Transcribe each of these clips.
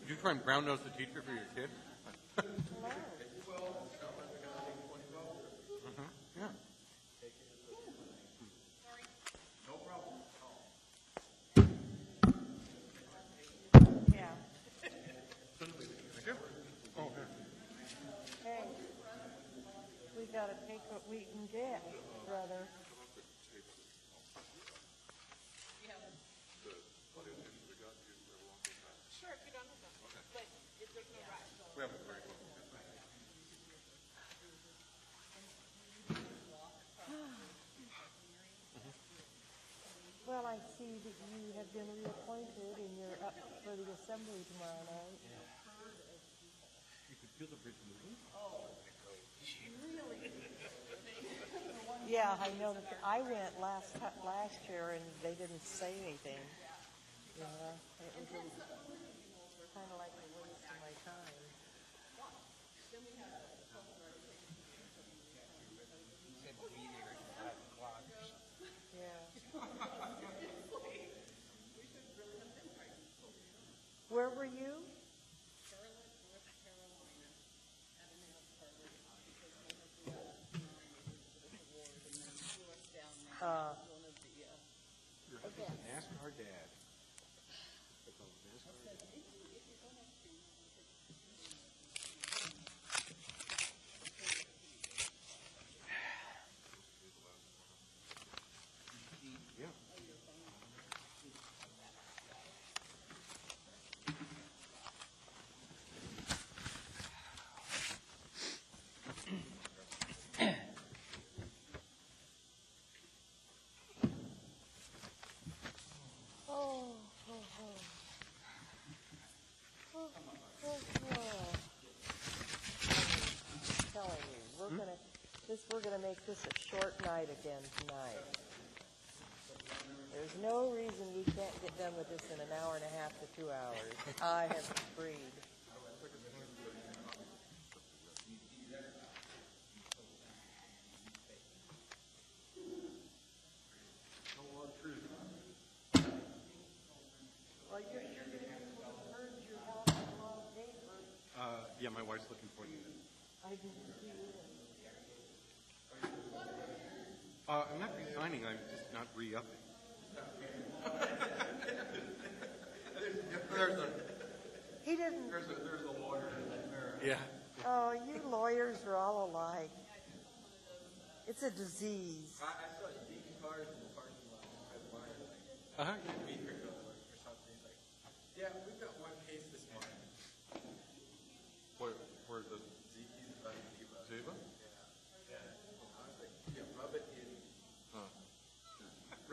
Did you try and brown nose the teacher for your kid? Hello. Yeah. Yeah. Thank you. Oh, here. Hey, we gotta take what we can get, brother. We have it very close. Well, I see that you have been reappointed and you're up for the assembly tomorrow night. You could feel the bridge moving. Yeah, I know that. I went last year and they didn't say anything. Yeah, it was kind of like a waste of my time. Yeah. Where were you? Ask our dad. Yeah. Oh, oh, oh. Oh, oh, oh. I'm telling you, we're gonna make this a short night again tonight. There's no reason we can't get done with this in an hour and a half to 2 hours. I have agreed. Well, you're sure gonna purge your house with a lot of paper. Yeah, my wife's looking for you. I didn't see it. I'm not resigning. I'm just not re-upping. He didn't. There's a lawyer there. Yeah. Oh, you lawyers are all alike. It's a disease. I saw Zeke cars in the parking lot. I admired like Uh-huh. a week ago or something. He's like, yeah, we've got one case this morning. Where's the Zeke's about Ziva. Ziva? Yeah. I was like, yeah, rub it in. Huh.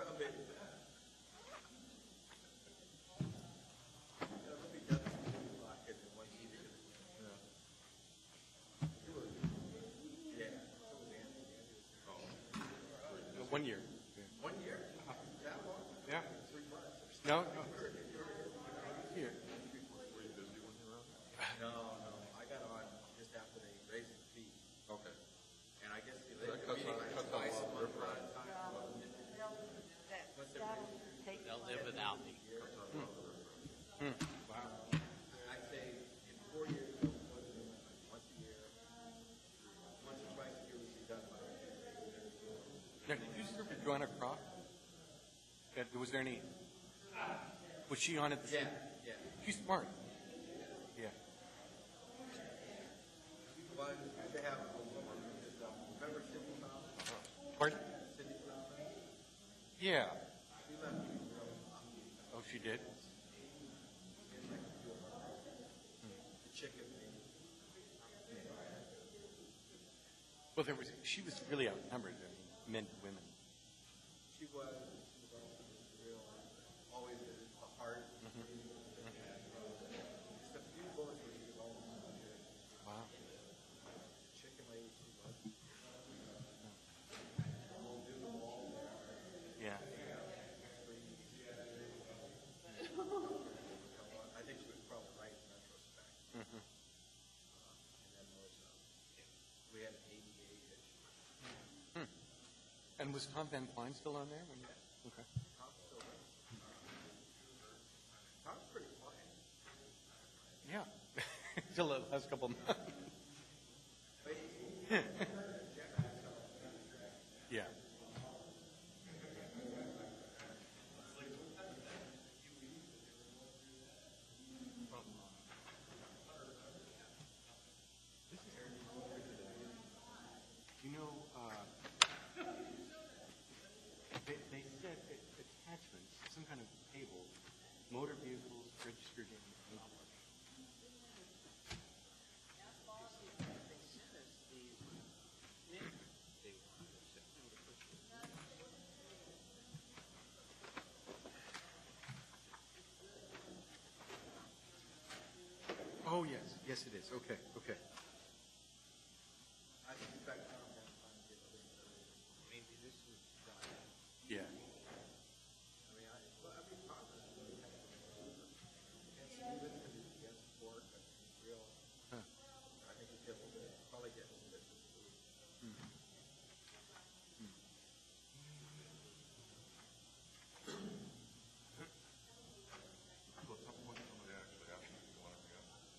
Rub it. Let me get this block in one evening. Yeah. Yeah. So was Andy. Andy was 1 year. 1 year? That long? Yeah. 3 months. No. Here. No, I got on just after they raised the fee. Okay. And I guess they That cuts meeting out- like cuts out twice a a lot of month riffraff. at a time. They'll live without me. Wow. I'd say in 4 years, they'll go to them like once a year. Once or twice a year would be done by. Now, did you serve with Joanna Croft? Was there any? Was she on at the Yeah, same? yeah. She's smart. Yeah. But they have a woman, remember Cindy Thomas? Pardon? Cindy Thomas? Yeah. She left me. Oh, she did. The chicken thing. Well, she was really outnumbered. I mean, men to women. She was also real, always a heart. Just a few bullets where she was almost good. Wow. Chicken lady, she was. Yeah. I think she was probably right in retrospect. Mm-hmm. And then there was, we had an ADA issue. And was Tom Van Klein still on there? Okay. Tom's still there. Tom's pretty quiet. Yeah. Till the last couple of months. Yeah. You know, they said attachments, some kind of table, motor vehicles registered in English. Oh, yes. Yes, it is. Okay, okay. I suspect Tom has time to get a little bit. Maybe this is done. Yeah. I mean, I'd be positive. And Stevens can do the work, but he's real. Huh. I think he'll probably get a little bit this week.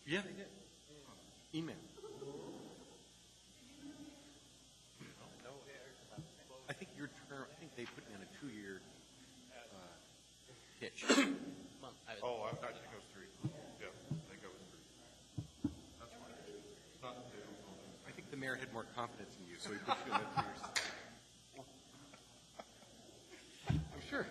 Yeah, they did. Email. I think your term, I think they put me on a 2-year pitch. Well, I was- Oh, I think it goes 3. Yeah, I think it was 3. That's fine. It's not the deal. I think the mayor had more confidence in you, so he put you in that 2 years. I'm sure.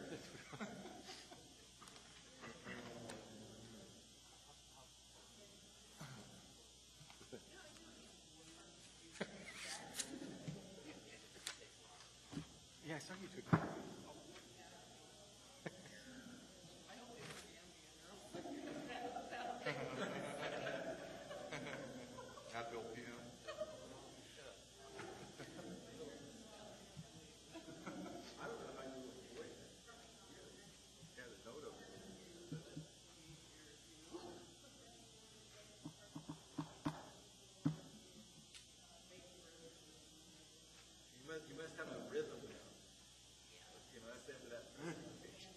Yeah, I saw you took. Hatfield PM. Yeah, the note of it. You must have a rhythm now. You know, that's the end of that presentation.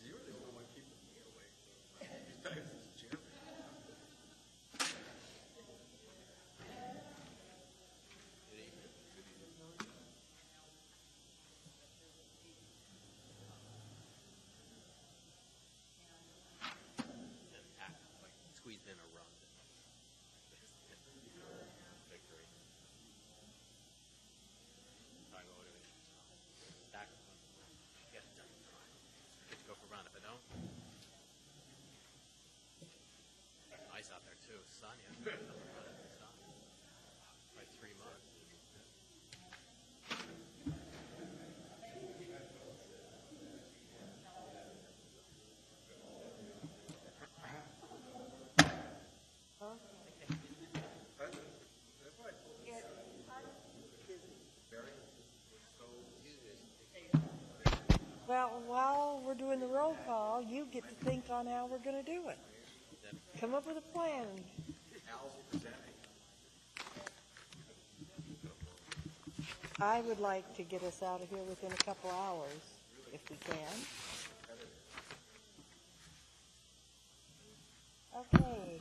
You're the only one keeping me awake. These times as chairman. squeezed in a run. Victory. So I go to stack of them. Get it done. Get to go for a run. If I don't, it's nice out there too. Sunny. Sun. Like 3 months. That's why I told you. Barry was so Well, while we're doing the roll call, you get to think on how we're going to do it. Come up with a plan. Al's presenting. I would like to get us out of here within a couple hours, if we can. Okay.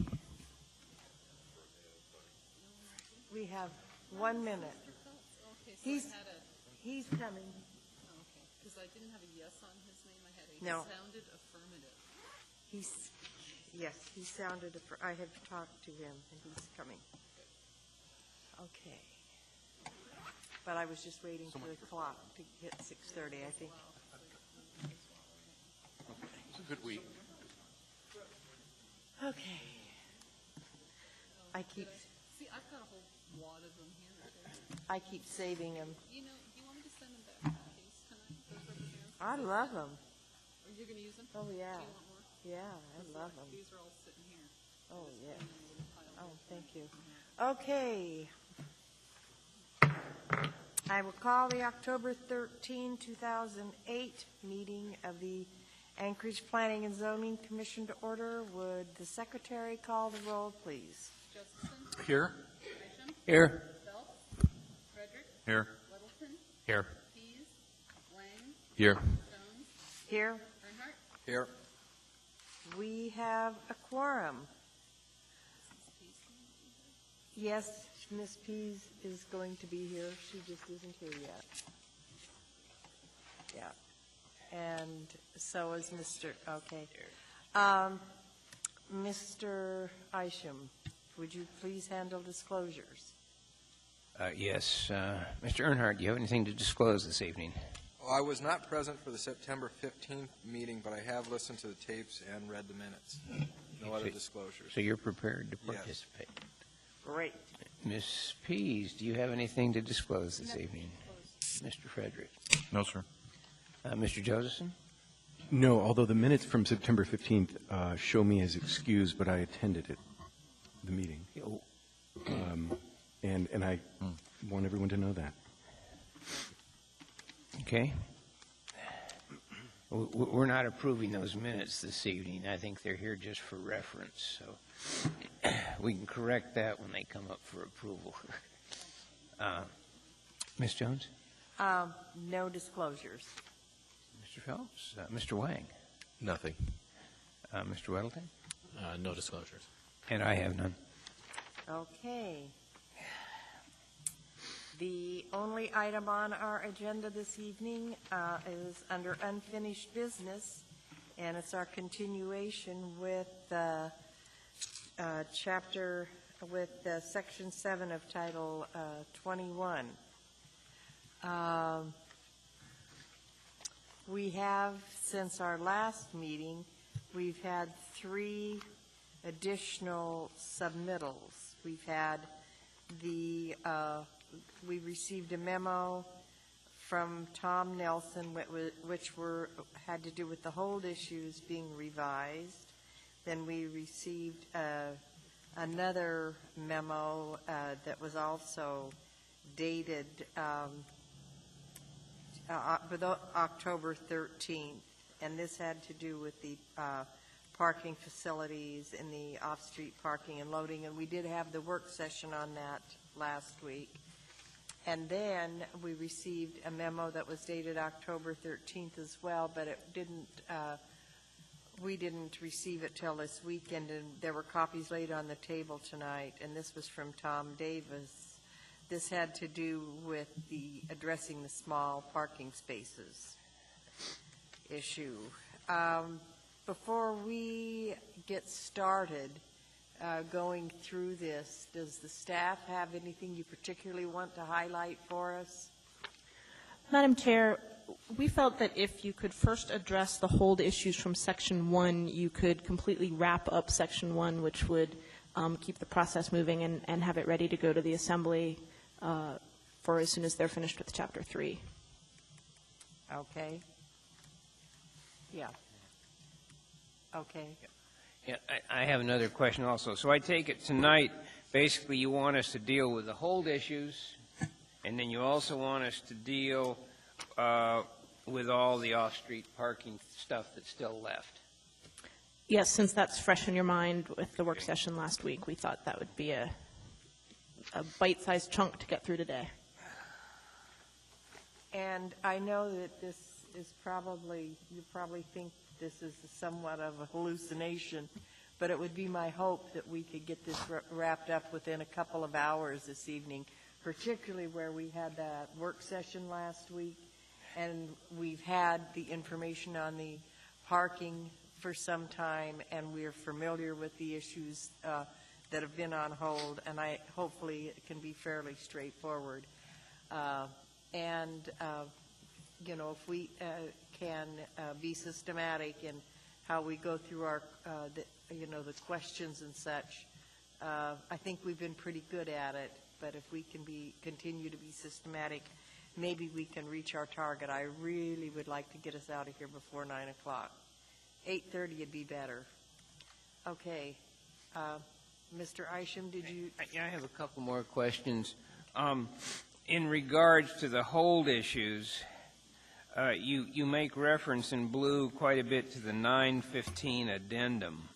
We have 1 minute. Okay, so He's- I had a, He's coming. okay, because I didn't have a yes on his name, I had a, he No. sounded affirmative. Yes, he sounded, I have talked to him, and he's coming. Okay. But I was just waiting for the clock to hit 6:30, I think. It's a good week. Okay. I keep See, I've got a whole wad of them here. too. I keep saving them. You know, do you want me to send them back in case tonight, those rubber bands? I love them. Or you're gonna use them? Oh, yeah. Do you want more? Yeah, I love them. These are all sitting here. Oh, yes. in a little pile. Oh, thank you. Okay. I will call the October 13, 2008 meeting of the Anchorage Planning and Zoning Commission to order. Would the secretary call the roll, please? Jefferson, Here? Grisham, Here. Belt, Frederick, Here. Littleton, Here. Pease, Lamb, Here. Jones, Here, Earnhardt, Here. we have a quorum. Mrs. Peasley. Yes, Miss Pease is going to be here. She just isn't here yet. Yeah. And so is Mr., okay. Mr. Isham, would you please handle disclosures? Yes. Mr. Earnhardt, do you have anything to disclose this evening? Well, I was not present for the September 15th meeting, but I have listened to the tapes and read the minutes. No other disclosures. So you're prepared to Yes. participate? Great. Ms. Pease, do you have anything to disclose this evening? Mr. Frederick? No, sir. Mr. Josephson? No, although the minutes from September 15th show me as excused, but I attended it, the meeting. Oh, And I want everyone to know that. Okay. We're not approving those minutes this evening. I think they're here just for reference, so we can correct that when they come up for approval. Ms. Jones? No disclosures. Mr. Phelps? Mr. Wang? Nothing. Mr. Weddleton? No disclosures. And I have none. Okay. The only item on our agenda this evening is under unfinished business, and it's our continuation with chapter, with Section 7 of Title 21. We have, since our last meeting, we've had 3 additional submittals. We've had we received a memo from Tom Nelson, which had to do with the hold issues being revised. Then we received another memo that was also dated October 13th, and this had to do with the parking facilities and the off-street parking and loading, and we did have the work session on that last week. And then we received a memo that was dated October 13th as well, but it didn't, we didn't receive it till this weekend, and there were copies laid on the table tonight, and this was from Tom Davis. This had to do with addressing the small parking spaces issue. Before we get started going through this, does the staff have anything you particularly want to highlight for us? Madam Chair, we felt that if you could first address the hold issues from Section 1, you could completely wrap up Section 1, which would keep the process moving and have it ready to go to the Assembly for as soon as they're finished with Chapter 3. Okay. Yeah. Okay. Yeah, I have another question also. So I take it tonight, basically you want us to deal with the hold issues, and then you also want us to deal with all the off-street parking stuff that's still left. Yes, since that's fresh in your mind with the work session last week, we thought that would be a bite-sized chunk to get through today. And I know that this is probably, you probably think this is somewhat of a hallucination, but it would be my hope that we could get this wrapped up within a couple of hours this evening, particularly where we had that work session last week, and we've had the information on the parking for some time, and we're familiar with the issues that have been on hold, and hopefully it can be fairly straightforward. You know, if we can be systematic in how we go through our, the questions and such, I think we've been pretty good at it. But if we can continue to be systematic, maybe we can reach our target. I really would like to get us out of here before 9 o'clock. 8:30 would be better. Okay. Mr. Isham, did you? I have a couple more questions. In regards to the hold issues, you make reference in blue quite a bit to the 915 addendum.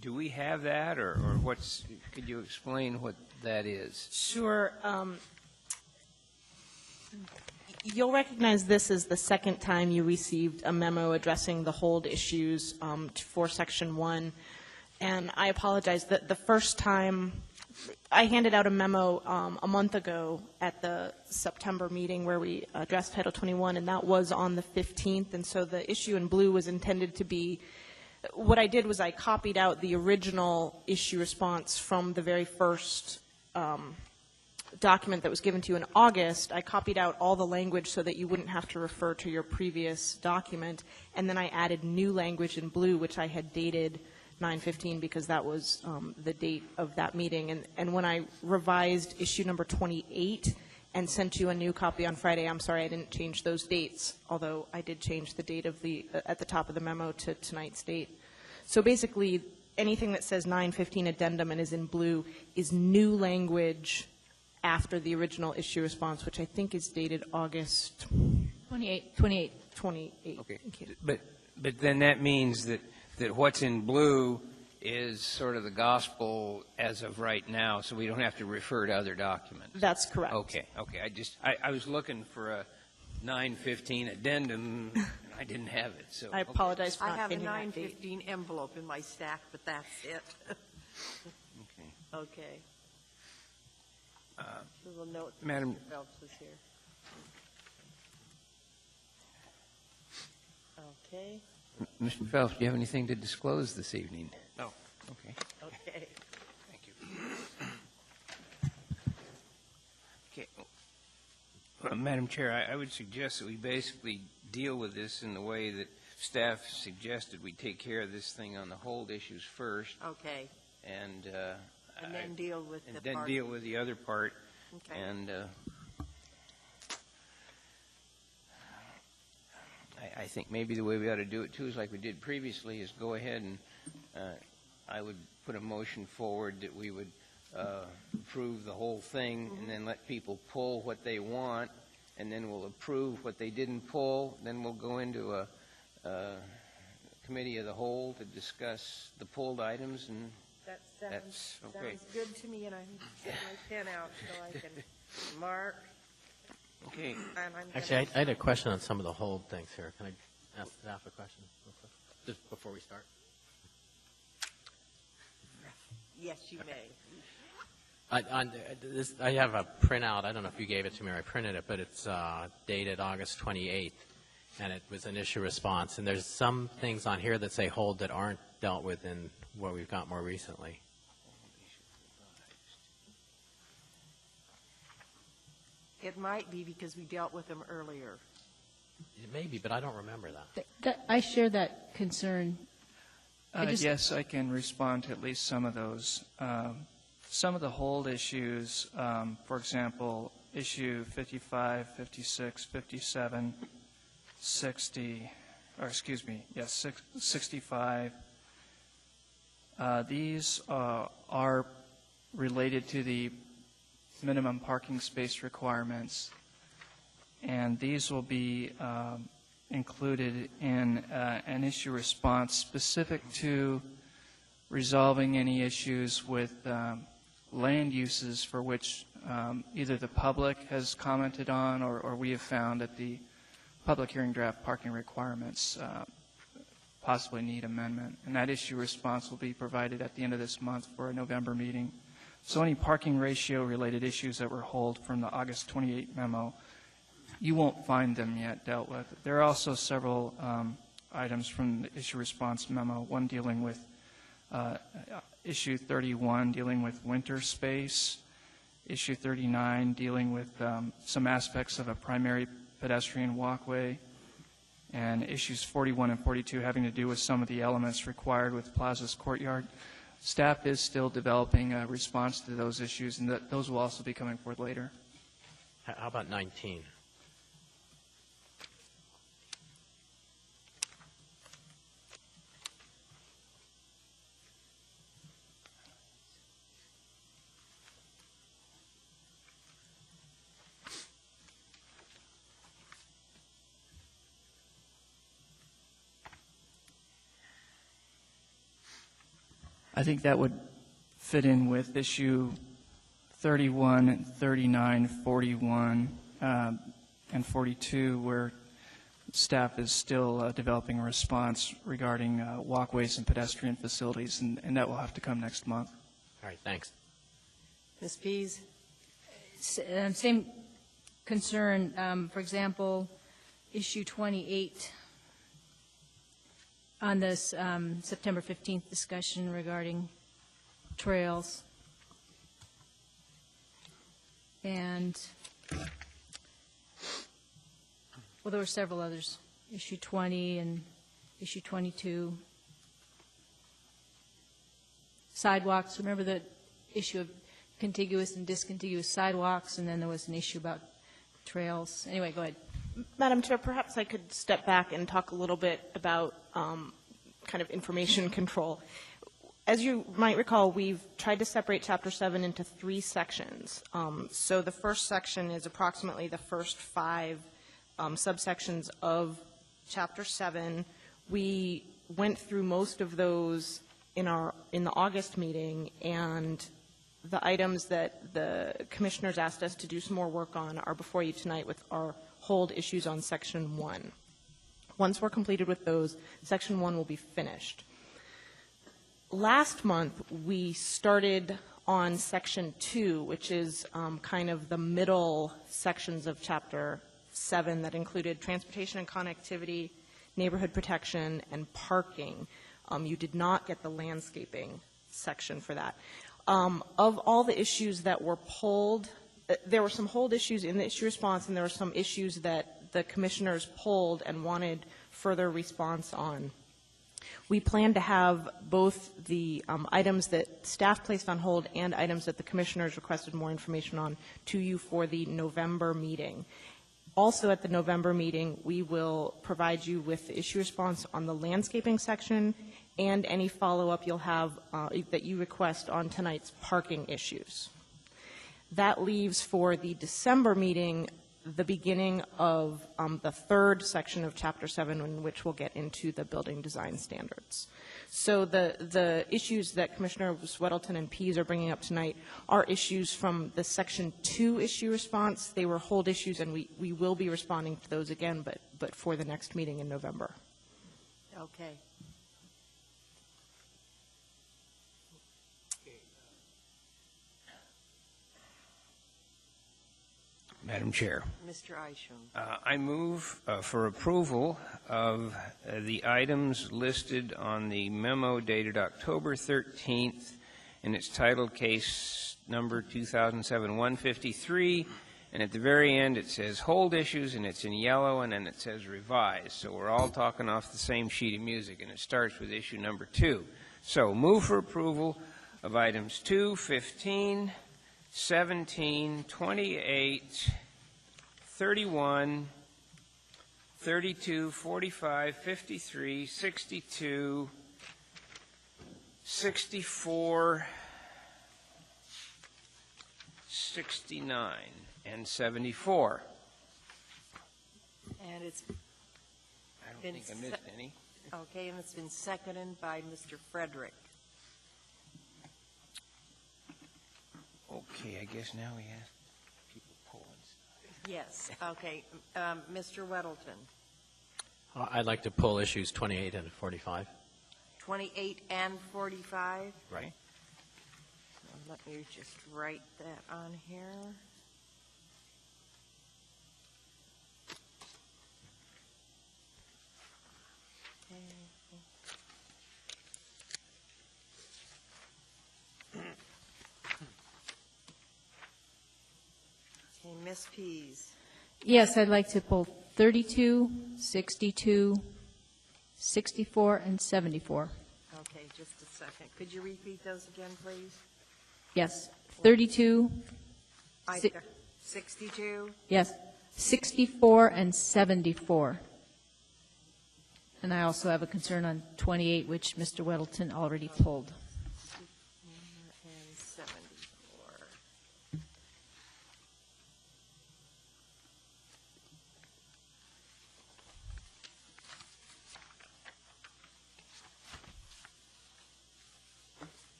Do we have that, or could you explain what that is? Sure. You'll recognize this as the second time you received a memo addressing the hold issues for Section 1. And I apologize that the first time, I handed out a memo a month ago at the September meeting where we addressed Title 21, and that was on the 15th. And so the issue in blue was intended to be, what I did was I copied out the original issue response from the very first document that was given to you in August. I copied out all the language so that you wouldn't have to refer to your previous document, and then I added new language in blue, which I had dated 9/15 because that was the date of that meeting. And when I revised issue number 28 and sent you a new copy on Friday, I'm sorry I didn't change those dates, although I did change the date of the at the top of the memo to tonight's date. So basically, anything that says 9/15 addendum and is in blue is new language after the original issue response, which I think is dated August 28. 28. Okay. Thank you. But then that means that what's in blue is sort of the gospel as of right now, so we don't have to refer to other documents. That's correct. Okay. I was looking for a 9/15 addendum, and I didn't have it, so. I apologize for I not have a getting that date. 9/15 envelope in my stack, but that's it. Okay. Okay. Little note. that Madam- Mr. Phelps was here. Okay, Mr. Phelps, do you have anything to disclose this evening? No. Okay. okay. Thank you. Okay. Madam Chair, I would suggest that we basically deal with this in the way that staff suggested. We take care of this thing on the hold issues first, Okay, and then deal with the then part. deal with the other part. Okay. And I think maybe the way we ought to do it, too, is like we did previously, is go ahead and I would put a motion forward that we would approve the whole thing and then let people pull what they want, and then we'll approve what they didn't pull. Then we'll go into a committee of the whole to discuss the pulled items, and That That's okay. sounds good to me, and I need to get my pen out so I can mark. okay. And I'm Actually, gonna- I had a question on some of the hold things here. Can I ask staff a question real quick, just before we start? Yes, you may. I have a printout. I don't know if you gave it to me or I printed it, but it's dated August 28th, and it was an issue response. And there's some things on here that say hold that aren't dealt with in what we've got more recently. It might be because we dealt with them earlier. It may be, but I don't remember that. I share that concern. Yes, I can respond to at least some of those. Some of the hold issues, for example, issue 55, 56, 57, 60, or excuse me, yes, 65. These are related to the minimum parking space requirements, and these will be included in an issue response specific to resolving any issues with land uses for which either the public has commented on or we have found that the public hearing draft parking requirements possibly need amendment. And that issue response will be provided at the end of this month for a November meeting. So any parking ratio related issues that were hold from the August 28 memo, you won't find them yet dealt with. There are also several items from the issue response memo, one dealing with issue 31 dealing with winter space, issue 39 dealing with some aspects of a primary pedestrian walkway, and issues 41 and 42 having to do with some of the elements required with Plaza's courtyard. Staff is still developing a response to those issues, and those will also be coming forth later. How about 19? I think that would fit in with issue 31, 39, 41. and 42, where staff is still developing a response regarding walkways and pedestrian facilities, and that will have to come next month. All right, thanks. Ms. Pease? Same concern. For example, issue 28 on this September 15th discussion regarding trails. And, well, there were several others, issue 20 and issue 22. Sidewalks, remember the issue of contiguous and discontiguous sidewalks, and then there was an issue about trails. Anyway, go ahead. Madam Chair, perhaps I could step back and talk a little bit about kind of information control. As you might recall, we've tried to separate Chapter 7 into 3 sections. So the first section is approximately the first 5 subsections of Chapter 7. We went through most of those in the August meeting, and the items that the commissioners asked us to do some more work on are before you tonight with our hold issues on Section 1. Once we're completed with those, Section 1 will be finished. Last month, we started on Section 2, which is kind of the middle sections of Chapter 7 that included transportation and connectivity, neighborhood protection, and parking. You did not get the landscaping section for that. Of all the issues that were pulled, there were some hold issues in the issue response, and there were some issues that the commissioners pulled and wanted further response on. We plan to have both the items that staff placed on hold and items that the commissioners requested more information on to you for the November meeting. Also at the November meeting, we will provide you with the issue response on the landscaping section and any follow-up you'll have that you request on tonight's parking issues. That leaves for the December meeting the beginning of the third section of Chapter 7, in which we'll get into the building design standards. So the issues that Commissioners Weddleton and Pease are bringing up tonight are issues from the Section 2 issue response. They were hold issues, and we will be responding to those again, but for the next meeting in November. Okay. Madam Chair. Mr. Isham. I move for approval of the items listed on the memo dated October 13th, and it's titled Case Number 2007-153, and at the very end it says hold issues, and it's in yellow, and then it says revised. So we're all talking off the same sheet of music, and it starts with issue number 2. So move for approval of items 2, 15, 17, 28, 31, 32, 45, 53, 62, 64, 69, and 74. And it's I don't think I missed any. okay, and it's been seconded by Mr. Frederick. Okay, I guess now we have people pulling stuff. Yes, okay. Mr. Weddleton, I'd like to pull issues 28 and 45. 28 and 45. Right. Let me just write that on here. Okay, Ms. Pease. Yes, I'd like to pull 32, 62, 64, and 74. Okay, just a second. Could you repeat those again, please? Yes, 32, 62? yes, 64, and 74. And I also have a concern on 28, which Mr. Weddleton already pulled. And 74.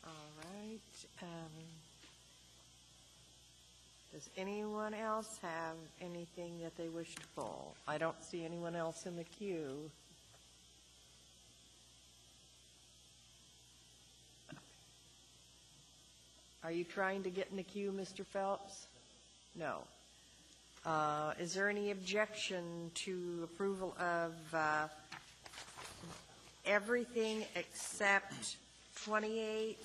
All right. Does anyone else have anything that they wish to pull? I don't see anyone else in the queue. Are you trying to get in the queue, Mr. Phelps? No. Is there any objection to approval of everything except 28,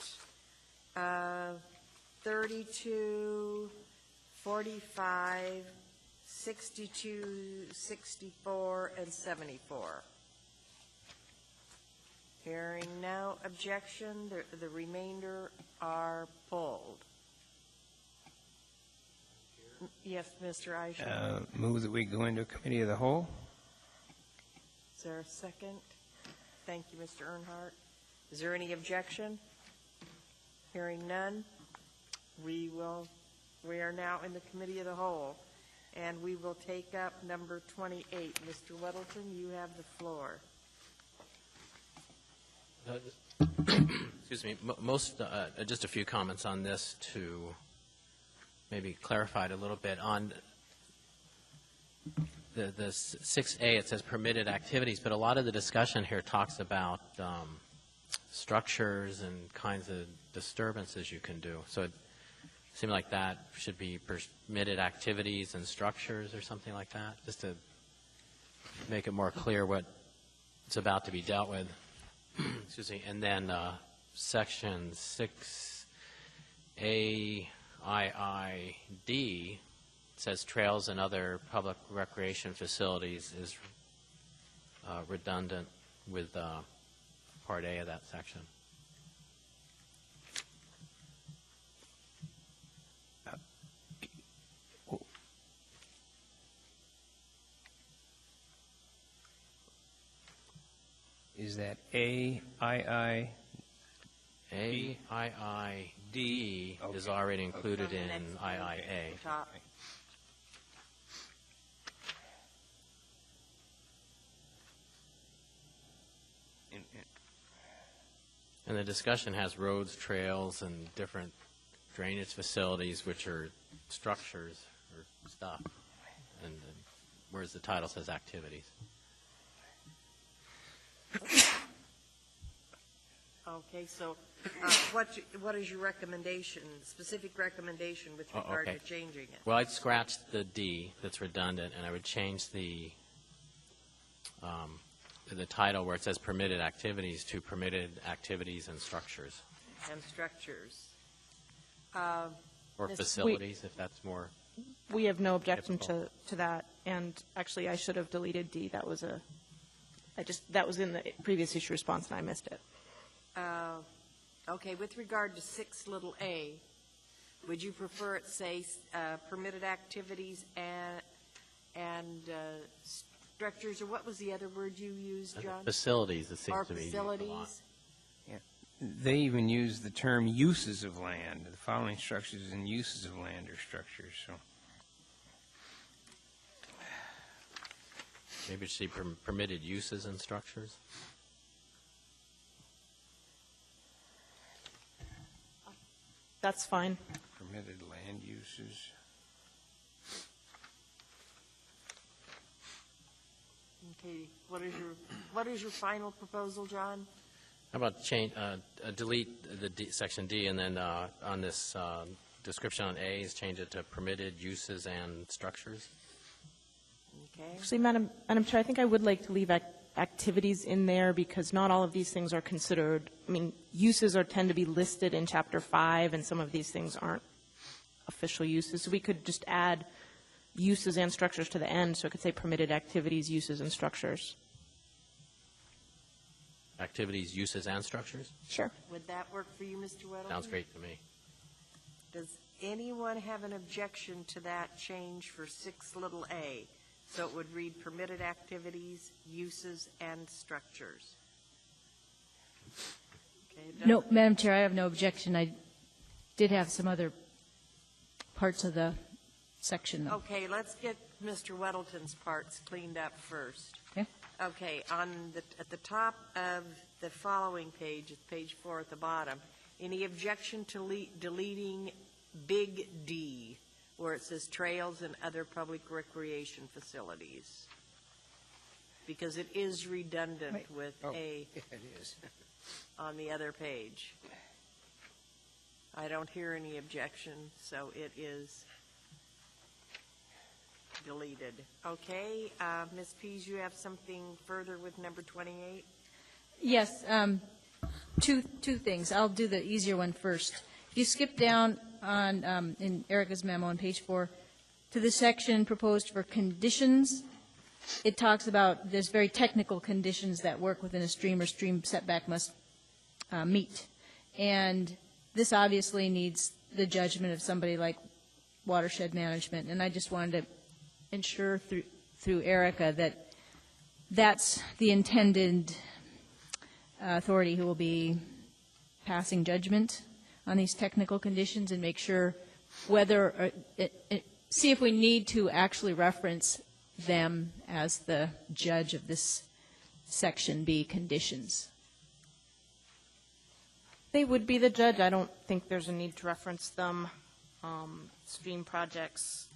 32, 45, 62, 64, and 74? Hearing no objection, the remainder are pulled. Yes, Mr. Eichner. Move that we go into committee of the whole. Is there a second? Thank you, Mr. Earnhardt. Is there any objection? Hearing none, we are now in the committee of the whole, and we will take up number 28. Mr. Weddleton, you have the floor. Excuse me, just a few comments on this to maybe clarify it a little bit. On the 6A, it says permitted activities, but a lot of the discussion here talks about structures and kinds of disturbances you can do. So it seemed like that should be permitted activities and structures or something like that, just to make it more clear what it's about to be dealt with. Excuse me. And then section 6A IID says trails and other public recreation facilities is redundant with Part A of that section. Is that AII? AIID is already included in IIA. Top. And the discussion has roads, trails, and different drainage facilities, which are structures or stuff, and whereas the title says activities. Okay, so what is your recommendation, specific recommendation with regard okay. to changing it? Well, I'd scratch the D that's redundant, and I would change the title where it says permitted activities to permitted activities and structures. And structures. Or Ms. facilities, if that's more. We have no objection Typical. to that, and actually, I should have deleted D. That was that was in the previous issue response, and I missed it. Okay, with regard to 6 little a, would you prefer it say permitted activities and structures, or what was the other word you used, John? Facilities, it seems Or to be used a lot. facilities? They even use the term uses of land. The following structures and uses of land or structures. So Maybe it should be permitted uses and structures. That's fine. permitted land uses. Okay, what is your final proposal, John? How about delete the section D, and then on this description on A's, change it to permitted uses and structures? Okay. Actually, Madam Chair, I think I would like to leave activities in there because not all of these things are considered. I mean, uses tend to be listed in Chapter 5, and some of these things aren't official uses. So we could just add uses and structures to the end, so it could say permitted activities, uses, and structures. Activities, uses, and structures? Sure. Would that work for you, Mr. Weddleton? Sounds great to me. Does anyone have an objection to that change for 6 little a? So it would read permitted activities, uses, and structures. Okay, No, Madam Chair, I have no objection. I did have some other parts of the section, though. Okay, let's get Mr. Weddleton's parts cleaned up first. Okay. Okay, at the top of the following page, it's page 4 at the bottom, any objection to deleting big D? where it says trails and other public recreation facilities. Because it is redundant with A It is. on the other page. I don't hear any objection, so it is deleted. Okay, Ms. Pease, you have something further with number 28? Yes, two things. I'll do the easier one first. If you skip down on, in Erica's memo on page 4, to the section proposed for conditions, it talks about there's very technical conditions that work within a stream or stream setback must meet. And this obviously needs the judgment of somebody like watershed management. And I just wanted to ensure through Erica that that's the intended authority who will be passing judgment on these technical conditions and make sure whether, see if we need to actually reference them as the judge of this section B conditions. They would be the judge. I don't think there's a need to reference them. Stream projects,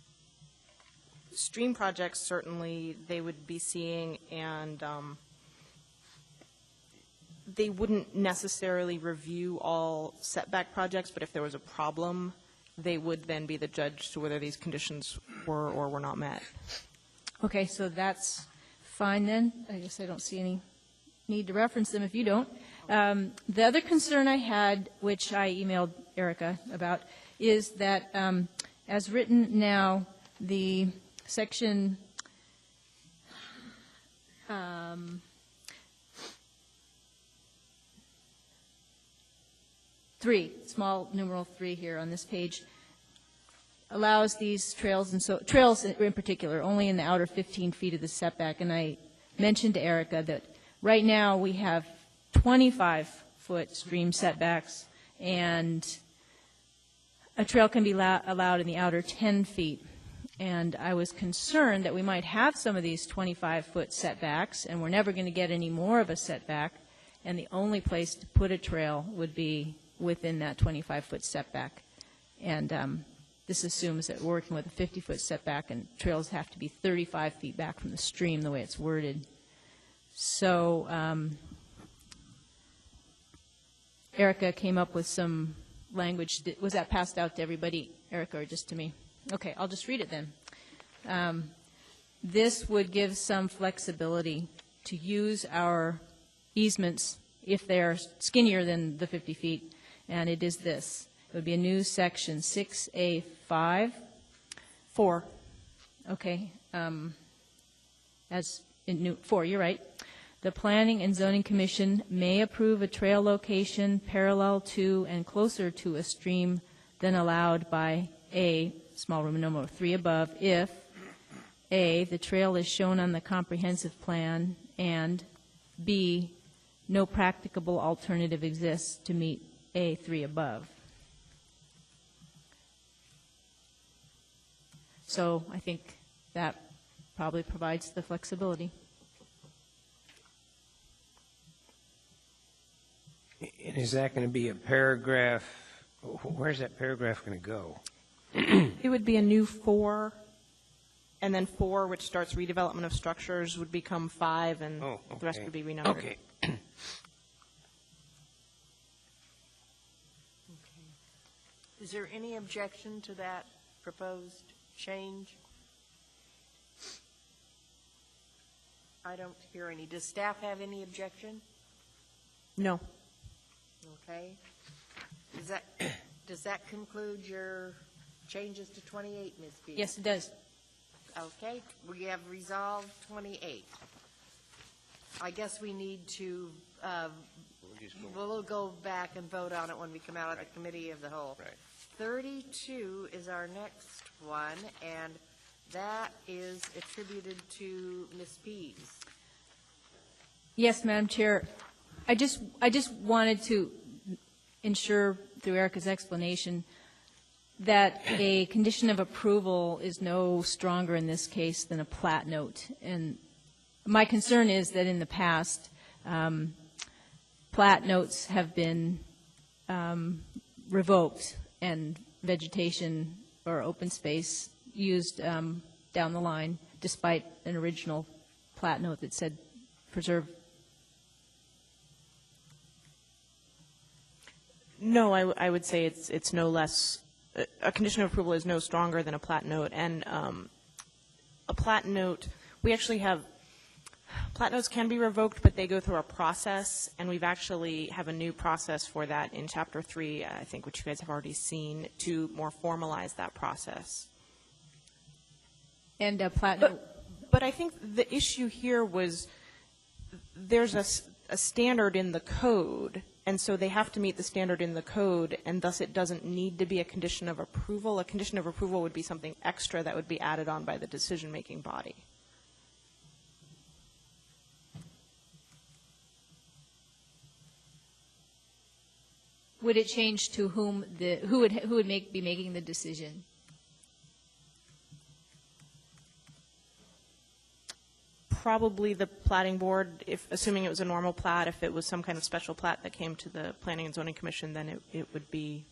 certainly they would be seeing, and they wouldn't necessarily review all setback projects, but if there was a problem, they would then be the judge to whether these conditions were or were not met. Okay, so that's fine then. I guess I don't see any need to reference them if you don't. The other concern I had, which I emailed Erica about, is that as written now, the section 3, small numeral 3 here on this page, allows these trails, and so trails in particular, only in the outer 15 feet of the setback. And I mentioned to Erica that right now we have 25-foot stream setbacks, and a trail can be allowed in the outer 10 feet. And I was concerned that we might have some of these 25-foot setbacks, and we're never going to get any more of a setback, and the only place to put a trail would be within that 25-foot setback. And this assumes that we're working with a 50-foot setback, and trails have to be 35 feet back from the stream, the way it's worded. So Erica came up with some language. Was that passed out to everybody, Erica, or just to me? Okay, I'll just read it then. This would give some flexibility to use our easements if they're skinnier than the 50 feet, and it is this. It would be a new section 6A5. 4. Okay. As in new 4, you're right. The Planning and Zoning Commission may approve a trail location parallel to and closer to a stream than allowed by A, small Roman numeral 3 above, if A, the trail is shown on the comprehensive plan, and B, no practicable alternative exists to meet A3 above. So I think that probably provides the flexibility. And is that going to be a paragraph? Where's that paragraph going to go? It would be a new 4, and then 4, which starts redevelopment of structures, would become 5, and the rest would be renumbered. Okay. Is there any objection to that proposed change? I don't hear any. Does staff have any objection? No. Okay. Does that conclude your changes to 28, Ms. B? Yes, it does. Okay, we have resolved 28. I guess we need to, we'll go back and vote on it when we come out of the committee of the whole. Right. 32 is our next one, and that is attributed to Ms. Pease. Yes, Madam Chair. I just wanted to ensure through Erica's explanation that a condition of approval is no stronger in this case than a plat note. And my concern is that in the past, plat notes have been revoked and vegetation for open space used down the line, despite an original plat note that said preserve? No, I would say it's no less, a condition of approval is no stronger than a plat note. And a plat note, we actually have, plat notes can be revoked, but they go through a process, and we've actually have a new process for that in Chapter 3, I think, which you guys have already seen, to more formalize that process. And a plat note? But I think the issue here was there's a standard in the code, and so they have to meet the standard in the code, and thus it doesn't need to be a condition of approval. A condition of approval would be something extra that would be added on by the decision-making body. Would it change to whom who would be making the decision? Probably the plating board, assuming it was a normal plat. If it was some kind of special plat that came to the Planning and Zoning Commission, then it would be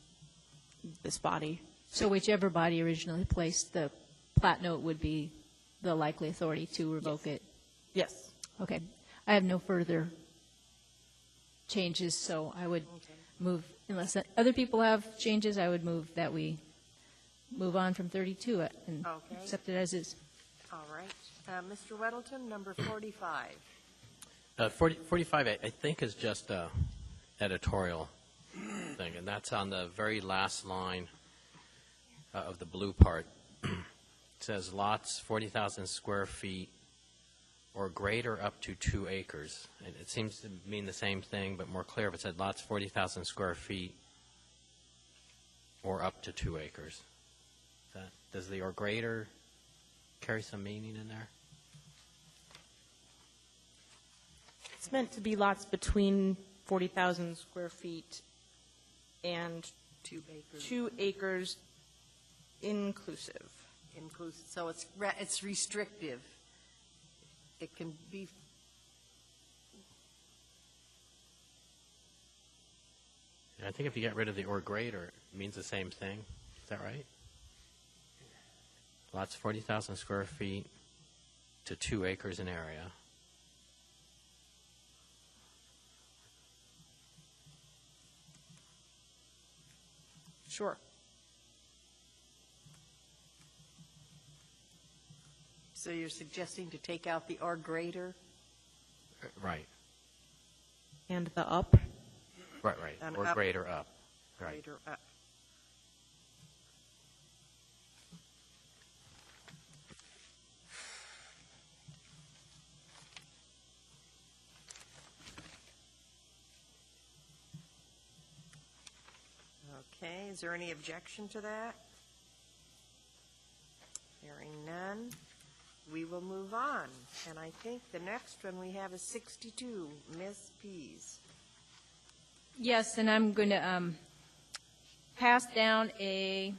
this body. So whichever body originally placed the plat note would be the likely authority to revoke it? Yes. Okay. I have no further changes, so I would move, unless other people have changes, I would move that we move on from 32 and accept it as is. All right. Mr. Weddleton, number 45. 45, I think, is just a editorial thing, and that's on the very last line of the blue part. It says lots 40,000 square feet or greater up to 2 acres. And it seems to mean the same thing, but more clear if it said lots 40,000 square feet or up to 2 acres. Does the or greater carry some meaning in there? It's meant to be lots between 40,000 square feet and 2 acres. 2 acres inclusive. Inclusive. So it's restrictive. It can be. I think if you get rid of the or greater, it means the same thing. Is that right? Lots 40,000 square feet to 2 acres in area. Sure. So you're suggesting to take out the or greater? Right. And the up? Right. And Or up. greater up. Right. Greater up. Okay, is there any objection to that? Hearing none, we will move on. And I think the next one we have is 62, Ms. Pease. Yes, and I'm going to pass down a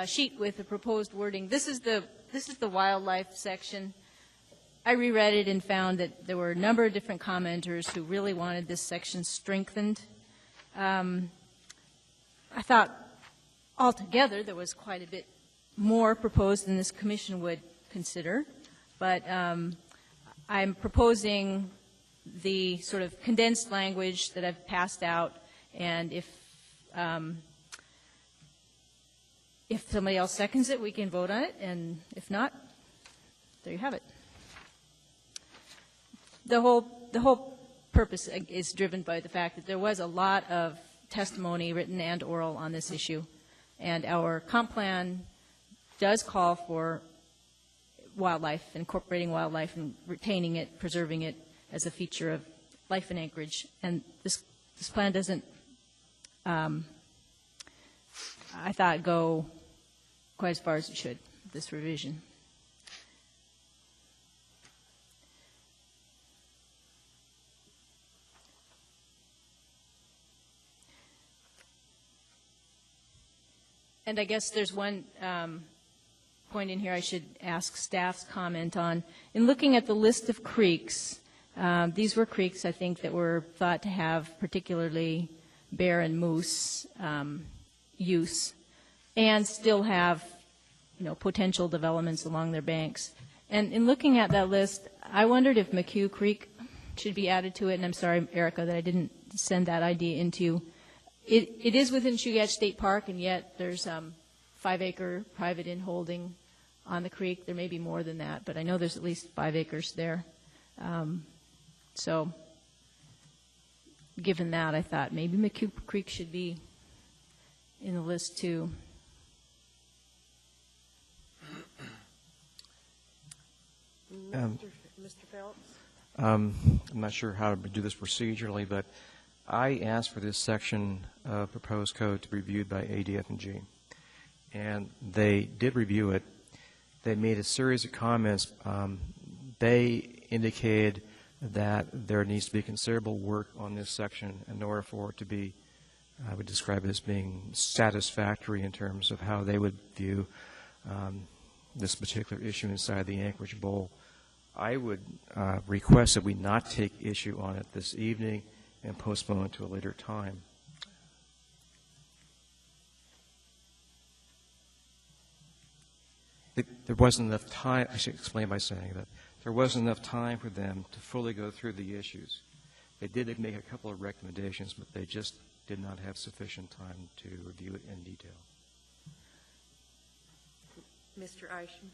sheet with the proposed wording. This is the wildlife section. I reread it and found that there were a number of different commenters who really wanted this section strengthened. I thought altogether there was quite a bit more proposed than this commission would consider, but I'm proposing the sort of condensed language that I've passed out, and if somebody else seconds it, we can vote on it, and if not, there you have it. The whole purpose is driven by the fact that there was a lot of testimony, written and oral, on this issue, and our comp plan does call for wildlife, incorporating wildlife and retaining it, preserving it as a feature of life in Anchorage. And this plan doesn't, I thought, go quite as far as it should, this revision. And I guess there's one point in here I should ask staff's comment on. In looking at the list of creeks, these were creeks, I think, that were thought to have particularly bear and moose use. and still have, potential developments along their banks. And in looking at that list, I wondered if McHugh Creek should be added to it, and I'm sorry, Erica, that I didn't send that idea into you. It is within Chugach State Park, and yet there's 5-acre private in-holding on the creek. There may be more than that, but I know there's at least 5 acres there. So given that, I thought maybe McHugh Creek should be in the list too. Mr. Phelps? I'm not sure how to do this procedurally, but I asked for this section of proposed code to be reviewed by ADF&G, and they did review it. They made a series of comments. They indicated that there needs to be considerable work on this section in order for it to be, I would describe it as being satisfactory in terms of how they would view this particular issue inside the Anchorage Bowl. I would request that we not take issue on it this evening and postpone it to a later time. There wasn't enough time, I should explain by saying that there wasn't enough time for them to fully go through the issues. They did make a couple of recommendations, but they just did not have sufficient time to review it in detail. Mr. Isham?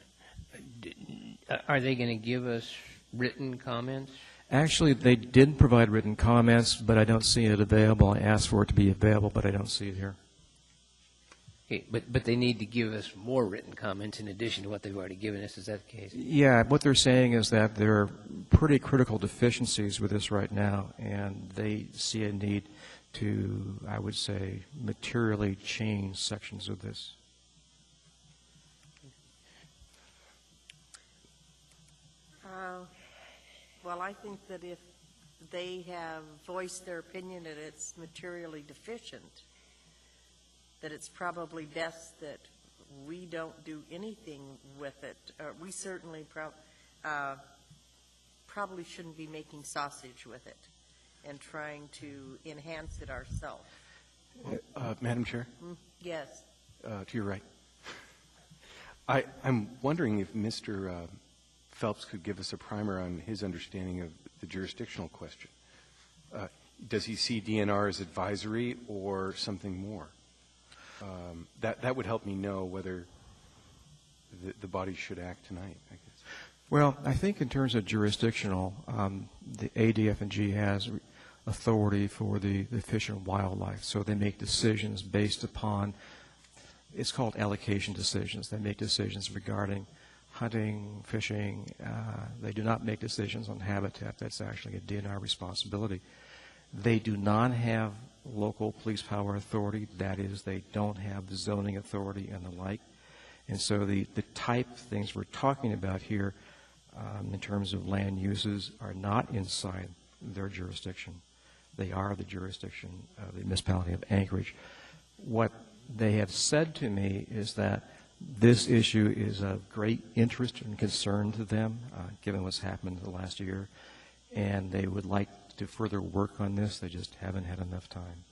Are they going to give us written comments? Actually, they did provide written comments, but I don't see it available. I asked for it to be available, but I don't see it here. Okay, but they need to give us more written comments in addition to what they've already given us. Is that the case? Yeah, what they're saying is that there are pretty critical deficiencies with this right now, and they see a need to, I would say, materially change sections of this. Well, I think that if they have voiced their opinion that it's materially deficient, that it's probably best that we don't do anything with it. We certainly probably shouldn't be making sausage with it and trying to enhance it ourselves. Madam Chair? Yes. To your right. I'm wondering if Mr. Phelps could give us a primer on his understanding of the jurisdictional question. Does he see DNR as advisory or something more? That would help me know whether the body should act tonight, I guess. Well, I think in terms of jurisdictional, the ADF&G has authority for the fish and wildlife, so they make decisions based upon, it's called allocation decisions. They make decisions regarding hunting, fishing. They do not make decisions on habitat. That's actually a DNR responsibility. They do not have local police power authority. That is, they don't have the zoning authority and the like. And so the type of things we're talking about here in terms of land uses are not inside their jurisdiction. They are the jurisdiction of the municipality of Anchorage. What they have said to me is that this issue is of great interest and concern to them, given what's happened in the last year, and they would like to further work on this. They just haven't had enough time.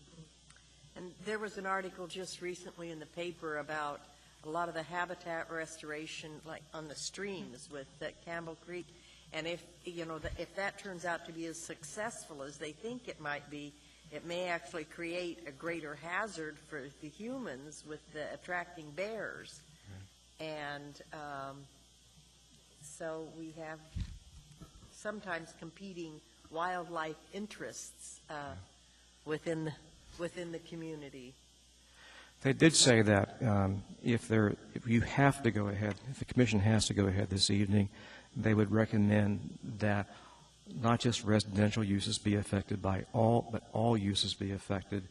And there was an article just recently in the paper about a lot of the habitat restoration, like on the streams with Campbell Creek, and if that turns out to be as successful as they think it might be, it may actually create a greater hazard for the humans with attracting bears. And so we have sometimes competing wildlife interests within the community. They did say that if you have to go ahead, if the commission has to go ahead this evening, they would recommend that not just residential uses be affected by but all uses be affected,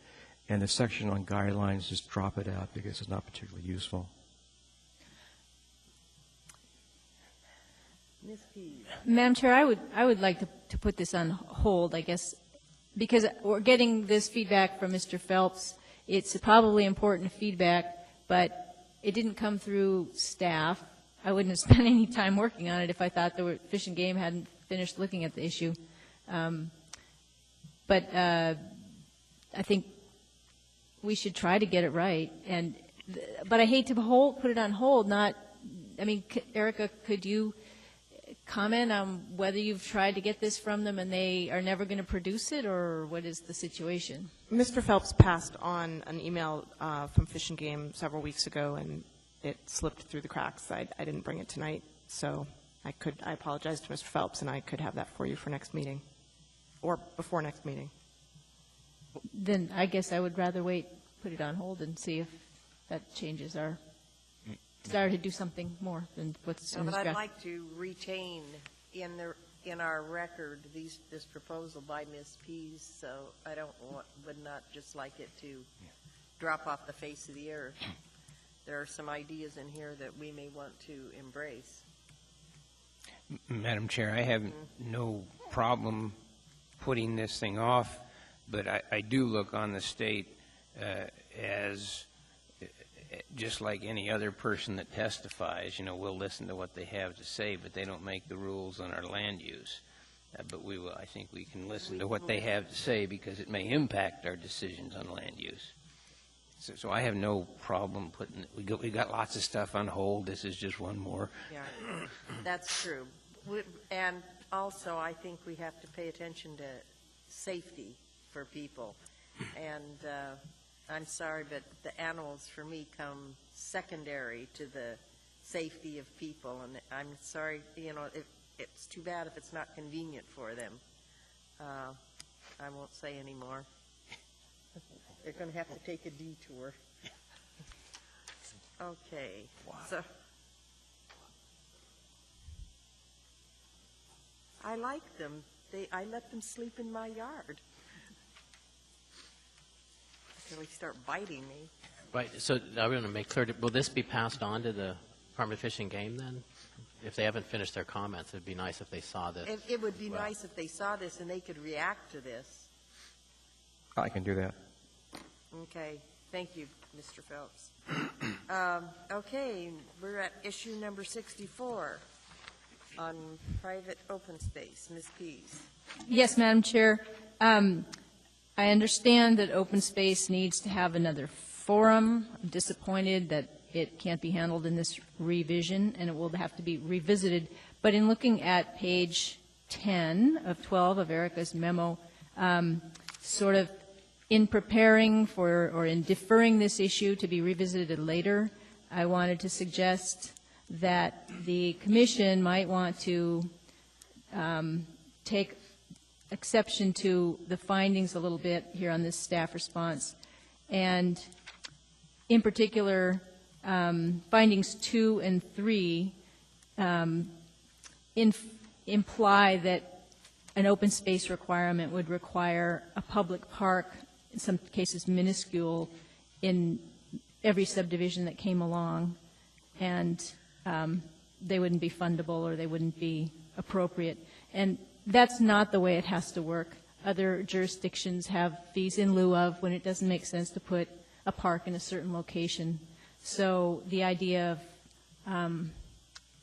and the section on guidelines just drop it out because it's not particularly useful. Ms. Pease. Madam Chair, I would like to put this on hold, I guess, because we're getting this feedback from Mr. Phelps. It's probably important feedback, but it didn't come through staff. I wouldn't have spent any time working on it if I thought Fish and Game hadn't finished looking at the issue. But I think we should try to get it right. And but I hate to put it on hold, not, I mean, Erica, could you comment on whether you've tried to get this from them and they are never going to produce it, or what is the situation? Mr. Phelps passed on an email from Fish and Game several weeks ago, and it slipped through the cracks. I didn't bring it tonight, so I apologize to Mr. Phelps, and I could have that for you for next meeting, or before next meeting. Then I guess I would rather wait, put it on hold, and see if that changes our desire to do something more than what's in But this I'd draft. like to retain in our record this proposal by Ms. Pease, so I would not just like it to drop off the face of the earth. There are some ideas in here that we may want to embrace. Madam Chair, I have no problem putting this thing off, but I do look on the state as just like any other person that testifies. We'll listen to what they have to say, but they don't make the rules on our land use. But I think we can listen to what they have to say, because it may impact our decisions on land use. So I have no problem putting it. We got lots of stuff on hold. This is just one more. Yeah, that's true. And also, I think we have to pay attention to safety for people. And I'm sorry, but the animals, for me, come secondary to the safety of people. And I'm sorry, it's too bad if it's not convenient for them. I won't say any more. They're going to have to take a detour. Okay. Wow. So I like them. I let them sleep in my yard until they start biting me. Right, so I want to make clear, will this be passed on to the Department of Fish and Game then? If they haven't finished their comments, it would be nice if they saw this. It would be nice if they saw this and they could react to this. I can do that. Okay, thank you, Mr. Phelps. Okay, we're at issue number 64 on private open space. Ms. Pease. Yes, Madam Chair. I understand that open space needs to have another forum. I'm disappointed that it can't be handled in this revision, and it will have to be revisited. But in looking at page 10 of 12 of Erica's memo, sort of in preparing for or in deferring this issue to be revisited later, I wanted to suggest that the Commission might want to take exception to the findings a little bit here on this staff response, and in particular, findings 2 and 3 imply that an open space requirement would require a public park, in some cases minuscule, in every subdivision that came along, and they wouldn't be fundable or they wouldn't be appropriate. And that's not the way it has to work. Other jurisdictions have fees in lieu of when it doesn't make sense to put a park in a certain location. So the idea of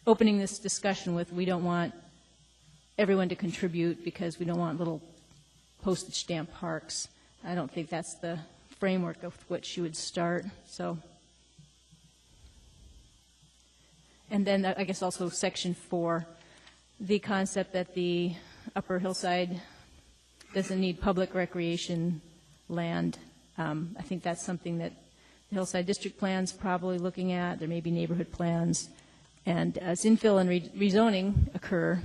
opening this discussion with, we don't want everyone to contribute because we don't want little postage stamp parks, I don't think that's the framework of which you would start. So, and then I guess also section 4, the concept that the upper hillside doesn't need public recreation land. I think that's something that the Hillside District Plan's probably looking at. There may be neighborhood plans. And as infill and rezoning occur,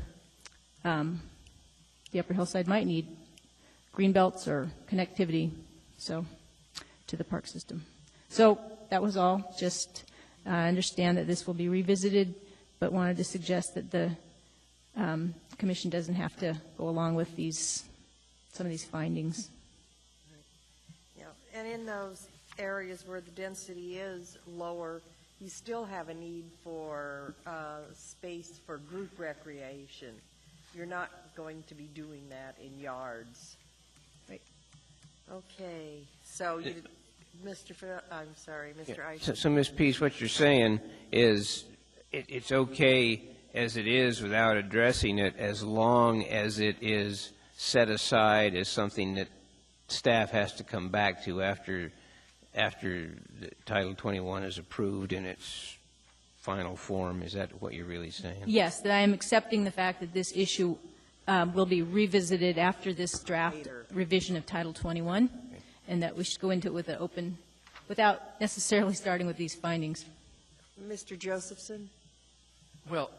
the upper hillside might need green belts or connectivity to the park system. So that was all. Just understand that this will be revisited, but wanted to suggest that the Commission doesn't have to go along with some of these findings. Yeah, and in those areas where the density is lower, you still have a need for space for group recreation. You're not going to be doing that in yards. Right. Okay, so I'm sorry, Mr. Eichel. So Ms. Pease, what you're saying is it's okay as it is without addressing it, as long as it is set aside as something that staff has to come back to after after Title 21 is approved in its final form. Is that what you're really saying? Yes, that I am accepting the fact that this issue will be revisited after this draft revision of Title 21, and that we should go into it with an open, without necessarily starting with these findings. Mr. Josephson? Well,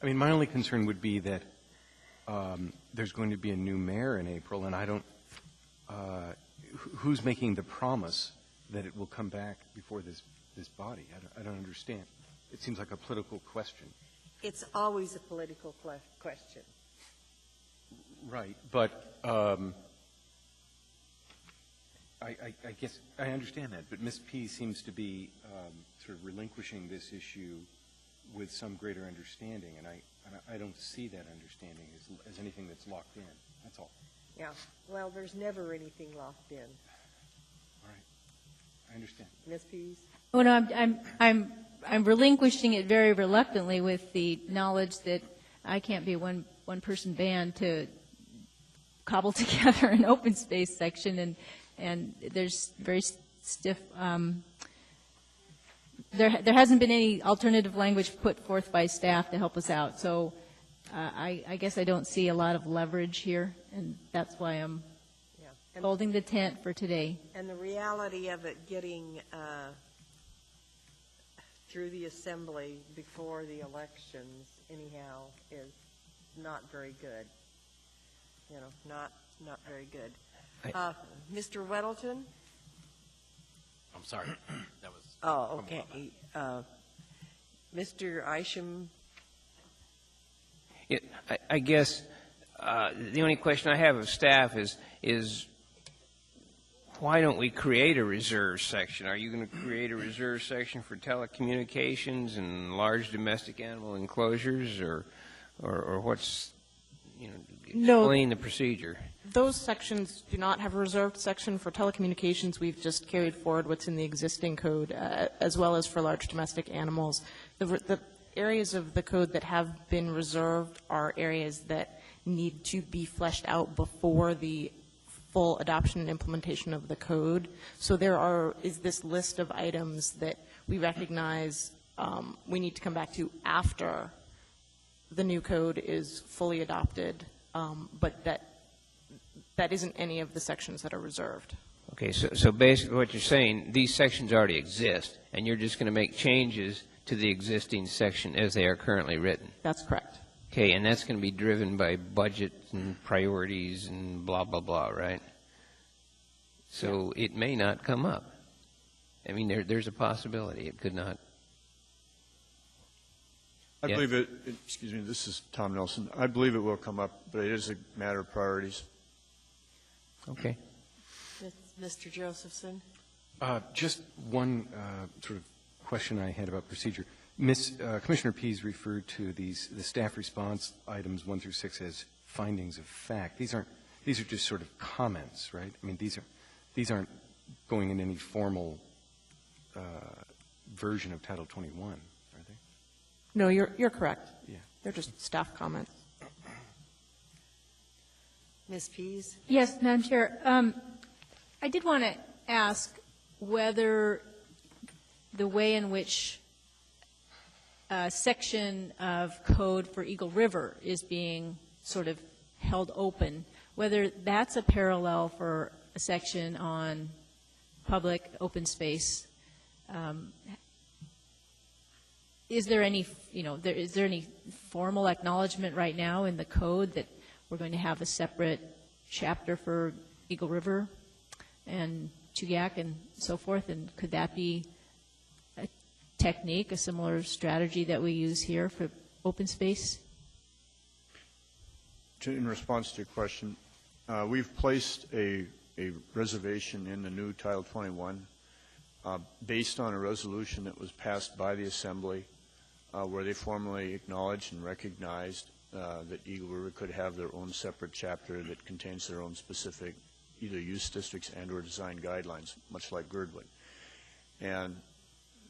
I mean, my only concern would be that there's going to be a new mayor in April, and I don't, who's making the promise that it will come back before this body? I don't understand. It seems like a political question. It's always a political question. Right, but I guess I understand that, but Ms. P seems to be sort of relinquishing this issue with some greater understanding, and I don't see that understanding as anything that's locked in. That's all. Yeah. Well, there's never anything locked in. All right. I understand. Ms. Pease? Oh, no, I'm relinquishing it very reluctantly with the knowledge that I can't be a one-person band to cobble together an open space section, and there's very stiff, there hasn't been any alternative language put forth by staff to help us out. So I guess I don't see a lot of leverage here, and that's why I'm holding the tent for today. And the reality of it getting through the assembly before the elections, anyhow, is not very good. You know, not very good. Mr. Weddleton? I'm sorry. That was. Oh, okay. Mr. Isham? Yeah, I guess the only question I have of staff is why don't we create a reserve section? Are you going to create a reserve section for telecommunications and large domestic animal enclosures, or what's, you know, explain the procedure? Those sections do not have a reserved section. For telecommunications, we've just carried forward what's in the existing code, as well as for large domestic animals. The areas of the code that have been reserved are areas that need to be fleshed out before the full adoption and implementation of the code. So there is this list of items that we recognize we need to come back to after the new code is fully adopted, but that isn't any of the sections that are reserved. Okay, so basically what you're saying, these sections already exist, and you're just going to make changes to the existing section as they are currently written. That's correct. Okay, and that's going to be driven by budget and priorities and blah, blah, blah, right? So it may not come up. I mean, there's a possibility it could not. I believe it, excuse me, this is Tom Nelson. I believe it will come up, but it is a matter of priorities. Okay. Mr. Josephson? Just one sort of question I had about procedure. Commissioner Pease referred to the staff response items 1 through 6 as findings of fact. These are just sort of comments, right? I mean, these aren't going in any formal version of Title 21, are they? No, you're correct. Yeah. They're just staff comments. Ms. Pease? Yes, Madam Chair. I did want to ask whether the way in which a section of code for Eagle River is being sort of held open, whether that's a parallel for a section on public open space. Is there any, is there any formal acknowledgement right now in the code that we're going to have a separate chapter for Eagle River and Chugach and so forth? And could that be a technique, a similar strategy that we use here for open space? In response to your question, we've placed a reservation in the new Title 21 based on a resolution that was passed by the Assembly where they formally acknowledged and recognized that Eagle River could have their own separate chapter that contains their own specific either use districts and or design guidelines, much like Girdwood. And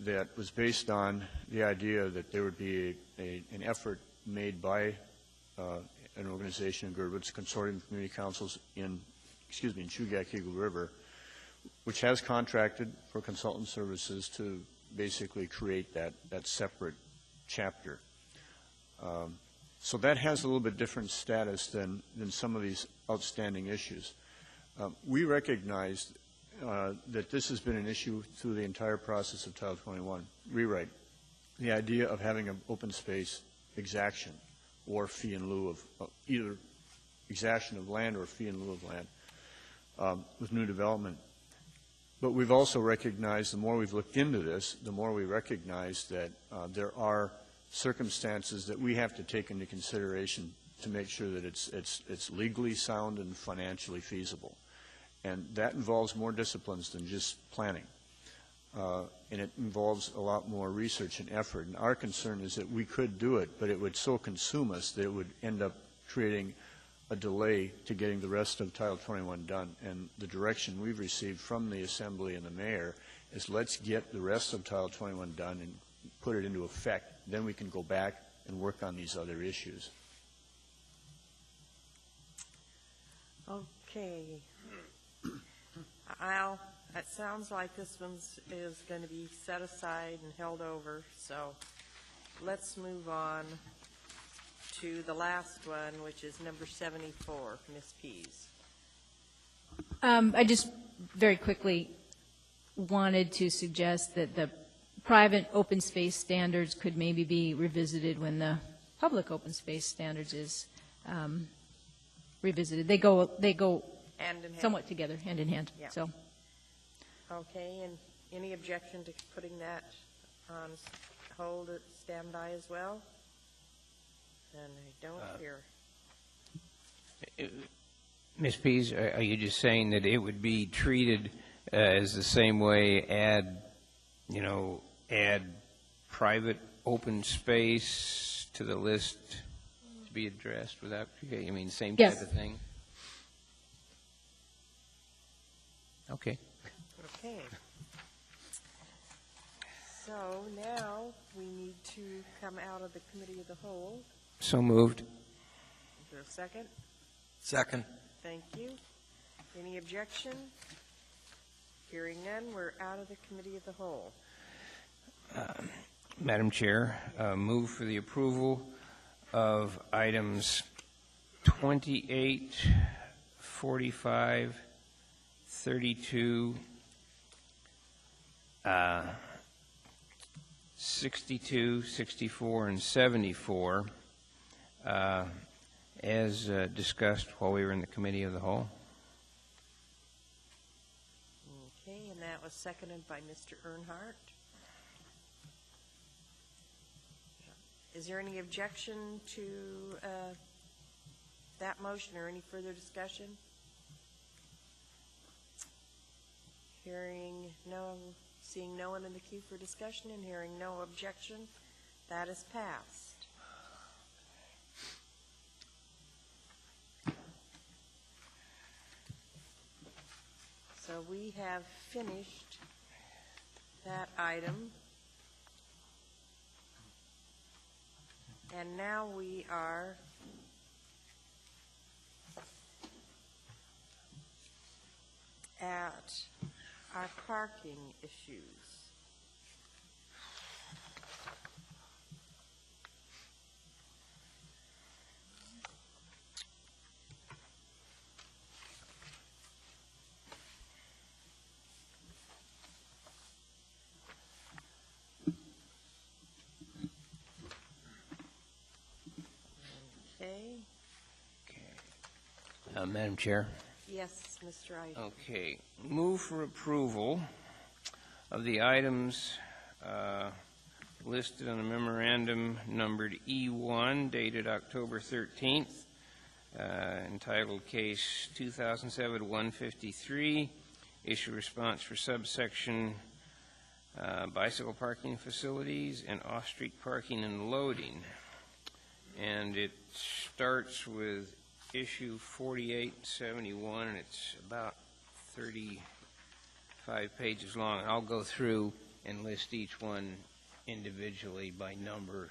that was based on the idea that there would be an effort made by an organization in Girdwood's consortium of community councils in Chugach Eagle River which has contracted for consultant services to basically create that separate chapter. So that has a little bit different status than some of these outstanding issues. We recognized that this has been an issue through the entire process of Title 21 rewrite. The idea of having an open space exaction or fee in lieu of either exaction of land or fee in lieu of land with new development. But we've also recognized, the more we've looked into this, the more we recognize that there are circumstances that we have to take into consideration to make sure that it's legally sound and financially feasible. And that involves more disciplines than just planning. And it involves a lot more research and effort. And our concern is that we could do it, but it would so consume us that it would end up creating a delay to getting the rest of Title 21 done. And the direction we've received from the Assembly and the Mayor is let's get the rest of Title 21 done and put it into effect. Then we can go back and work on these other issues. Okay. It sounds like this one's is going to be set aside and held over, so let's move on to the last one, which is number 74, Ms. Pease. I just very quickly wanted to suggest that the private open space standards could maybe be revisited when the public open space standards is revisited. They go Hand in hand. somewhat together, hand in hand. Yeah. So, Okay, and any objection to putting that on hold at standby as well? And I don't hear. Ms. Pease, are you just saying that it would be treated as the same way, add private open space to the list to be addressed without, you mean same Yes. type of thing? Okay. Okay. So now we need to come out of the committee of the whole. So moved. Is there a second? Second. Thank you. Any objection? Hearing none, we're out of the committee of the whole. Madam Chair, move for the approval of items 28, 45, 32, 62, 64, and 74, as discussed while we were in the committee of the whole. Okay, and that was seconded by Mr. Earnhardt. Is there any objection to that motion or any further discussion? Seeing no one in the queue for discussion and hearing no objection, that is passed. So we have finished that item. And now we are at our parking issues. Okay. Madam Chair. Yes, Mr. Iden. Okay. Move for approval of the items listed on the memorandum numbered E1, dated October 13th, entitled Case 2007-153, issue response for subsection bicycle parking facilities and off-street parking and loading. And it starts with issue 4871, and it's about 35 pages long. And I'll go through and list each one individually by number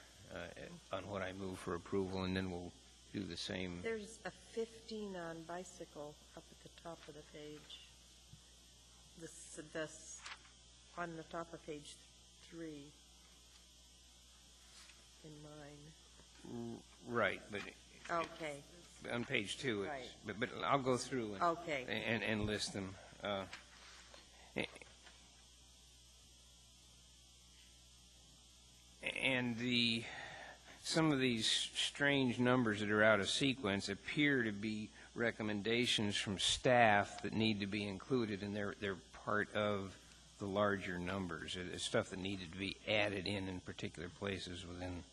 on what I move for approval, and then we'll do the same. There's a 15 on bicycle up at the top of the page. this, on the top of page 3 in mine. Right, but Okay, on page 2, Right. but I'll go through okay. and list them. And some of these strange numbers that are out of sequence appear to be recommendations from staff that need to be included, and they're part of the larger numbers. It's stuff that needed to be added in particular places within,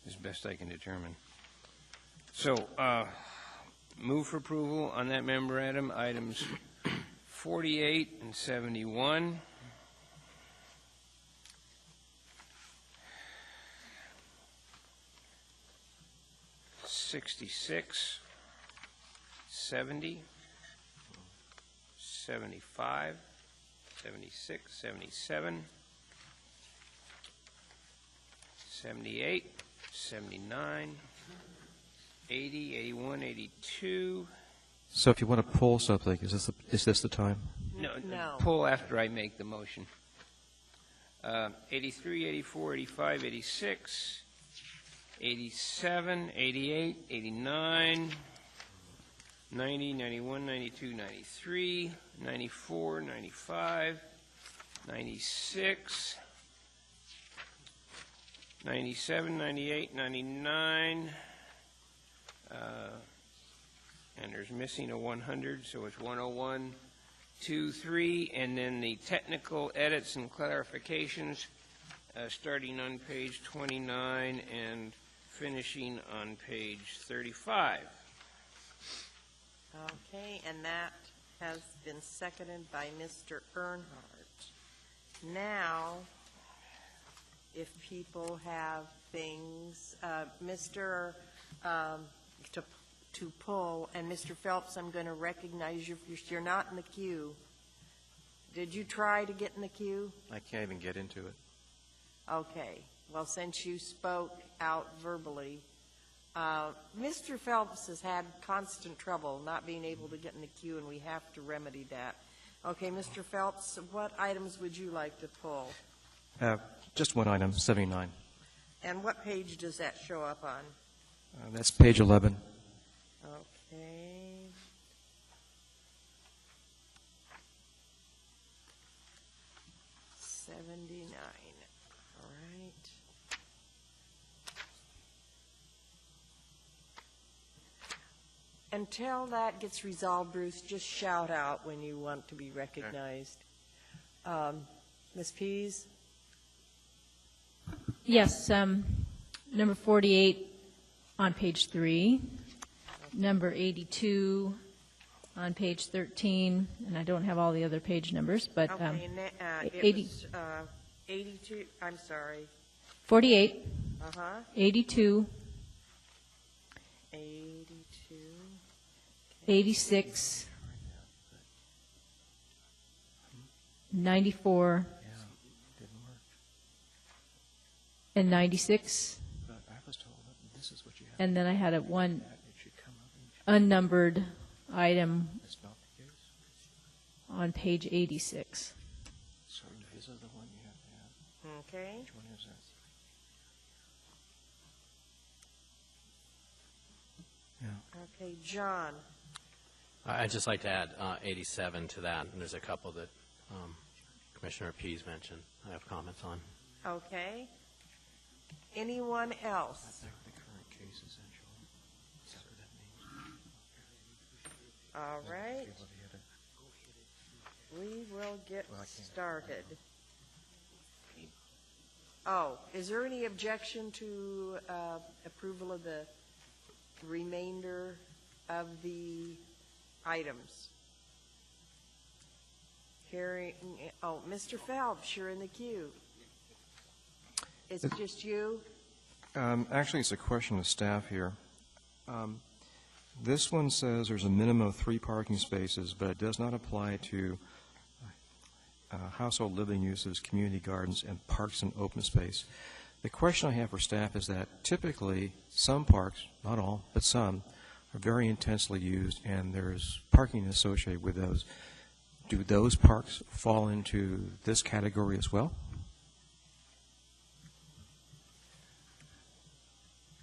as best I can determine. So, move for approval on that memorandum, items 48 and 71. 66, 70, 75, 76, 77, 78, 79, 80, 81, 82. So if you want to pull something, is this the time? No. Pull after I make the motion. 83, 84, 85, 86, 87, 88, 89, 90, 91, 92, 93, 94, 95, 96, 97, 98, 99, and there's missing a 100, so it's 101, 2, 3, and then the technical edits and clarifications starting on page 29 and finishing on page 35. Okay, and that has been seconded by Mr. Earnhardt. Now, if people have things, Mr. To pull, and Mr. Phelps, I'm going to recognize you. You're not in the queue. Did you try to get in the queue? I can't even get into it. Okay. Well, since you spoke out verbally, Mr. Phelps has had constant trouble not being able to get in the queue, and we have to remedy that. Okay, Mr. Phelps, what items would you like to pull? Just one item, 79. And what page does that show up on? That's page 11. Okay. $79. All right. Until that gets resolved, Bruce, just shout out when you want to be recognized. Ms. Pease? Yes, number 48 on page 3, number 82 on page 13, and I don't have all the other page numbers, but Okay, it 80 was 82, I'm sorry. 48, Uh-huh, 82, 82. 86, 94, and 96. And then I had one unnumbered item on page 86. So this is the one you have to have. Okay. Which one is that? Yeah. Okay, John. I'd just like to add 87 to that, and there's a couple that Commissioner Pease mentioned I have comments on. Okay. Anyone else? The current case essential. Is that what that means? All right. We will get started. Oh, is there any objection to approval of the remainder of the items? Hearing, oh, Mr. Phelps, you're in the queue. It's just you? Actually, it's a question of staff here. This one says there's a minimum of 3 parking spaces, but it does not apply to household living uses, community gardens, and parks and open space. The question I have for staff is that typically some parks, not all, but some, are very intensely used, and there's parking associated with those. do those parks fall into this category as well?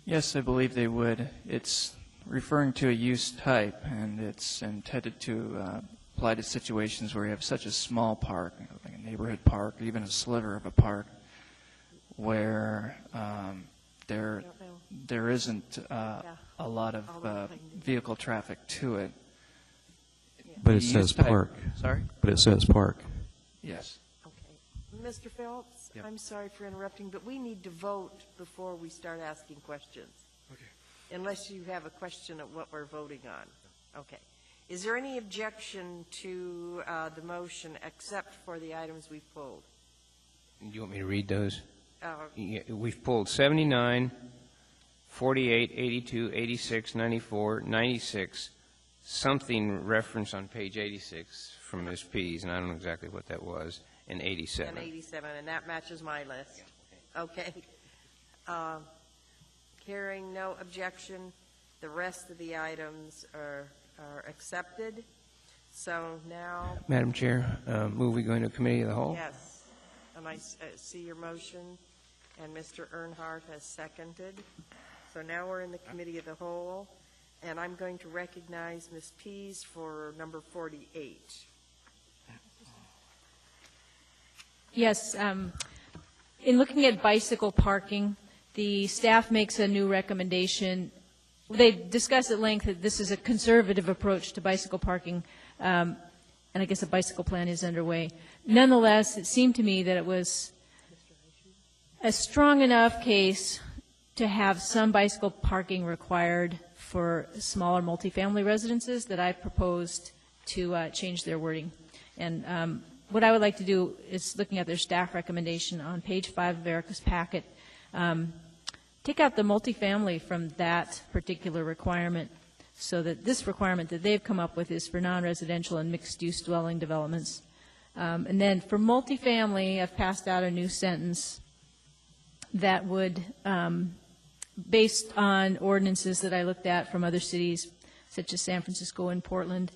Yes, I believe they would. It's referring to a use type, and it's intended to apply to situations where you have such a small park, like a neighborhood park, even a sliver of a park, where there isn't a lot of vehicle traffic to it. But it The says use type- park. Sorry? But it says park. Yes. Okay. Mr. Phelps, Yep. I'm sorry for interrupting, but we need to vote before we start asking questions. Okay. Unless you have a question of what we're voting on. Okay. Is there any objection to the motion except for the items we've pulled? Do you want me to read those? Uh, Yeah, we've pulled 79, 48, 82, 86, 94, 96, something referenced on page 86 from Ms. Pease, and I don't know exactly what that was, and 87. And 87, and that matches my list. Okay. Hearing no objection, the rest of the items are accepted. So now, Madam Chair, move we go into committee of the whole? yes, and I see your motion, and Mr. Earnhardt has seconded. So now we're in the committee of the whole, and I'm going to recognize Ms. Pease for number 48. Yes, in looking at bicycle parking, the staff makes a new recommendation. They discuss at length that this is a conservative approach to bicycle parking, and I guess a bicycle plan is underway. Nonetheless, it seemed to me that it was a strong enough case to have some bicycle parking required for smaller multifamily residences that I proposed to change their wording. And what I would like to do is, looking at their staff recommendation on page 5 of Erica's packet, take out the multifamily from that particular requirement so that this requirement that they've come up with is for non-residential and mixed-use dwelling developments. And then for multifamily, I've passed out a new sentence that would, based on ordinances that I looked at from other cities, such as San Francisco and Portland,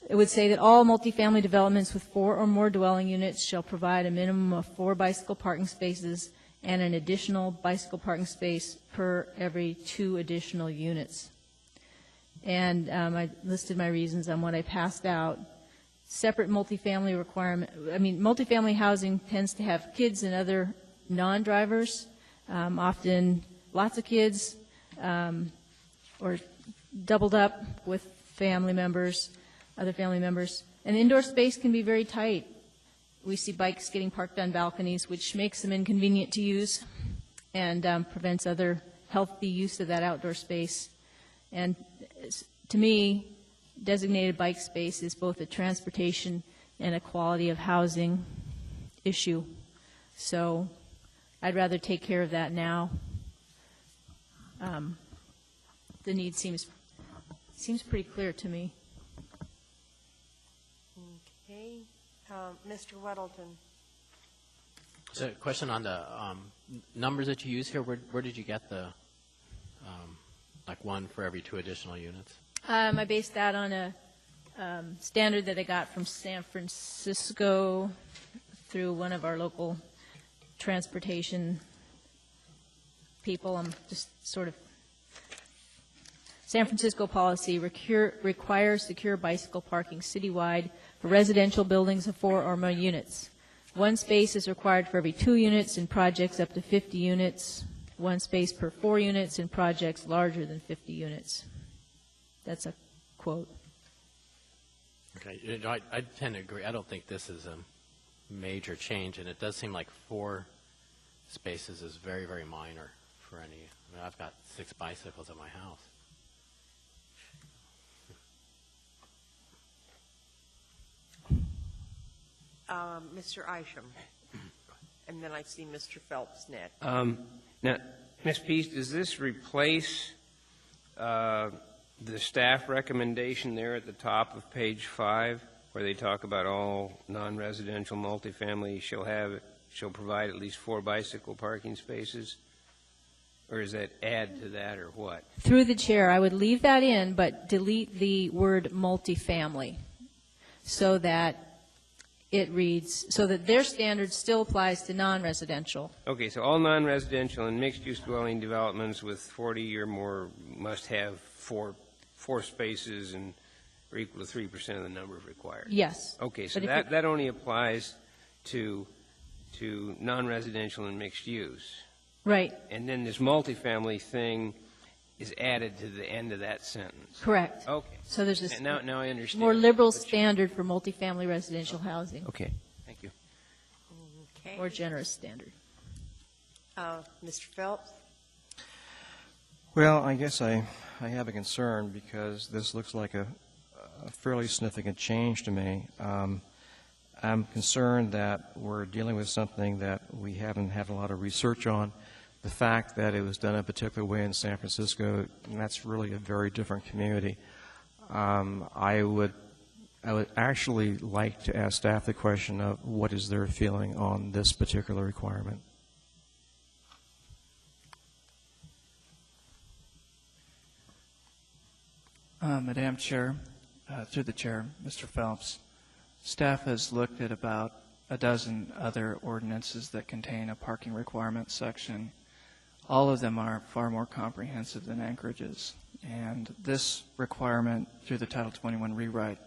it would say that all multifamily developments with 4 or more dwelling units shall provide a minimum of 4 bicycle parking spaces and an additional bicycle parking space per every 2 additional units. And I listed my reasons on what I passed out. Separate multifamily requirement, multifamily housing tends to have kids and other non-drivers, often lots of kids, or doubled up with family members, other family members. And indoor space can be very tight. We see bikes getting parked on balconies, which makes them inconvenient to use and prevents other healthy use of that outdoor space. And to me, designated bike space is both a transportation and a quality of housing issue. So I'd rather take care of that now. The need seems pretty clear to me. Okay. Mr. Weddleton. So a question on the numbers that you use here. Where did you get the, like 1 for every 2 additional units? I based that on a standard that I got from San Francisco through one of our local transportation people. I'm just sort of, San Francisco policy requires secure bicycle parking citywide for residential buildings of 4 or more units. 1 space is required for every 2 units in projects up to 50 units, 1 space per 4 units in projects larger than 50 units. That's a quote. Okay, I tend to agree. I don't think this is a major change, and it does seem like 4 spaces is very, very minor for any. I've got 6 bicycles at my house. Mr. Isham, and then I see Mr. Phelps next. Now, Ms. Pease, does this replace the staff recommendation there at the top of page 5, where they talk about all non-residential multifamily shall provide at least 4 bicycle parking spaces? Or does that add to that, or what? Through the chair, I would leave that in, but delete the word multifamily, so that it reads, so that their standard still applies to non-residential. Okay, so all non-residential and mixed-use dwelling developments with 40 or more must have four spaces and are equal to 3% of the number required. Yes. Okay, so But if that only applies to non-residential and mixed use. Right, And then this multifamily thing is added to the end of that sentence. correct. Okay. So there's this And now I understand. more liberal standard for multifamily residential housing, Okay, thank you. Okay. more generous standard. Mr. Phelps? Well, I guess I have a concern because this looks like a fairly significant change to me. I'm concerned that we're dealing with something that we haven't had a lot of research on. The fact that it was done a particular way in San Francisco, and that's really a very different community. I would actually like to ask staff the question of what is their feeling on this particular requirement. Madam Chair, through the chair, Mr. Phelps, staff has looked at about a dozen other ordinances that contain a parking requirement section. All of them are far more comprehensive than Anchorage's, and this requirement through the Title 21 rewrite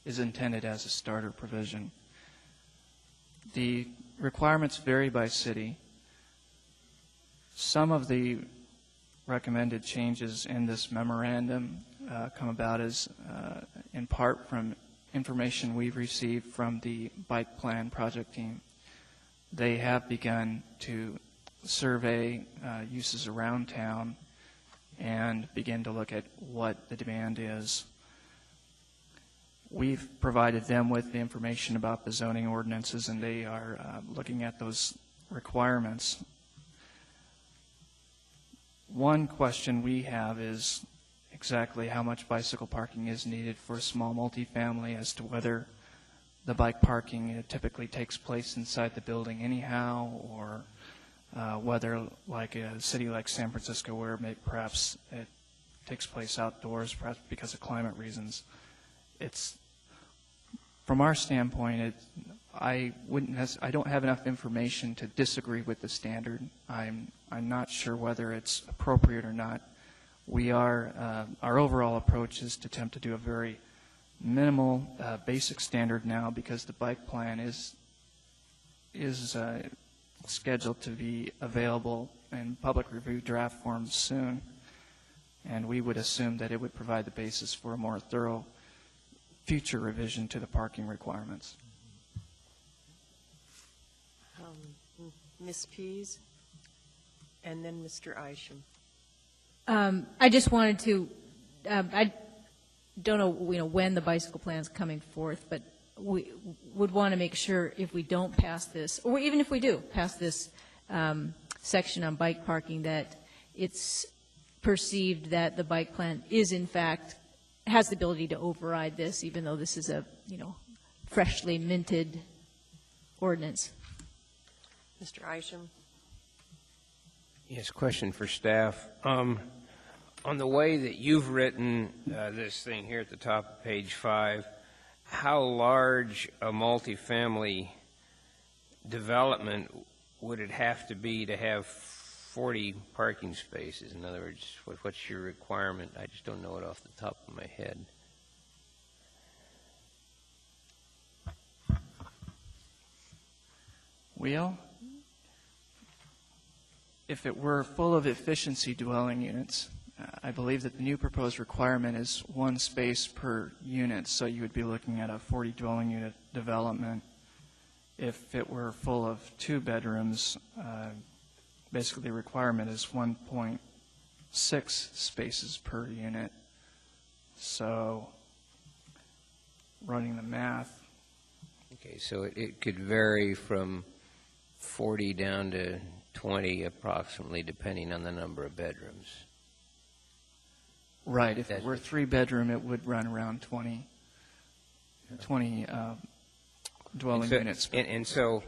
is intended as a starter provision. The requirements vary by city. Some of the recommended changes in this memorandum come about as in part from information we've received from the bike plan project team. They have begun to survey uses around town and begin to look at what the demand is. We've provided them with the information about the zoning ordinances, and they are looking at those requirements. One question we have is exactly how much bicycle parking is needed for a small multifamily, as to whether the bike parking typically takes place inside the building anyhow, or whether, like a city like San Francisco, where perhaps it takes place outdoors, perhaps because of climate reasons. It's, from our standpoint, I don't have enough information to disagree with the standard. I'm not sure whether it's appropriate or not. We are, our overall approach is to attempt to do a very minimal basic standard now, because the bike plan is scheduled to be available in public review draft form soon, and we would assume that it would provide the basis for a more thorough future revision to the parking requirements. Ms. Pease, and then Mr. Isham. I just wanted to, I don't know, when the bicycle plan is coming forth, but we would want to make sure if we don't pass this, or even if we do pass this section on bike parking, that it's perceived that the bike plan is in fact, has the ability to override this, even though this is a, freshly minted ordinance. Mr. Isham? Yes, question for staff. On the way that you've written this thing here at the top of page 5, how large a multifamily development would it have to be to have 40 parking spaces? In other words, what's your requirement? I just don't know it off the top of my head. Well, if it were full of efficiency dwelling units, I believe that the new proposed requirement is 1 space per unit, so you would be looking at a 40 dwelling unit development. If it were full of 2 bedrooms, basically the requirement is 1.6 spaces per unit. So running the math. Okay, so it could vary from 40 down to 20 approximately, depending on the number of bedrooms. Right. If it were 3-bedroom, it would run around 20 dwelling units. And so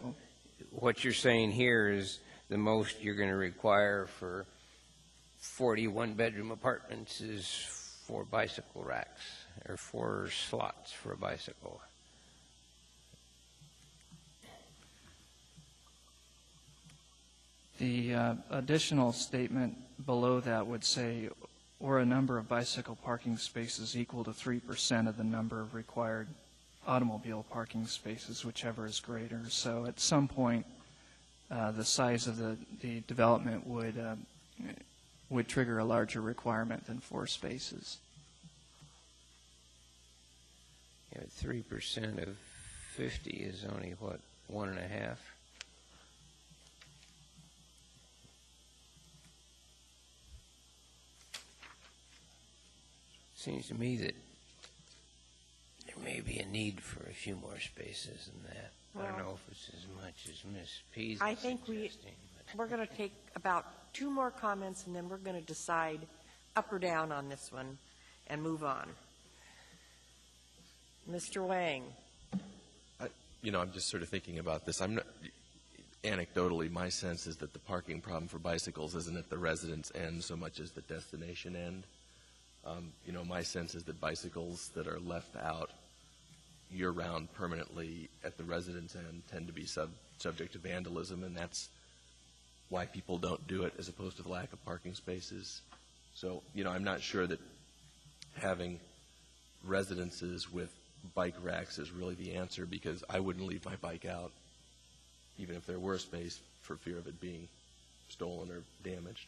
what you're saying here is the most you're going to require for 41 bedroom apartments is 4 bicycle racks, or 4 slots for a bicycle. The additional statement below that would say, or a number of bicycle parking spaces equal to 3% of the number of required automobile parking spaces, whichever is greater. So at some point, the size of the development would trigger a larger requirement than 4 spaces. Yeah, 3% of 50 is only, what, 1.5? Seems to me that there may be a need for a few more spaces than that. I don't know if it's as much as Ms. Pease I is think suggesting. we're going to take about 2 more comments, and then we're going to decide up or down on this one and move on. Mr. Wang. I'm just sort of thinking about this. Anecdotally, my sense is that the parking problem for bicycles isn't at the residence end so much as the destination end. My sense is that bicycles that are left out year-round permanently at the residence end tend to be subject to vandalism, and that's why people don't do it as opposed to the lack of parking spaces. So, I'm not sure that having residences with bike racks is really the answer, because I wouldn't leave my bike out even if there were a space for fear of it being stolen or damaged.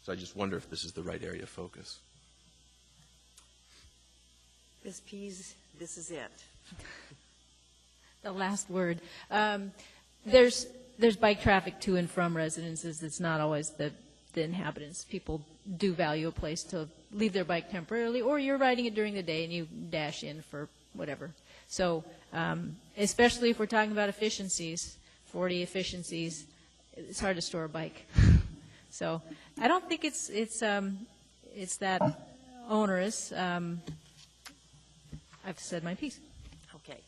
So I just wonder if this is the right area of focus. Ms. Pease, this is it. The last word. There's bike traffic to and from residences. It's not always the inhabitants. People do value a place to leave their bike temporarily, or you're riding it during the day and you dash in for whatever. So especially if we're talking about efficiencies, 40 efficiencies, it's hard to store a bike. So I don't think it's that onerous. I've said my piece. Okay.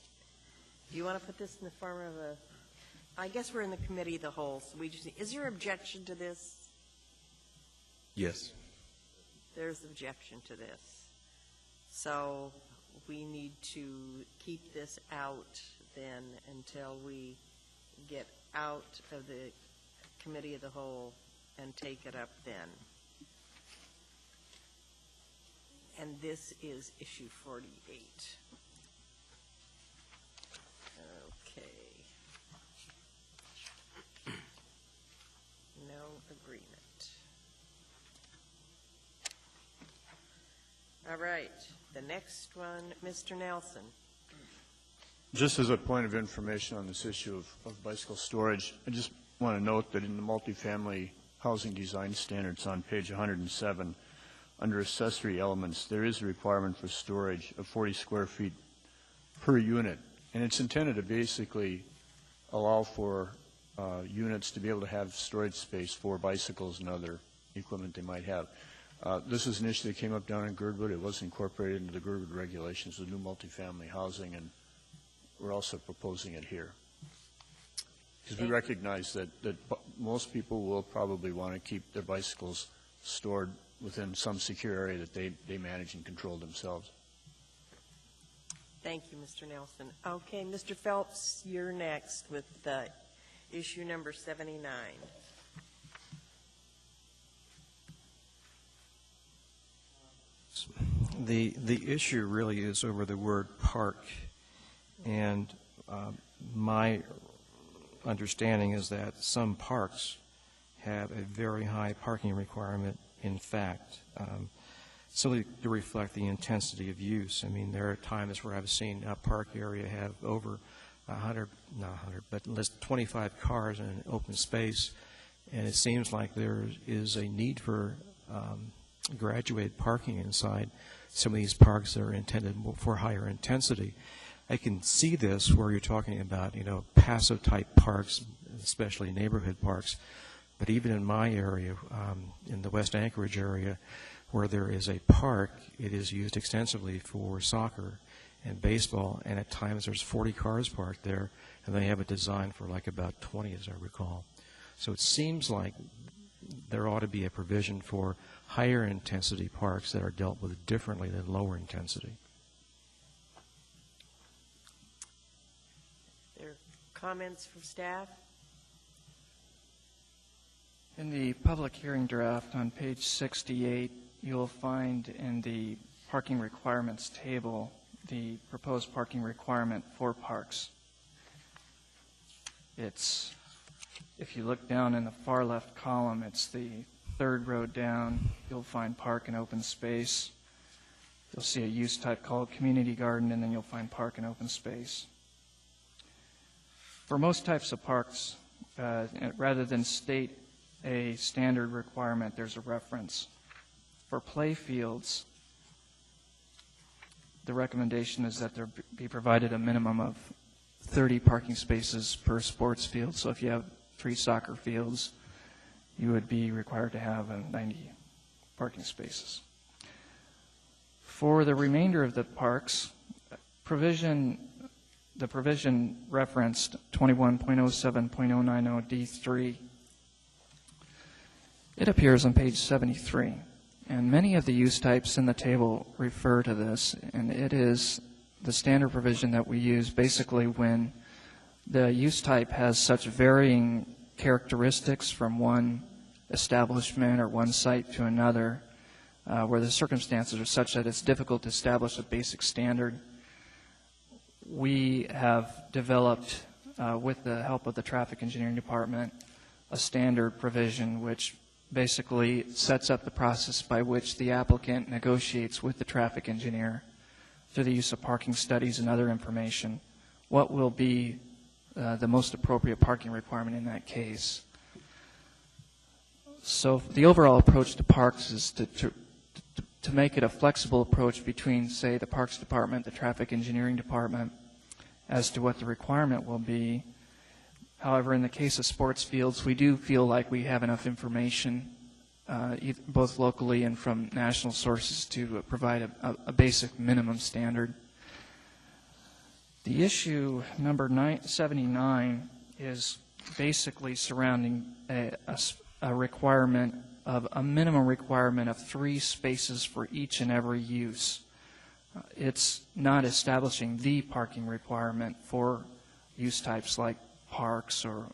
Do you want to put this in the form of I guess we're in the committee of the whole, so is there objection to this? Yes. There's objection to this. So we need to keep this out then until we get out of the committee of the whole and take it up then. And this is issue 48. Okay. No agreement. All right. The next one, Mr. Nelson. Just as a point of information on this issue of bicycle storage, I just want to note that in the multifamily housing design standards on page 107, under accessory elements, there is a requirement for storage of 40 square feet per unit. And it's intended to basically allow for units to be able to have storage space for bicycles and other equipment they might have. This is an issue that came up down in Girdwood. It was incorporated into the Girdwood regulations of new multifamily housing, and we're also proposing it here. Because we recognize that most people will probably want to keep their bicycles stored within some secure area that they manage and control themselves. Thank you, Mr. Nelson. Okay, Mr. Phelps, you're next with issue number 79. The issue really is over the word park, and my understanding is that some parks have a very high parking requirement, in fact, simply to reflect the intensity of use. I mean, there are times where I've seen a park area have over 100, not 100, but less than 25 cars in an open space, and it seems like there is a need for graduated parking inside some of these parks that are intended for higher intensity. I can see this where you're talking about, passive type parks, especially neighborhood parks. But even in my area, in the West Anchorage area, where there is a park, it is used extensively for soccer and baseball, and at times there's 40 cars parked there, and they have it designed for like about 20, as I recall. So it seems like there ought to be a provision for higher intensity parks that are dealt with differently than lower intensity. There are comments from staff? In the public hearing draft on page 68, you'll find in the parking requirements table the proposed parking requirement for parks. It's, if you look down in the far left column, it's the third row down. You'll find park and open space. You'll see a use type called community garden, and then you'll find park and open space. For most types of parks, rather than state a standard requirement, there's a reference. For play fields, the recommendation is that there be provided a minimum of 30 parking spaces per sports field. So if you have 3 soccer fields, you would be required to have 90 parking spaces. For the remainder of the parks, the provision referenced 21.07.090 D3. It appears on page 73, and many of the use types in the table refer to this, and it is the standard provision that we use basically when the use type has such varying characteristics from one establishment or one site to another, where the circumstances are such that it's difficult to establish a basic standard. We have developed, with the help of the Traffic Engineering Department, a standard provision which basically sets up the process by which the applicant negotiates with the traffic engineer through the use of parking studies and other information what will be the most appropriate parking requirement in that case. So the overall approach to parks is to make it a flexible approach between, say, the Parks Department, the Traffic Engineering Department, as to what the requirement will be. However, in the case of sports fields, we do feel like we have enough information, both locally and from national sources, to provide a basic minimum standard. The issue number 79 is basically surrounding a requirement of a minimum requirement of 3 spaces for each and every use. It's not establishing the parking requirement for use types like parks or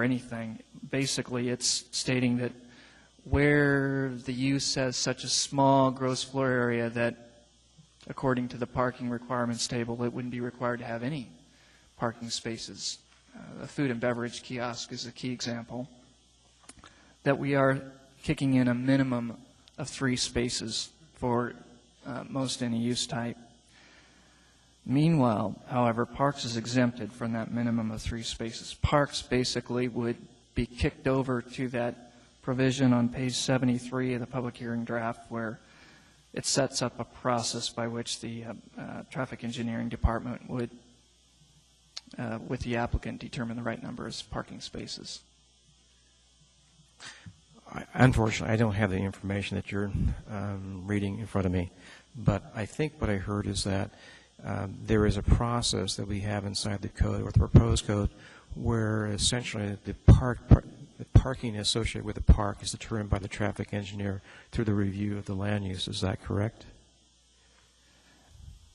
anything. Basically, it's stating that where the use has such a small gross floor area that, according to the parking requirements table, it wouldn't be required to have any parking spaces. The food and beverage kiosk is a key example. That we are kicking in a minimum of 3 spaces for most any use type. Meanwhile, however, parks is exempted from that minimum of 3 spaces. Parks basically would be kicked over to that provision on page 73 of the public hearing draft, where it sets up a process by which the Traffic Engineering Department would, with the applicant, determine the right number of parking spaces. Unfortunately, I don't have the information that you're reading in front of me, but I think what I heard is that there is a process that we have inside the code, or the proposed code, where essentially the parking associated with the park is determined by the traffic engineer through the review of the land use. Is that correct?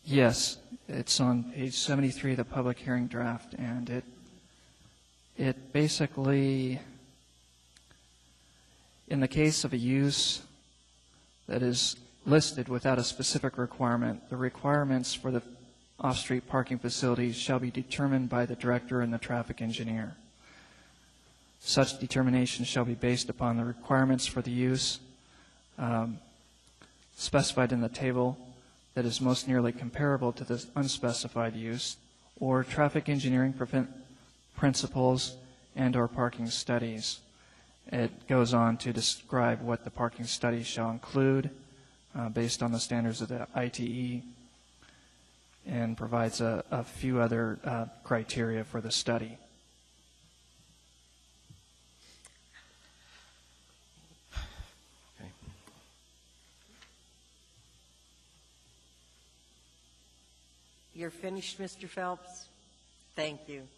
Yes, it's on page 73 of the public hearing draft, and it basically, in the case of a use that is listed without a specific requirement, the requirements for the off-street parking facilities shall be determined by the director and the traffic engineer. Such determination shall be based upon the requirements for the use specified in the table that is most nearly comparable to the unspecified use, or traffic engineering principles and or parking studies. It goes on to describe what the parking study shall include based on the standards of the ITE, and provides a few other criteria for the study. Okay. You're finished, Mr. Phelps? Thank you.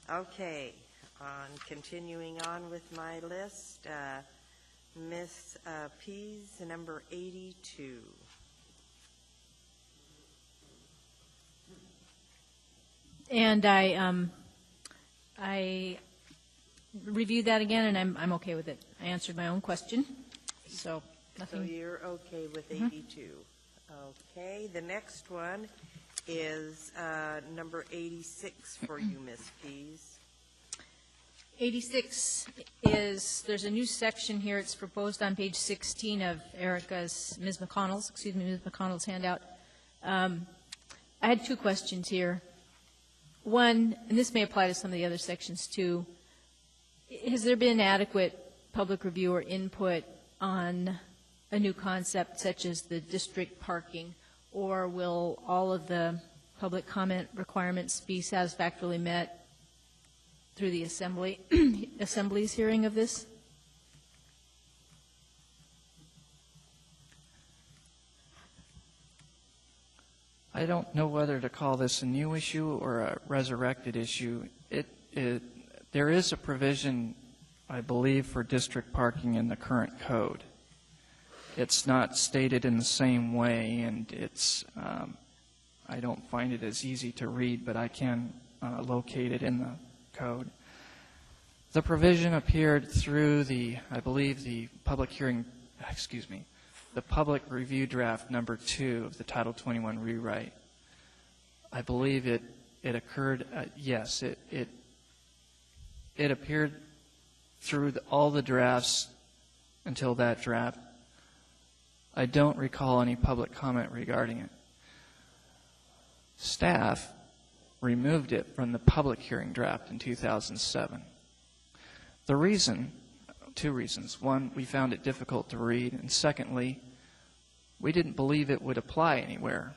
Okay, continuing on with my list, Ms. Pease, number 82. And I reviewed that again, and I'm okay with it. I answered my own question, so So nothing. you're okay with 82? Okay, the next one is number 86 for you, Ms. Pease. 86 is, there's a new section here, it's proposed on page 16 of Ms. McConnell's handout. I had two questions here. One, and this may apply to some of the other sections too, has there been adequate public review or input on a new concept such as the district parking, or will all of the public comment requirements be satisfactorily met through the assembly's hearing of this? I don't know whether to call this a new issue or a resurrected issue. There is a provision, I believe, for district parking in the current code. It's not stated in the same way, and it's, I don't find it as easy to read, but I can locate it in the code. The provision appeared through I believe, the public hearing, the public review draft number 2 of the Title 21 rewrite. I believe it occurred, yes, it appeared through all the drafts until that draft. I don't recall any public comment regarding it. Staff removed it from the public hearing draft in 2007. The reason, two reasons. One, we found it difficult to read, and secondly, we didn't believe it would apply anywhere.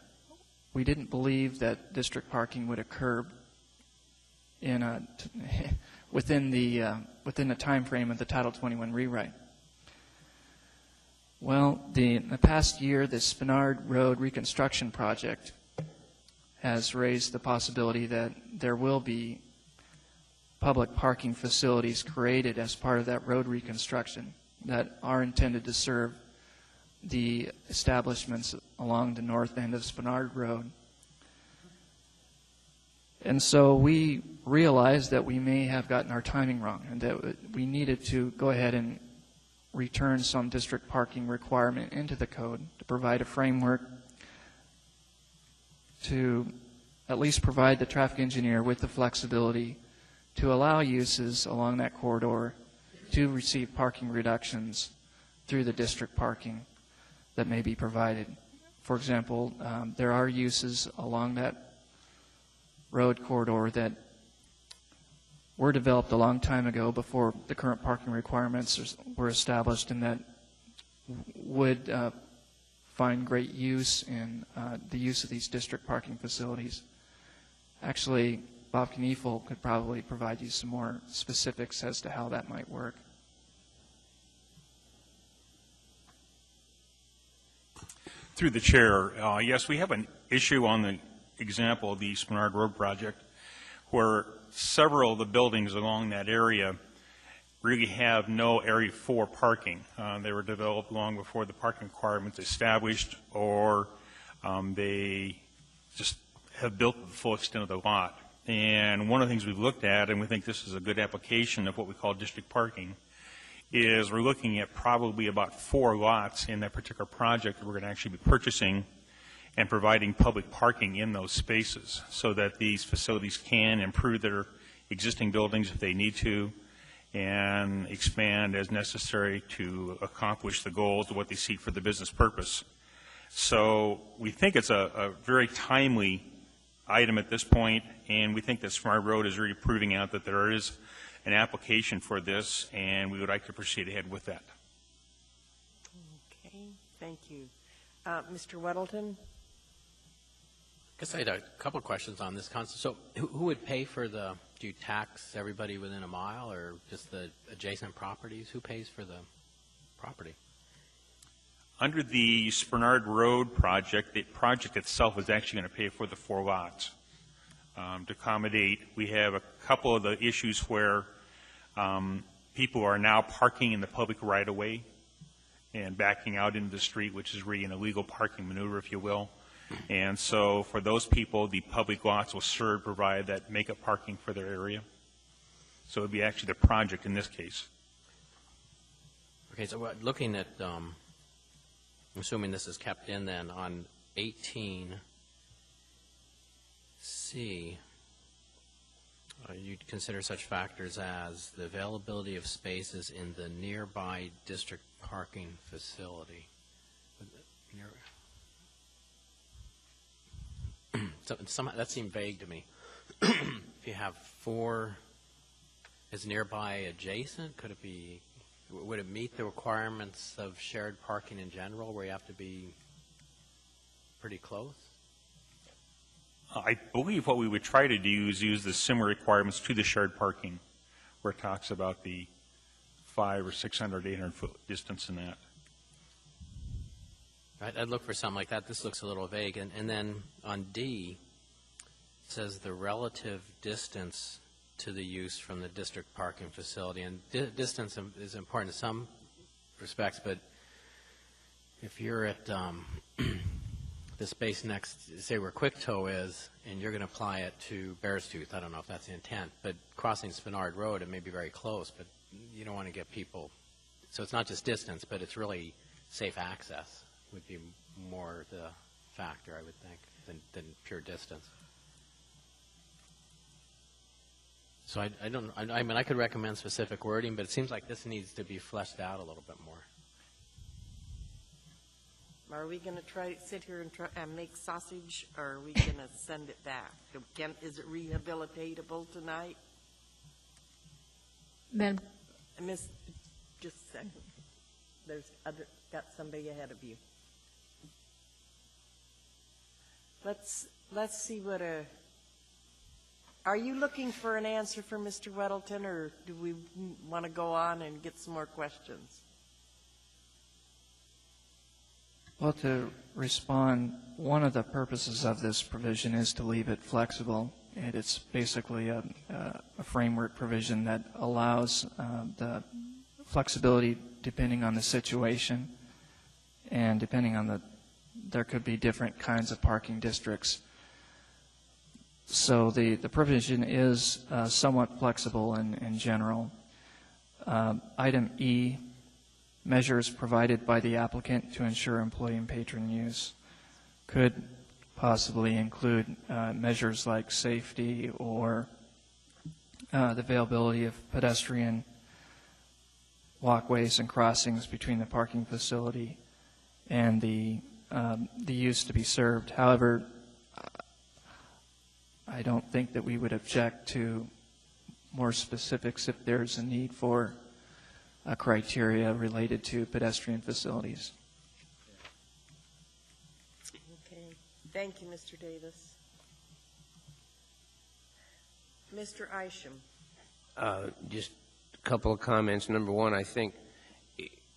We didn't believe that district parking would occur within the time frame of the Title 21 rewrite. Well, in the past year, the Spenard Road reconstruction project has raised the possibility that there will be public parking facilities created as part of that road reconstruction that are intended to serve the establishments along the north end of Spenard Road. And so we realized that we may have gotten our timing wrong and that we needed to go ahead and return some district parking requirement into the code to provide a framework to at least provide the traffic engineer with the flexibility to allow uses along that corridor to receive parking reductions through the district parking that may be provided. For example, there are uses along that road corridor that were developed a long time ago before the current parking requirements were established, and that would find great use in the use of these district parking facilities. Actually, Bob Kniefel could probably provide you some more specifics as to how that might work. Through the chair, yes, we have an issue on the example of the Spenard Road project where several of the buildings along that area really have no Area 4 parking. They were developed long before the parking requirements established, or they just have built the full extent of the lot. And one of the things we've looked at, and we think this is a good application of what we call district parking, is we're looking at probably about 4 lots in that particular project that we're going to actually be purchasing and providing public parking in those spaces so that these facilities can improve their existing buildings if they need to and expand as necessary to accomplish the goals of what they seek for the business purpose. So we think it's a very timely item at this point, and we think that Spenard Road is really proving out that there is an application for this, and we would like to proceed ahead with that. Okay, thank you. Mr. Weddleton? I guess I had a couple of questions on this concept. So who would pay for do you tax everybody within a mile or just the adjacent properties? Who pays for the property? Under the Spenard Road project, the project itself is actually going to pay for the 4 lots. To accommodate, we have a couple of the issues where people are now parking in the public right-of-way and backing out into the street, which is really an illegal parking maneuver, if you will. And so for those people, the public lots will serve, provide that make-up parking for their area. So it would be actually the project in this case. Okay, so we're looking at, I'm assuming this is kept in then, on 18C, you'd consider such factors as the availability of spaces in the nearby district parking facility. Somehow, that seemed vague to me. If you have 4, is nearby adjacent? Could it be, would it meet the requirements of shared parking in general, where you have to be pretty close? I believe what we would try to do is use the similar requirements to the shared parking, where it talks about the 500 or 600, 800-foot distance in that. I'd look for something like that. This looks a little vague. And then on D, it says the relative distance to the use from the district parking facility. And distance is important in some respects, but if you're at the space next, say where Quicktoe is, and you're going to apply it to Bearstooth, I don't know if that's the intent, but crossing Spenard Road, it may be very close, but you don't want to get people. So it's not just distance, but it's really safe access would be more the factor, I would think, than pure distance. So I don't, I mean, I could recommend specific wording, but it seems like this needs to be fleshed out a little bit more. Are we going to try to sit here and make sausage, or are we going to send it back? Is it rehabilitatable tonight? Madam, Miss, just a second. There's got somebody ahead of you. Let's see what are you looking for an answer for Mr. Weddleton, or do we want to go on and get some more questions? Well, to respond, one of the purposes of this provision is to leave it flexible. And it's basically a framework provision that allows the flexibility depending on the situation and depending on there could be different kinds of parking districts. So the provision is somewhat flexible in general. Item E, measures provided by the applicant to ensure employee and patron use, could possibly include measures like safety or the availability of pedestrian walkways and crossings between the parking facility and the use to be served. However, I don't think that we would object to more specifics if there's a need for a criteria related to pedestrian facilities. Okay. Thank you, Mr. Davis. Mr. Isham. Just a couple of comments. Number one, I think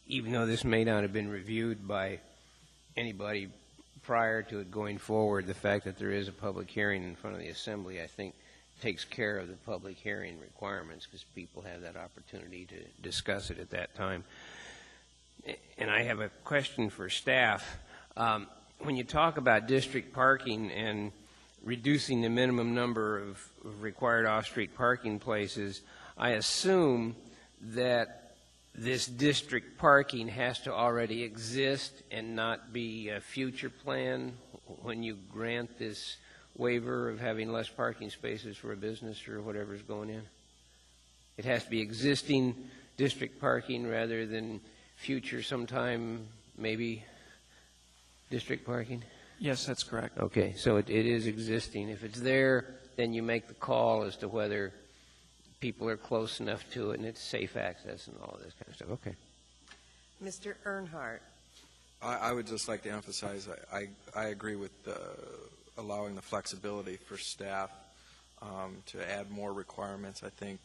even though this may not have been reviewed by anybody prior to it going forward, the fact that there is a public hearing in front of the Assembly, I think, takes care of the public hearing requirements because people have that opportunity to discuss it at that time. And I have a question for staff. When you talk about district parking and reducing the minimum number of required off-street parking places, I assume that this district parking has to already exist and not be a future plan when you grant this waiver of having less parking spaces for a business or whatever's going in? It has to be existing district parking rather than future sometime maybe district parking? Yes, that's correct. Okay, so it is existing. If it's there, then you make the call as to whether people are close enough to it and it's safe access and all of this kind of stuff. Okay. Mr. Earnhardt. I would just like to emphasize I agree with allowing the flexibility for staff to add more requirements. I think,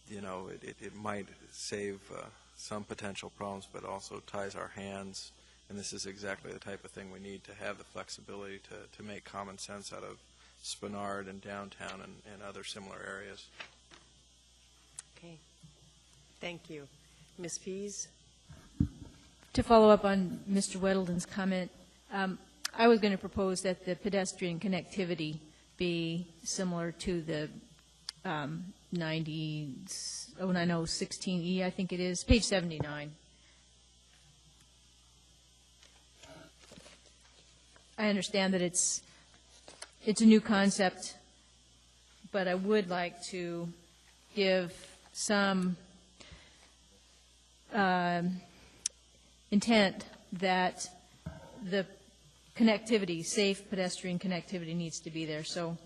you know, it might save some potential problems, but also ties our hands. And this is exactly the type of thing we need to have the flexibility to make common sense out of Spenard and downtown and other similar areas. Okay. Thank you. Ms. Pease? To follow up on Mr. Weddleton's comment, I was going to propose that the pedestrian connectivity be similar to the 16E, I think it is, page 79. I understand that it's a new concept, but I would like to give some intent that the connectivity, safe pedestrian connectivity needs to be there. So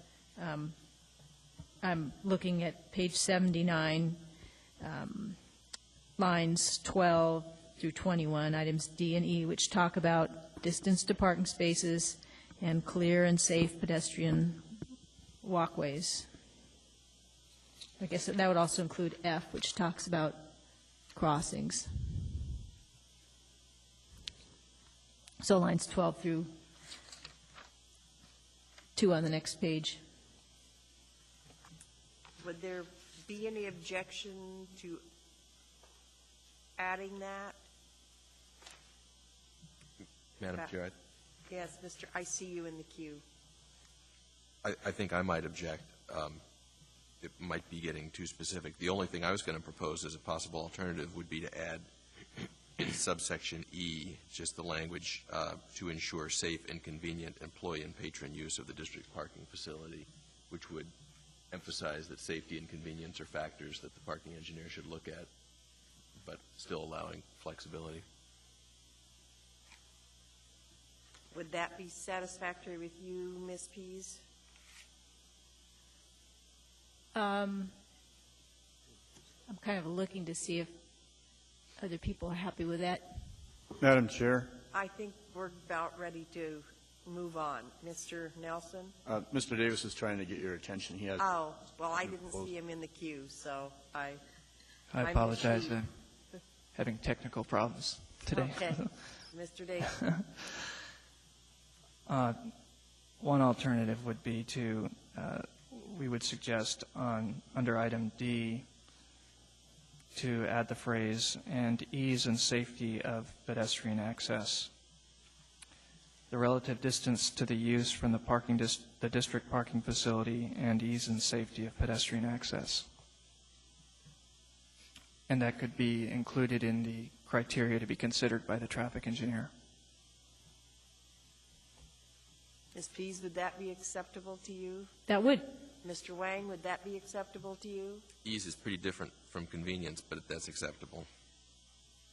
I'm looking at page 79, lines 12 through 21, items D and E, which talk about distance to parking spaces and clear and safe pedestrian walkways. I guess that would also include F, which talks about crossings. So lines 12 through 2 on the next page. Would there be any objection to adding that? Madam Chair, Yes, Mr. I see you in the queue. I think I might object. It might be getting too specific. The only thing I was going to propose as a possible alternative would be to add in subsection E, just the language to ensure safe and convenient employee and patron use of the district parking facility, which would emphasize that safety and convenience are factors that the parking engineer should look at, but still allowing flexibility. Would that be satisfactory with you, Ms. Pease? I'm kind of looking to see if other people are happy with that. Madam Chair, I think we're about ready to move on. Mr. Nelson? Mr. Davis is trying to get your attention. He has. Oh, well, I didn't see him in the queue, so I apologize. I'm having technical problems today. Okay. Mr. Davis? One alternative would be to, we would suggest under item D to add the phrase, and ease and safety of pedestrian access. The relative distance to the use from the district parking facility and ease and safety of pedestrian access. And that could be included in the criteria to be considered by the traffic engineer. Ms. Pease, would that be acceptable to you? That would. Mr. Wang, would that be acceptable to you? Ease is pretty different from convenience, but that's acceptable.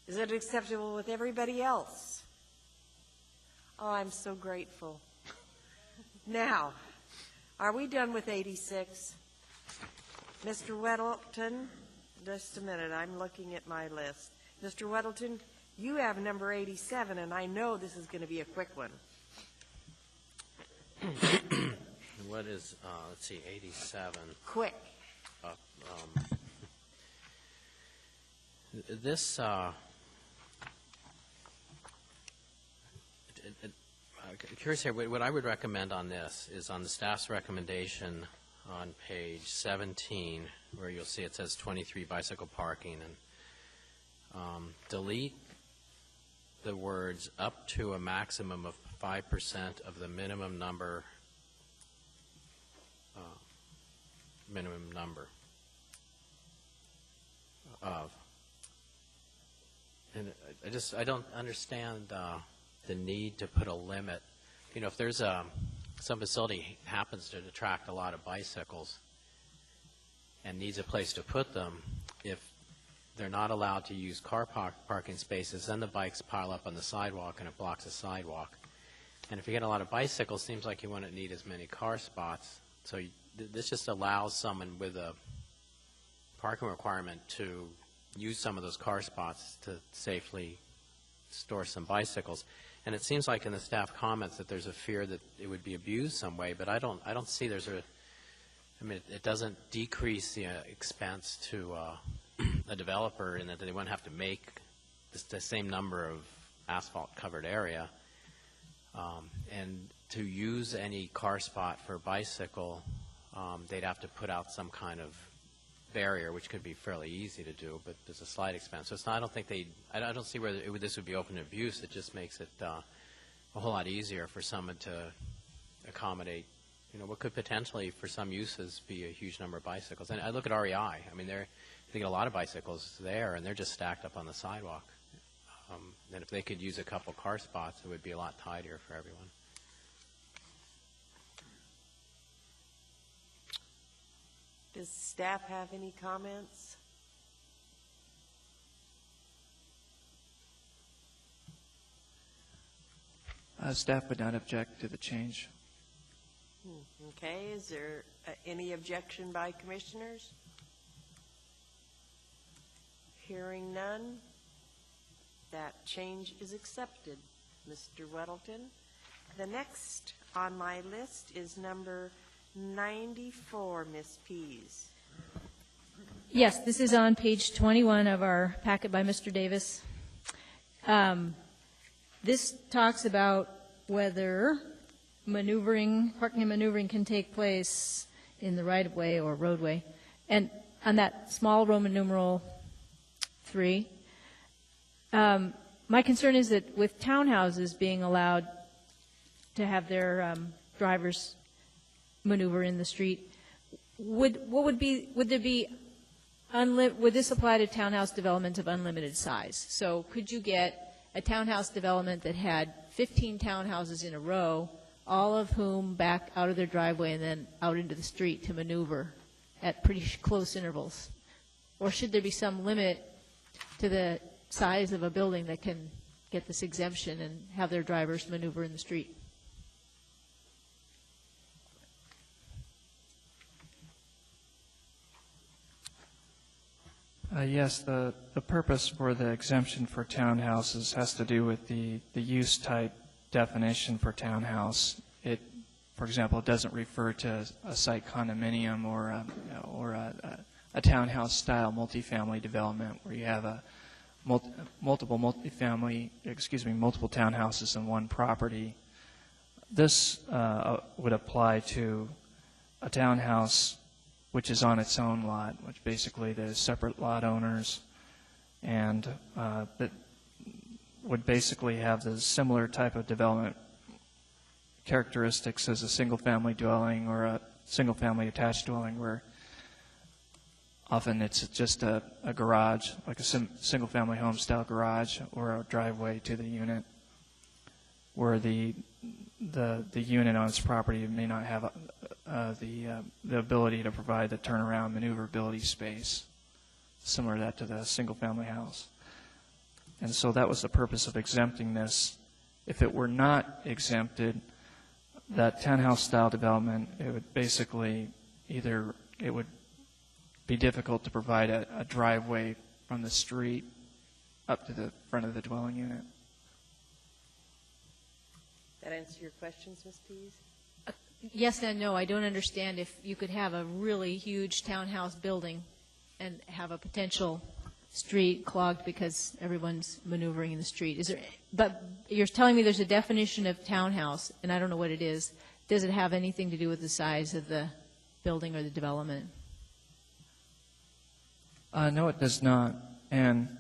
Is it acceptable with everybody else? Oh, I'm so grateful. Now, are we done with 86? Mr. Weddleton, just a minute, I'm looking at my list. Mr. Weddleton, you have number 87, and I know this is going to be a quick one. What is, let's see, 87? Quick. This, curious here, what I would recommend on this is on the staff's recommendation on page 17, where you'll see it says 23 bicycle parking, and delete the words up to a maximum of 5% of the minimum number of. And I don't understand the need to put a limit. You know, if there's some facility happens to attract a lot of bicycles and needs a place to put them, if they're not allowed to use car parking spaces, then the bikes pile up on the sidewalk and it blocks the sidewalk. And if you get a lot of bicycles, it seems like you wouldn't need as many car spots. So this just allows someone with a parking requirement to use some of those car spots to safely store some bicycles. And it seems like in the staff comments that there's a fear that it would be abused some way, but I don't see there's I mean, it doesn't decrease the expense to a developer in that they won't have to make the same number of asphalt-covered area. And to use any car spot for a bicycle, they'd have to put out some kind of barrier, which could be fairly easy to do, but there's a slight expense. So it's not, I don't see where this would be open to abuse. It just makes it a whole lot easier for someone to accommodate what could potentially, for some uses, be a huge number of bicycles. And I look at REI. I mean, they get a lot of bicycles there, and they're just stacked up on the sidewalk. And if they could use a couple car spots, it would be a lot tidier for everyone. Does staff have any comments? Staff would not object to the change. Okay, is there any objection by commissioners? Hearing none, that change is accepted. Mr. Weddleton. The next on my list is number 94, Ms. Pease. Yes, this is on page 21 of our packet by Mr. Davis. This talks about whether parking and maneuvering can take place in the right-of-way or roadway. And on that small Roman numeral 3, my concern is that with townhouses being allowed to have their drivers maneuver in the street, would this apply to townhouse developments of unlimited size? So could you get a townhouse development that had 15 townhouses in a row, all of whom back out of their driveway and then out into the street to maneuver at pretty close intervals? Or should there be some limit to the size of a building that can get this exemption and have their drivers maneuver in the street? Yes, the purpose for the exemption for townhouses has to do with the use type definition for townhouse. For example, it doesn't refer to a site condominium or a townhouse style multifamily development where you have multiple townhouses in one property. This would apply to a townhouse which is on its own lot, which basically there's separate lot owners, and that would basically have the similar type of development characteristics as a single-family dwelling or a single-family attached dwelling, where often it's just a garage, like a single-family home-style garage or a driveway to the unit, where the unit on its property may not have the ability to provide the turnaround maneuverability space, similar to that to the single-family house. And so that was the purpose of exempting this. If it were not exempted, that townhouse-style development, it would basically it would be difficult to provide a driveway from the street up to the front of the dwelling unit. That answer your questions, Ms. Pease? Yes and no. I don't understand if you could have a really huge townhouse building and have a potential street clogged because everyone's maneuvering in the street. But you're telling me there's a definition of townhouse, and I don't know what it is. Does it have anything to do with the size of the building or the development? No, it does not. And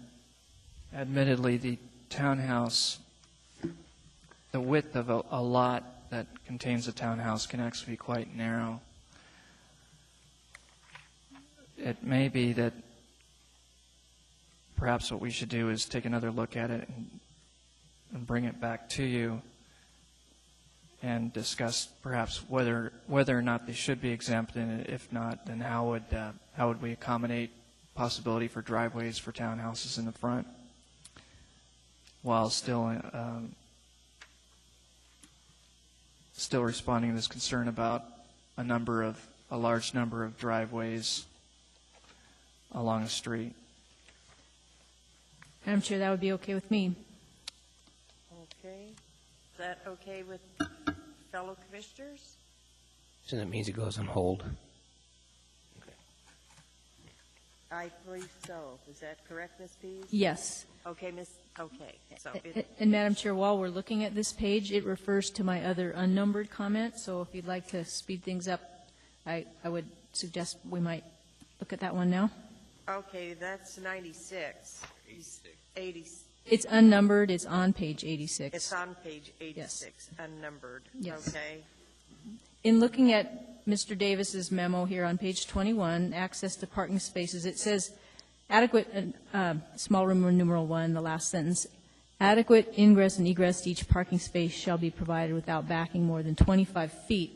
admittedly, the townhouse, the width of a lot that contains a townhouse can actually be quite narrow. It may be that perhaps what we should do is take another look at it and bring it back to you and discuss perhaps whether or not they should be exempt, and if not, then how would we accommodate possibility for driveways for townhouses in the front while still responding to this concern about a large number of driveways along a street. I'm sure that would be okay with me. Okay. Is that okay with fellow commissioners? So that means it goes on hold. I believe so. Is that correct, Ms. Pease? Yes. Okay, okay. So And Madam Chair, while we're looking at this page, it refers to my other unnumbered comment, so if you'd like to speed things up, I would suggest we might look at that one now. okay, that's 96. 86. It's unnumbered, it's on page 86. It's on page 86, Yes. unnumbered. Yes. Okay. In looking at Mr. Davis's memo here on page 21, access to parking spaces, it says adequate, small room numeral 1, the last sentence, adequate ingress and egress to each parking space shall be provided without backing more than 25 feet.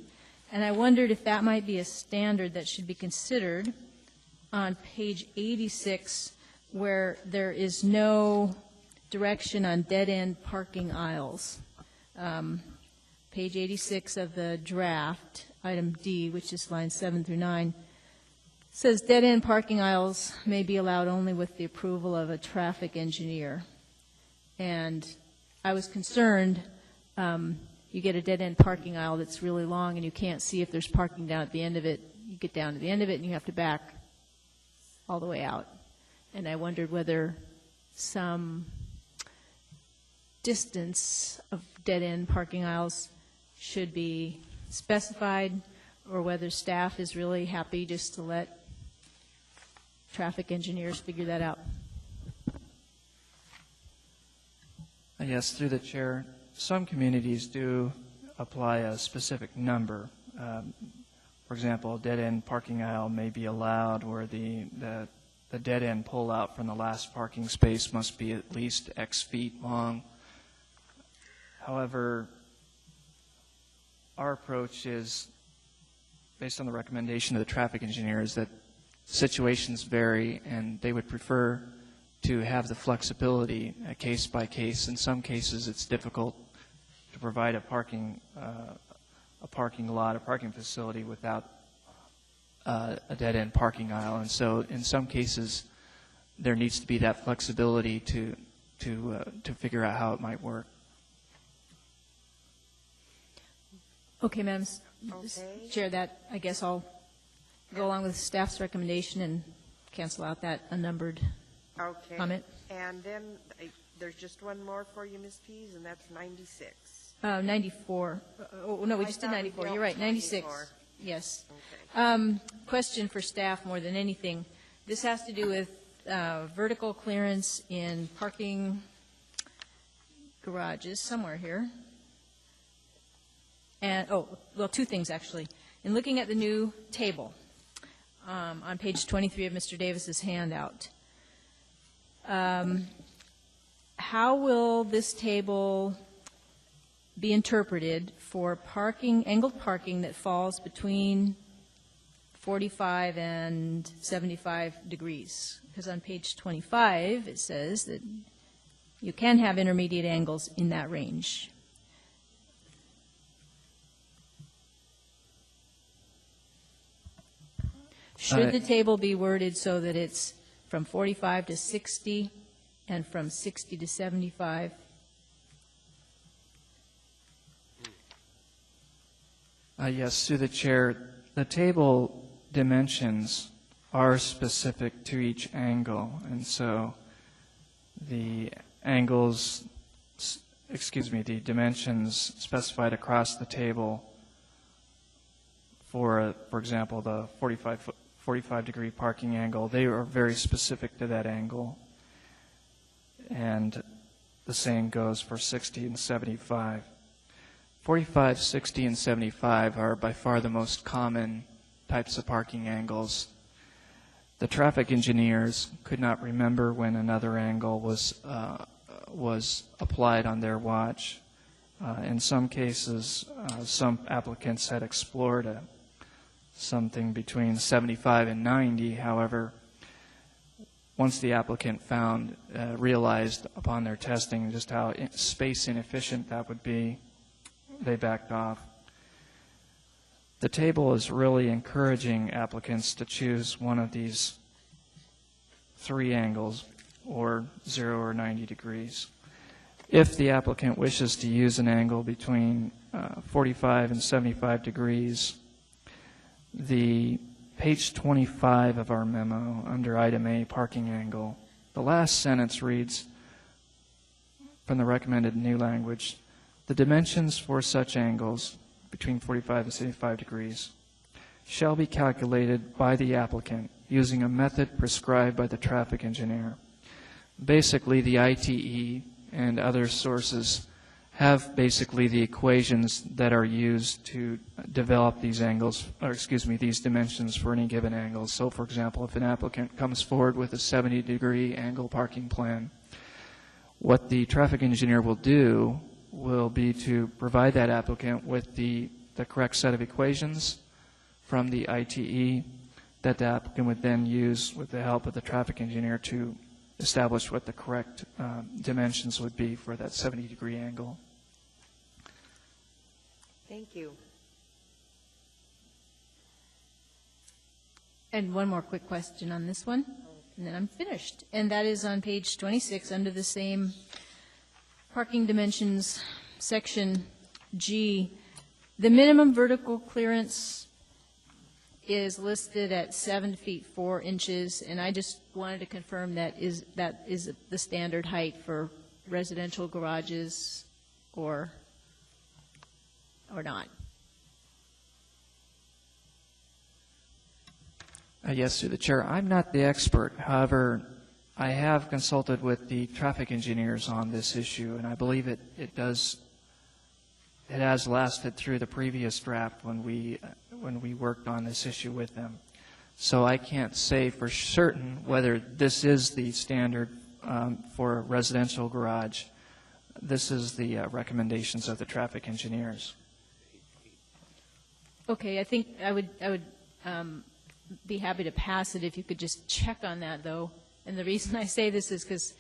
And I wondered if that might be a standard that should be considered on page 86, where there is no direction on dead-end parking aisles. Page 86 of the draft, item D, which is lines 7 through 9, says dead-end parking aisles may be allowed only with the approval of a traffic engineer. And I was concerned, you get a dead-end parking aisle that's really long and you can't see if there's parking down at the end of it. You get down to the end of it and you have to back all the way out. And I wondered whether some distance of dead-end parking aisles should be specified, or whether staff is really happy just to let traffic engineers figure that out. Yes, through the chair, some communities do apply a specific number. For example, a dead-end parking aisle may be allowed where the dead-end pull-out from the last parking space must be at least X feet long. However, our approach is, based on the recommendation of the traffic engineers, that situations vary and they would prefer to have the flexibility case by case. In some cases, it's difficult to provide a parking lot, a parking facility without a dead-end parking aisle. And so in some cases, there needs to be that flexibility to figure out how it might work. Okay, Madam Okay. Chair, that, I guess I'll go along with staff's recommendation and cancel out that unnumbered Okay. comment. And then there's just one more for you, Ms. Pease, and that's 96. 94. Oh, no, we I just did thought we 94. dealt You're right, with 96. 94. Yes. Okay. Question for staff more than anything. This has to do with vertical clearance in parking garages somewhere here. And, two things, actually. In looking at the new table on page 23 of Mr. Davis's handout, how will this table be interpreted for angled parking that falls between 45 and 75 degrees? Because on page 25, it says that you can have intermediate angles in that range. Should the table be worded so that it's from 45 to 60 and from 60 to 75? Yes, through the chair, the table dimensions are specific to each angle, and so the the dimensions specified across the table for example, the 45-degree parking angle, they are very specific to that angle. And the same goes for 60 and 75. 45, 60, and 75 are by far the most common types of parking angles. The traffic engineers could not remember when another angle was applied on their watch. In some cases, some applicants had explored something between 75 and 90. However, once the applicant realized upon their testing just how space inefficient that would be, they backed off. The table is really encouraging applicants to choose one of these three angles, or 0 or 90 degrees. If the applicant wishes to use an angle between 45 and 75 degrees, the page 25 of our memo, under item A, parking angle, the last sentence reads, from the recommended new language, the dimensions for such angles between 45 and 75 degrees shall be calculated by the applicant using a method prescribed by the traffic engineer. Basically, the ITE and other sources have basically the equations that are used to develop these angles, or excuse me, these dimensions for any given angle. So, for example, if an applicant comes forward with a 70-degree angle parking plan, what the traffic engineer will do will be to provide that applicant with the correct set of equations from the ITE that the applicant would then use with the help of the traffic engineer to establish what the correct dimensions would be for that 70-degree angle. Thank you. And one more quick question on this one, and then I'm finished. And that is on page 26, under the same parking dimensions, section G. The minimum vertical clearance is listed at 7 feet 4 inches, and I just wanted to confirm that is the standard height for residential garages or not. Yes, through the chair. I'm not the expert. However, I have consulted with the traffic engineers on this issue, and I believe it has lasted through the previous draft when we worked on this issue with them. So I can't say for certain whether this is the standard for a residential garage. This is the recommendations of the traffic engineers. Okay, I think I would be happy to pass it if you could just check on that, though. And the reason I say this is because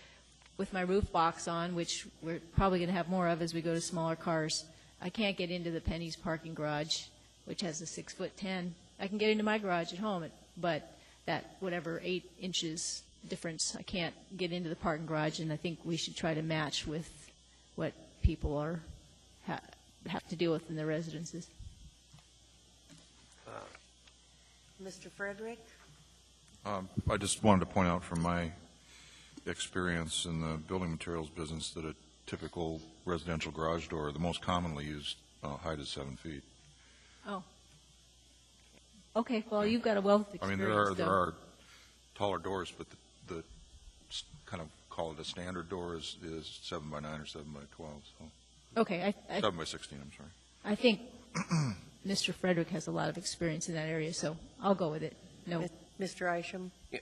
with my roof box on, which we're probably going to have more of as we go to smaller cars, I can't get into the Penny's parking garage, which has a 6'10". I can get into my garage at home, but that whatever 8 inches difference, I can't get into the parking garage, and I think we should try to match with what people have to deal with in their residences. Mr. Frederick? I just wanted to point out from my experience in the building materials business that a typical residential garage door, the most commonly used height is 7 feet. Oh. Okay, well, you've got a wealth of experience. I mean, there are taller doors, but the kind of call it a standard door is 7 by 9 or 7 by 12. So. Okay. 7 by 16, I'm sorry. I think Mr. Frederick has a lot of experience in that area, so I'll go with it. No. Mr. Isham? Yeah.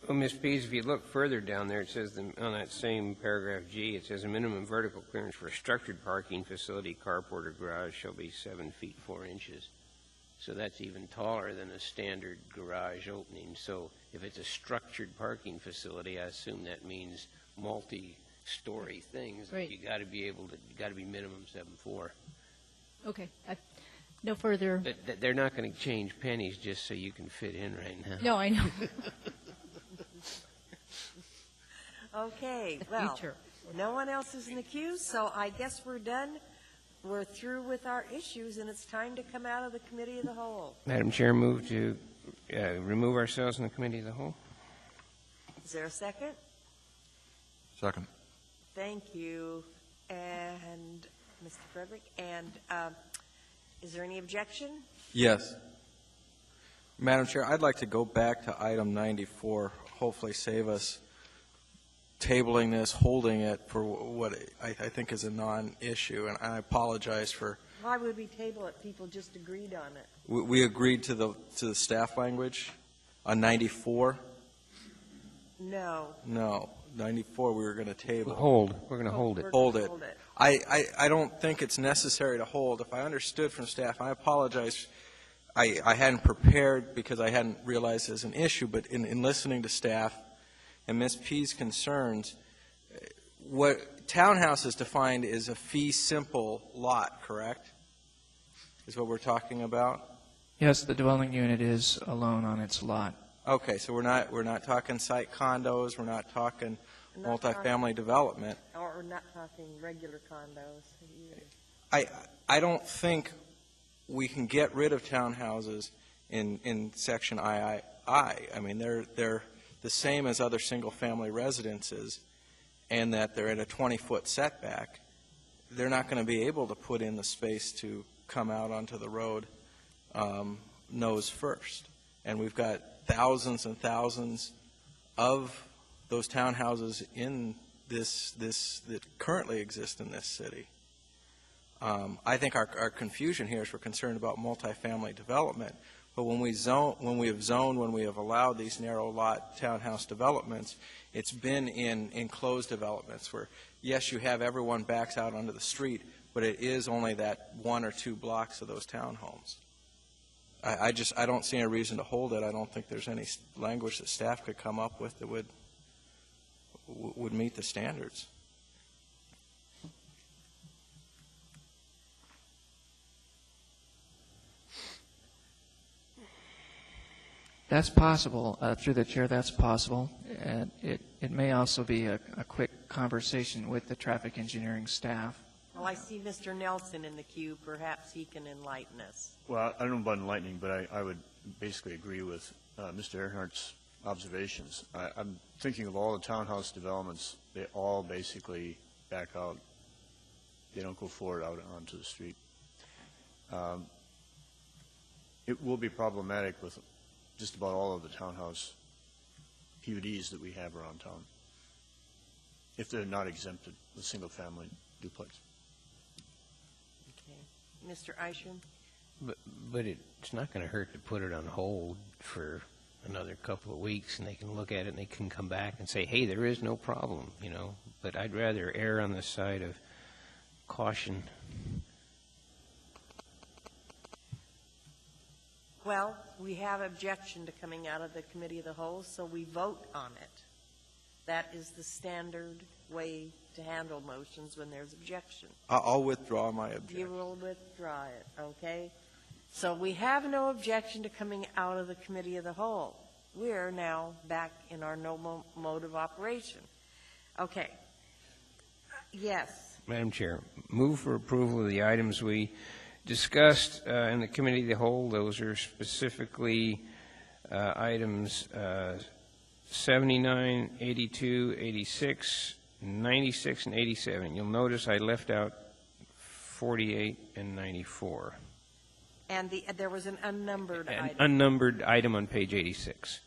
Well, Ms. Pease, if you look further down there, it says on that same paragraph G, it says a minimum vertical clearance for a structured parking facility, carport, or garage shall be 7 feet 4 inches. So that's even taller than a standard garage opening. So if it's a structured parking facility, I assume that means multi-story things. Right. You got to be minimum 7'4". Okay. No further. They're not going to change pennies just so you can fit in right now. No, I know. Okay, well, no one else is in the queue, so I guess we're done. We're through with our issues, and it's time to come out of the committee of the whole. Madam Chair, move to remove ourselves from the committee of the whole. Is there a second? Second. Thank you. And Mr. Frederick, and is there any objection? Yes. Madam Chair, I'd like to go back to item 94, hopefully save us tabling this, holding it for what I think is a non-issue, and I apologize for. Why would we table it? People just agreed on it. We agreed to the staff language on 94? No. No. 94 we were going to table. Hold. We're going to hold it. Hold it. I don't think it's necessary to hold. If I understood from staff, I apologize. I hadn't prepared because I hadn't realized it as an issue, but in listening to staff and Ms. P's concerns, what townhouse is defined is a fee simple lot, correct? Is what we're talking about? Yes, the dwelling unit is alone on its lot. Okay, so we're not talking site condos, we're not talking multifamily development. Or we're not talking regular condos either. I don't think we can get rid of townhouses in section II. I mean, they're the same as other single-family residences, and that they're at a 20-foot setback. They're not going to be able to put in the space to come out onto the road nose first. And we've got thousands and thousands of those townhouses in this that currently exist in this city. I think our confusion here is we're concerned about multifamily development. But when we have allowed these narrow lot townhouse developments, it's been in enclosed developments where, yes, you have everyone backs out onto the street, but it is only that 1 or 2 blocks of those townhomes. I don't see any reason to hold it. I don't think there's any language that staff could come up with that would meet the standards. That's possible. Through the chair, that's possible. And it may also be a quick conversation with the traffic engineering staff. Well, I see Mr. Nelson in the queue. Perhaps he can enlighten us. Well, I don't know about enlightening, but I would basically agree with Mr. Earhart's observations. I'm thinking of all the townhouse developments. They all basically back out. They don't go forward out onto the street. It will be problematic with just about all of the townhouse PUDs that we have around town, if they're not exempted with single-family duplex. Okay. Mr. Isham? But it's not going to hurt to put it on hold for another couple of weeks, and they can look at it and they can come back and say, hey, there is no problem, you know. But I'd rather err on the side of caution. Well, we have objection to coming out of the committee of the whole, so we vote on it. That is the standard way to handle motions when there's objection. I'll withdraw my objection. You will withdraw it, okay? So we have no objection to coming out of the committee of the whole. We're now back in our normal mode of operation. Okay. Yes. Madam Chair, move for approval of the items we discussed in the committee of the whole. Those are specifically items 79, 82, 86, 96, and 87. You'll notice I left out 48 and 94. And there was an unnumbered An item. unnumbered item on page 86.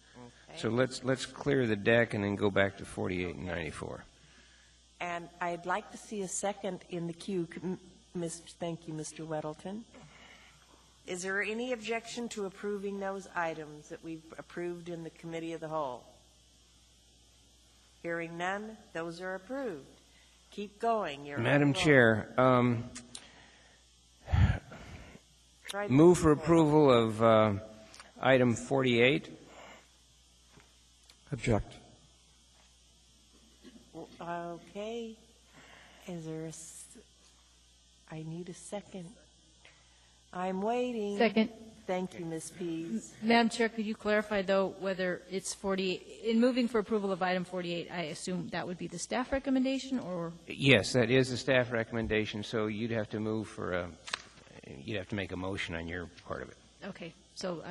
Okay. So let's clear the deck and then go back to 48 and 94. And I'd like to see a second in the queue. Thank you, Mr. Weddleton. Is there any objection to approving those items that we've approved in the committee of the whole? Hearing none, those are approved. Keep going. Madam Chair, move for approval of item 48. Object. Okay. Is there I need a second. I'm waiting. Second. Thank you, Ms. Pease. Madam Chair, could you clarify, though, whether it's 48, in moving for approval of item 48, I assume that would be the staff recommendation, or? Yes, that is the staff recommendation, so you'd have to move for you'd have to make a motion on your part of it. Okay, so do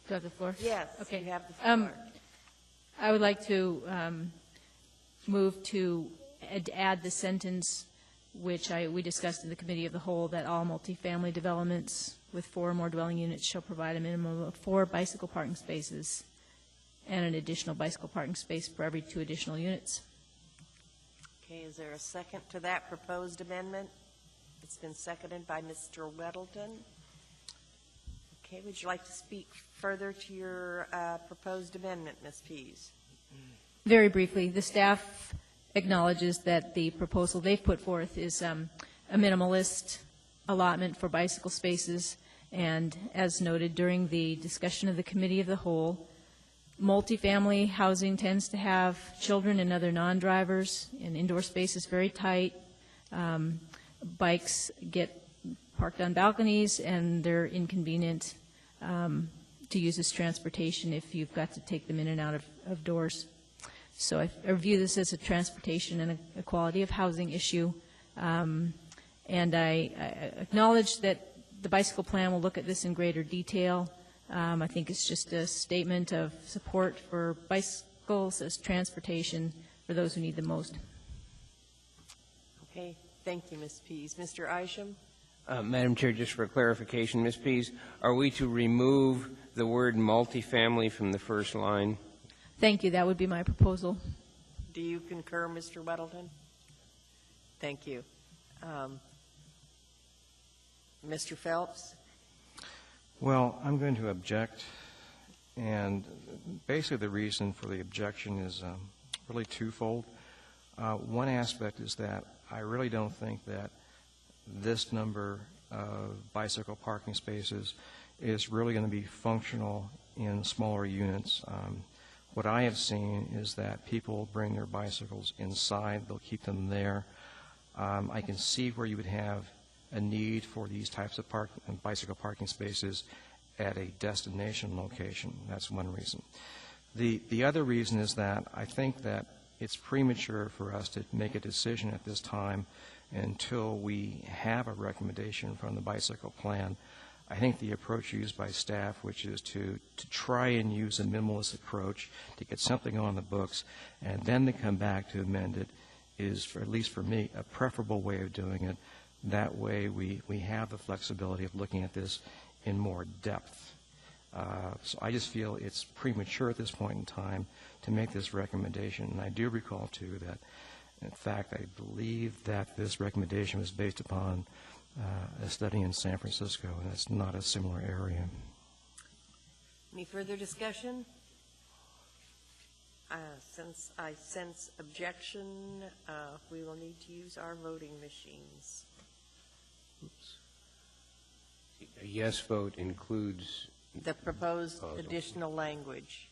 I have the floor? Yes, okay. you have the floor. I would like to move to add the sentence which we discussed in the committee of the whole, that all multifamily developments with 4 or more dwelling units shall provide a minimum of 4 bicycle parking spaces and an additional bicycle parking space for every 2 additional units. Okay, is there a second to that proposed amendment? It's been seconded by Mr. Weddleton. Okay, would you like to speak further to your proposed amendment, Ms. Pease? Very briefly, the staff acknowledges that the proposal they've put forth is a minimalist allotment for bicycle spaces, and as noted during the discussion of the committee of the whole, multifamily housing tends to have children and other non-drivers, and indoor space is very tight. Bikes get parked on balconies, and they're inconvenient to use as transportation if you've got to take them in and out of doors. So I view this as a transportation and a quality of housing issue. And I acknowledge that the bicycle plan will look at this in greater detail. I think it's just a statement of support for bicycles as transportation for those who need them most. Okay, thank you, Ms. Pease. Mr. Isham? Madam Chair, just for clarification, Ms. Pease, are we to remove the word multifamily from the first line. Thank you, that would be my proposal. Do you concur, Mr. Weddleton? Thank you. Mr. Phelps? Well, I'm going to object, and basically the reason for the objection is really twofold. One aspect is that I really don't think that this number of bicycle parking spaces is really going to be functional in smaller units. What I have seen is that people bring their bicycles inside, they'll keep them there. I can see where you would have a need for these types of bicycle parking spaces at a destination location. That's one reason. The other reason is that I think that it's premature for us to make a decision at this time until we have a recommendation from the bicycle plan. I think the approach used by staff, which is to try and use a minimalist approach to get something on the books and then to come back to amend it, is, at least for me, a preferable way of doing it. That way we have the flexibility of looking at this in more depth. So I just feel it's premature at this point in time to make this recommendation. And I do recall, too, that, in fact, I believe that this recommendation was based upon a study in San Francisco, and that's not a similar area. Any further discussion? Since I sense objection, we will need to use our voting machines. A yes vote includes The proposed additional language.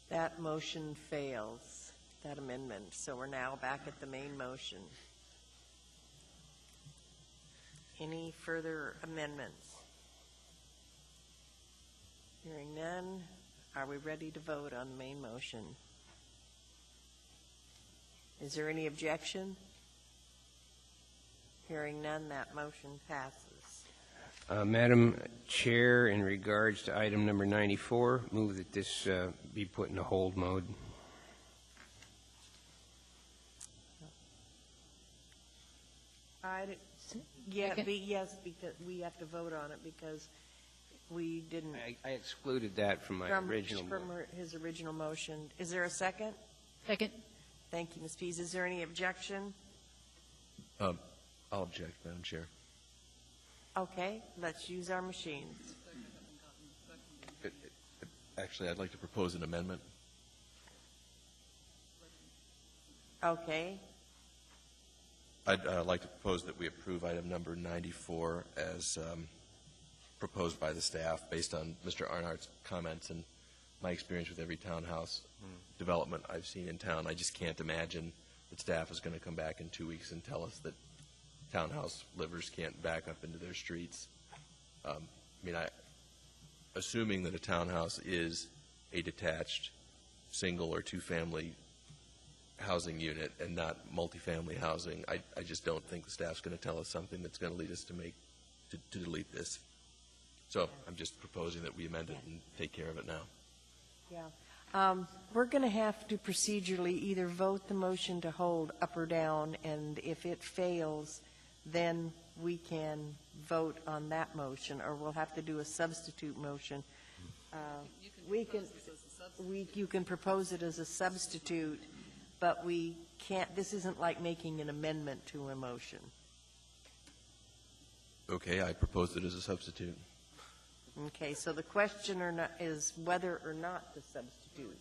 That motion fails, that amendment. So we're now back at the main motion. Any further amendments? Hearing none, are we ready to vote on the main motion? Is there any objection? Hearing none, that motion passes. Madam Chair, in regards to item number 94, move that this be put in a hold mode. Yes, because we have to vote on it because we didn't. I excluded that from my original motion. From his original motion. Is there a second? Second. Thank you, Ms. Pease. Is there any objection? I'll object, Madam Chair. Okay, let's use our machines. Actually, I'd like to propose an amendment. Okay. I'd like to propose that we approve item number 94 as proposed by the staff based on Mr. Arnhart's comments and my experience with every townhouse development I've seen in town. I just can't imagine that staff is going to come back in 2 weeks and tell us that townhouse livers can't back up into their streets. Assuming that a townhouse is a detached single or two-family housing unit and not multifamily housing, I just don't think the staff's going to tell us something that's going to lead us to delete this. So I'm just proposing that we amend it and take care of it now. Yeah. We're going to have to procedurally either vote the motion to hold up or down, and if it fails, then we can vote on that motion, or we'll have to do a substitute motion. You can propose it as a substitute, but we can't, this isn't like making an amendment to a motion. Okay, I propose it as a substitute. Okay, so the question is whether or not to substitute.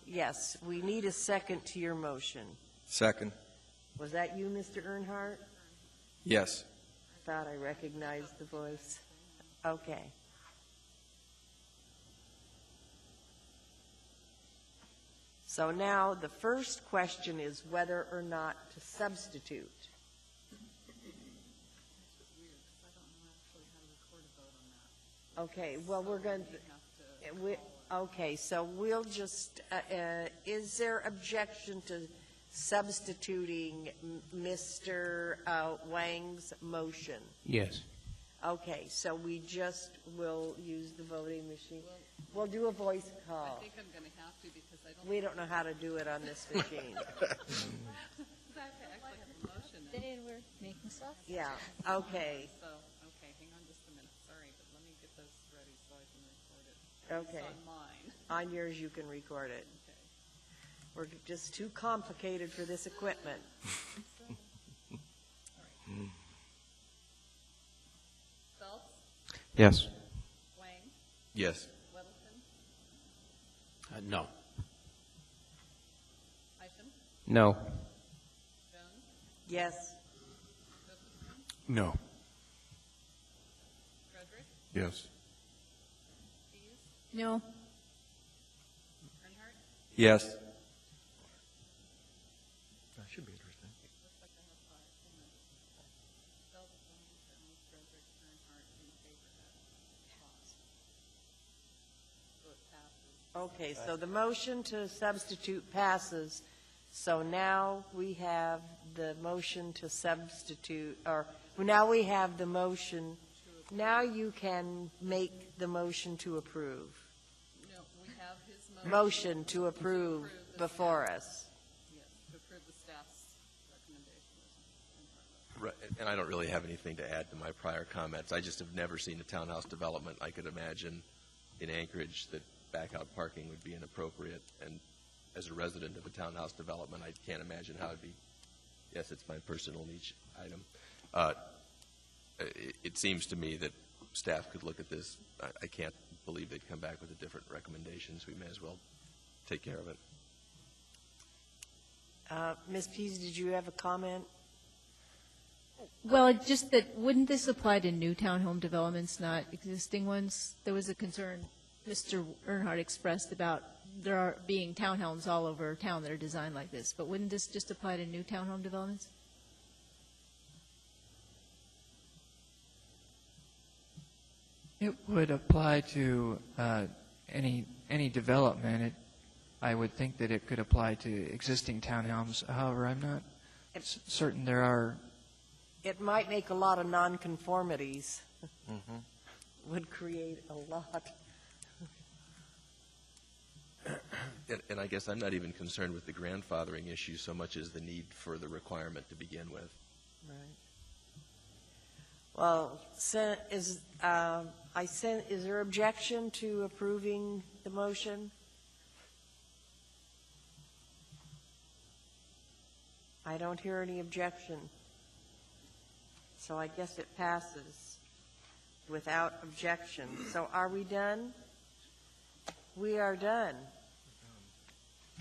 Yes, we need a second to your motion. Second. Was that you, Mr. Earnhardt? Yes. Thought I recognized the voice. Okay. So now the first question is whether or not to substitute. Okay, well, we're going to, okay, so we'll just, is there objection to substituting Mr. Wang's motion? Yes. Okay, so we just will use the voting machine. We'll do a voice call. I think I'm going to have to because I We don't know how to do it on this machine. I actually have a motion. Today we're making stuff. Yeah, okay, So, okay, hang on just a minute, sorry, but let me get this ready so I can record it. okay. It's on mine. On yours, you can record it. Okay. We're just too complicated for this equipment. Phelps, Yes. Wang, Yes. Weddleton, No. Isham, No. Jones, Yes, Josephson, No. Frederick, Yes. Dees, No. Earnhardt. Yes. That should be interesting. Looks like I have five. Hang on just a minute. Phelps, Wang, Jones, Frederick, Earnhardt, in favor of pause. So it passes. okay, so the motion to substitute passes. So now we have the motion to substitute, or now we have the motion. Now you can make the motion to approve. No, we have his motion. Motion to approve the before staff- us. Yes, to approve the staff's recommendation. Right, and I don't really have anything to add to my prior comments. I just have never seen a townhouse development. I could imagine in Anchorage that back-out parking would be inappropriate, and as a resident of a townhouse development, I can't imagine how it'd be. Yes, it's my personal niche item. It seems to me that staff could look at this. I can't believe they'd come back with a different recommendations. We may as well take care of it. Ms. Pease, did you have a comment? Well, just that, wouldn't this apply to new townhome developments, not existing ones? There was a concern Mr. Earnhardt expressed about there are being townhomes all over town that are designed like this, but wouldn't this just apply to new townhome developments? It would apply to any development. I would think that it could apply to existing townhomes. However, I'm not certain there are. It might make a lot of nonconformities. Would create a lot. And I guess I'm not even concerned with the grandfathering issue so much as the need for the requirement to begin with. Right. Well, is there objection to approving the motion? I don't hear any objection. So I guess it passes without objection. So are we done? We are done.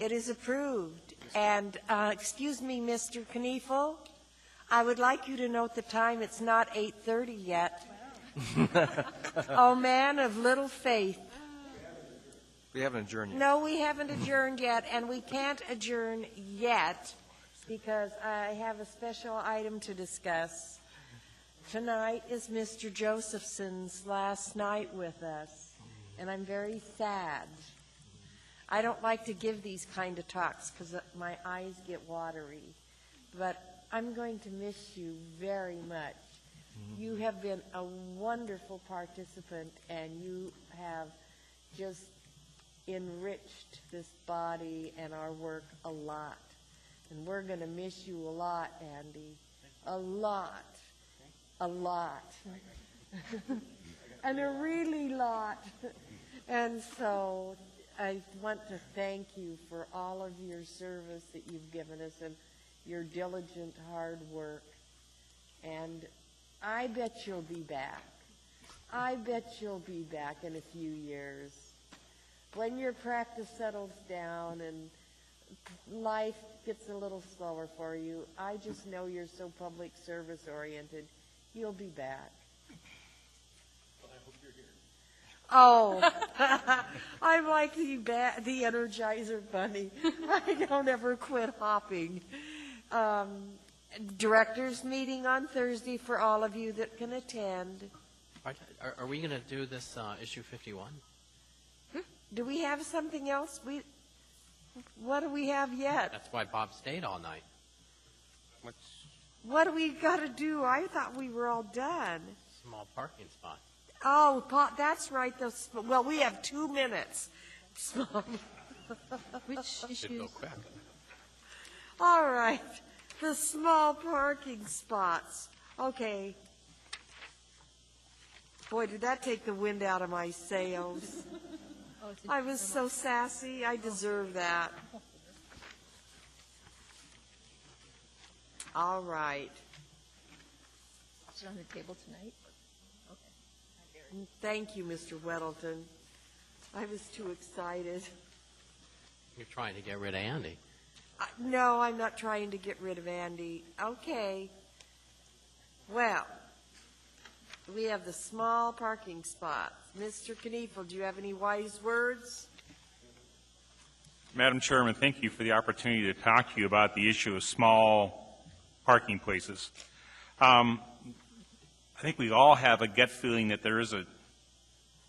It is approved. And, excuse me, Mr. Kniefel, I would like you to note the time. It's not 8:30 yet. Oh, man of little faith. We haven't adjourned yet. No, we haven't adjourned yet, and we can't adjourn yet because I have a special item to discuss. Tonight is Mr. Josephson's last night with us, and I'm very sad. I don't like to give these kind of talks because my eyes get watery, but I'm going to miss you very much. You have been a wonderful participant, and you have just enriched this body and our work a lot. And we're going to miss you a lot, Andy. A lot. A lot. And a really lot. And so I want to thank you for all of your service that you've given us and your diligent hard work. And I bet you'll be back. I bet you'll be back in a few years. When your practice settles down and life gets a little slower for you, I just know you're so public service oriented. You'll be back. But I hope you're here. Oh, I'm like the Energizer Bunny. I don't ever quit hopping. Directors meeting on Thursday for all of you that can attend. Are we going to do this issue 51? Do we have something else? What do we have yet? That's why Bob stayed all night. What do we got to do? I thought we were all done. Small parking spot. Oh, that's right. Well, we have 2 minutes. Which Should issues? go quick. All right, the small parking spots. Okay. Boy, did that take the wind out of my sails. Oh, it's a- I was so sassy, I deserve that. All right. Is it on the table tonight? Thank you, Mr. Weddleton. I was too excited. You're trying to get rid of Andy. No, I'm not trying to get rid of Andy. Okay. Well, we have the small parking spots. Mr. Kniefel, do you have any wise words? Madam Chairman, thank you for the opportunity to talk to you about the issue of small parking places. I think we all have a gut feeling that there is a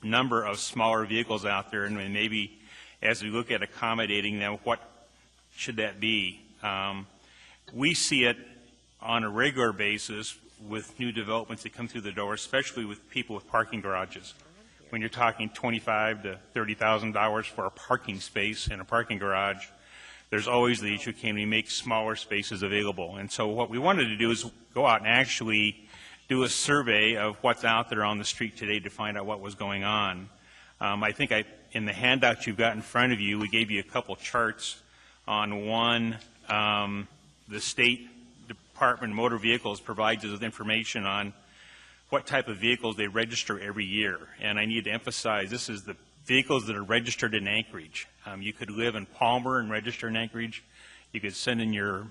number of smaller vehicles out there, and maybe as we look at accommodating them, what should that be? We see it on a regular basis with new developments that come through the door, especially with people with parking garages. When you're talking $25,000 to $30,000 for a parking space in a parking garage, there's always the issue, can we make smaller spaces available? And so what we wanted to do is go out and actually do a survey of what's out there on the street today to find out what was going on. I think in the handout you've got in front of you, we gave you a couple charts on one. The State Department of Motor Vehicles provides us with information on what type of vehicles they register every year. And I need to emphasize, this is the vehicles that are registered in Anchorage. You could live in Palmer and register in Anchorage. You could send in your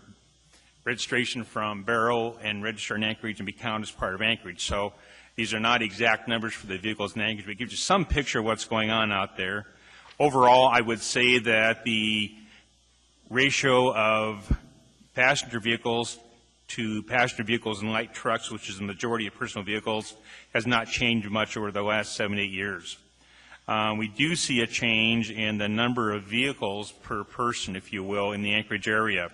registration from Barrow and register in Anchorage and be counted as part of Anchorage. So these are not exact numbers for the vehicles in Anchorage, but it gives you some picture of what's going on out there. Overall, I would say that the ratio of passenger vehicles to passenger vehicles and light trucks, which is the majority of personal vehicles, has not changed much over the last 7 to 8 years. We do see a change in the number of vehicles per person, if you will, in the Anchorage area.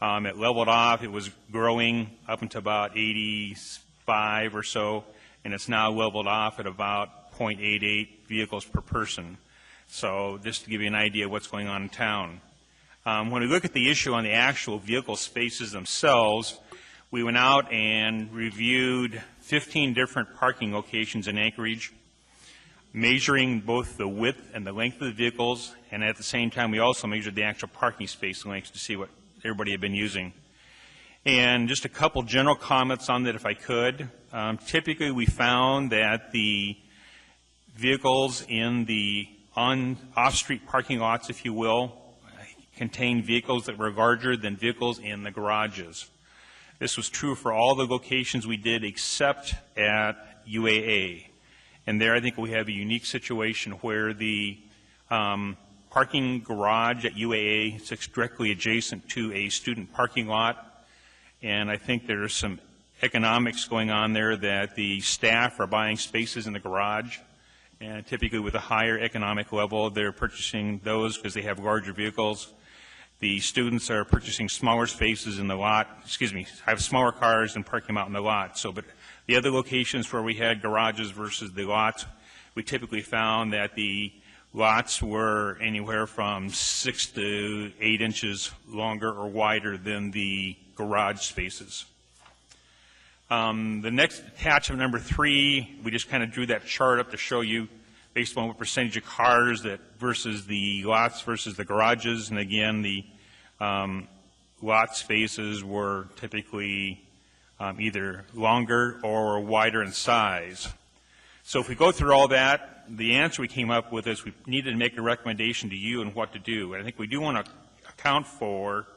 It leveled off. It was growing up until about 85 or so, and it's now leveled off at about 0.88 vehicles per person. So just to give you an idea of what's going on in town. When we look at the issue on the actual vehicle spaces themselves, we went out and reviewed 15 different parking locations in Anchorage, measuring both the width and the length of the vehicles, and at the same time we also measured the actual parking space lengths to see what everybody had been using. And just a couple general comments on that if I could. Typically we found that the vehicles in the off-street parking lots, if you will, contained vehicles that were larger than vehicles in the garages. This was true for all the locations we did except at UAA. And there I think we have a unique situation where the parking garage at UAA is directly adjacent to a student parking lot. And I think there's some economics going on there that the staff are buying spaces in the garage. And typically with a higher economic level, they're purchasing those because they have larger vehicles. The students are purchasing smaller spaces in the lot, have smaller cars and parking them out in the lot. So, but the other locations where we had garages versus the lots, we typically found that the lots were anywhere from 6 to 8 inches longer or wider than the garage spaces. The next attachment, number 3, we just kind of drew that chart up to show you based on what percentage of cars that versus the lots versus the garages. And again, the lot spaces were typically either longer or wider in size. So if we go through all that, the answer we came up with is we needed to make a recommendation to you on what to do. And I think we do want to account for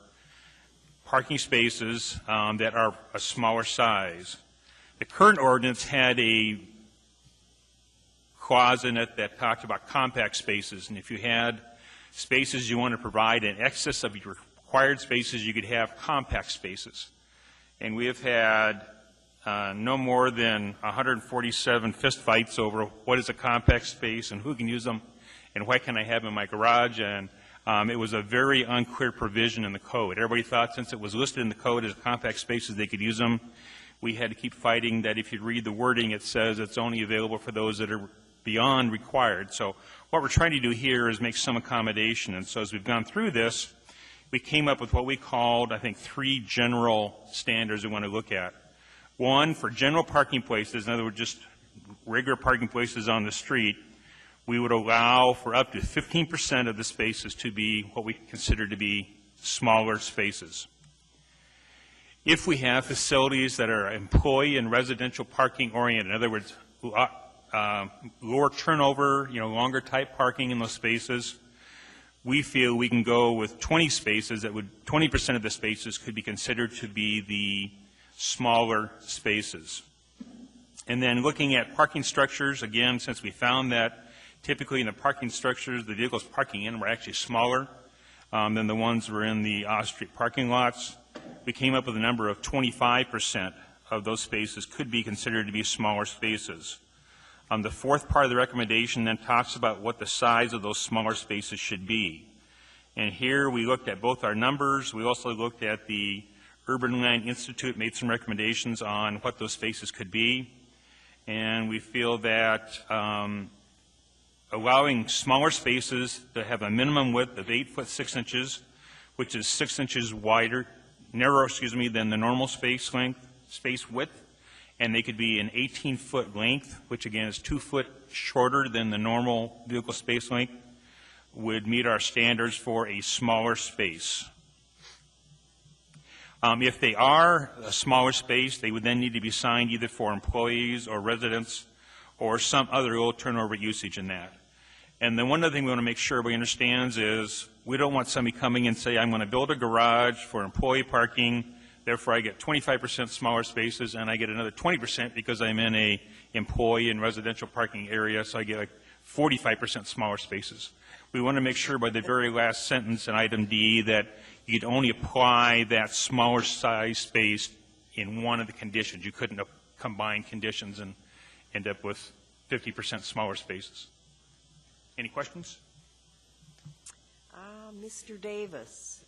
parking spaces that are a smaller size. The current ordinance had a clause in it that talked about compact spaces, and if you had spaces you want to provide in excess of your required spaces, you could have compact spaces. And we have had no more than 147 fistfights over what is a compact space and who can use them and what can I have in my garage, and it was a very unclear provision in the code. Everybody thought since it was listed in the code as compact spaces they could use them. We had to keep fighting that if you read the wording it says it's only available for those that are beyond required. So what we're trying to do here is make some accommodation. And so as we've gone through this, we came up with what we called, I think, 3 general standards we want to look at. One, for general parking places, in other words, just regular parking places on the street, we would allow for up to 15% of the spaces to be what we consider to be smaller spaces. If we have facilities that are employee and residential parking oriented, in other words, lower turnover, longer type parking in those spaces, we feel we can go with 20 spaces that would, 20% of the spaces could be considered to be the smaller spaces. And then looking at parking structures, again, since we found that typically in the parking structures, the vehicles parking in were actually smaller than the ones that were in the off-street parking lots, we came up with a number of 25% of those spaces could be considered to be smaller spaces. The fourth part of the recommendation then talks about what the size of those smaller spaces should be. And here we looked at both our numbers. We also looked at the Urban Land Institute, made some recommendations on what those spaces could be. And we feel that allowing smaller spaces to have a minimum width of 8 foot 6 inches, which is 6 inches narrower than the normal space width, and they could be an 18-foot length, which again is 2 foot shorter than the normal vehicle space length, would meet our standards for a smaller space. If they are a smaller space, they would then need to be signed either for employees or residents or some other low turnover usage in that. And then one other thing we want to make sure everybody understands is we don't want somebody coming and say, I'm going to build a garage for employee parking, therefore I get 25% smaller spaces and I get another 20% because I'm in a employee and residential parking area, so I get like 45% smaller spaces. We want to make sure by the very last sentence in item D that you'd only apply that smaller size space in one of the conditions. You couldn't combine conditions and end up with 50% smaller spaces. Any questions? Mr. Davis.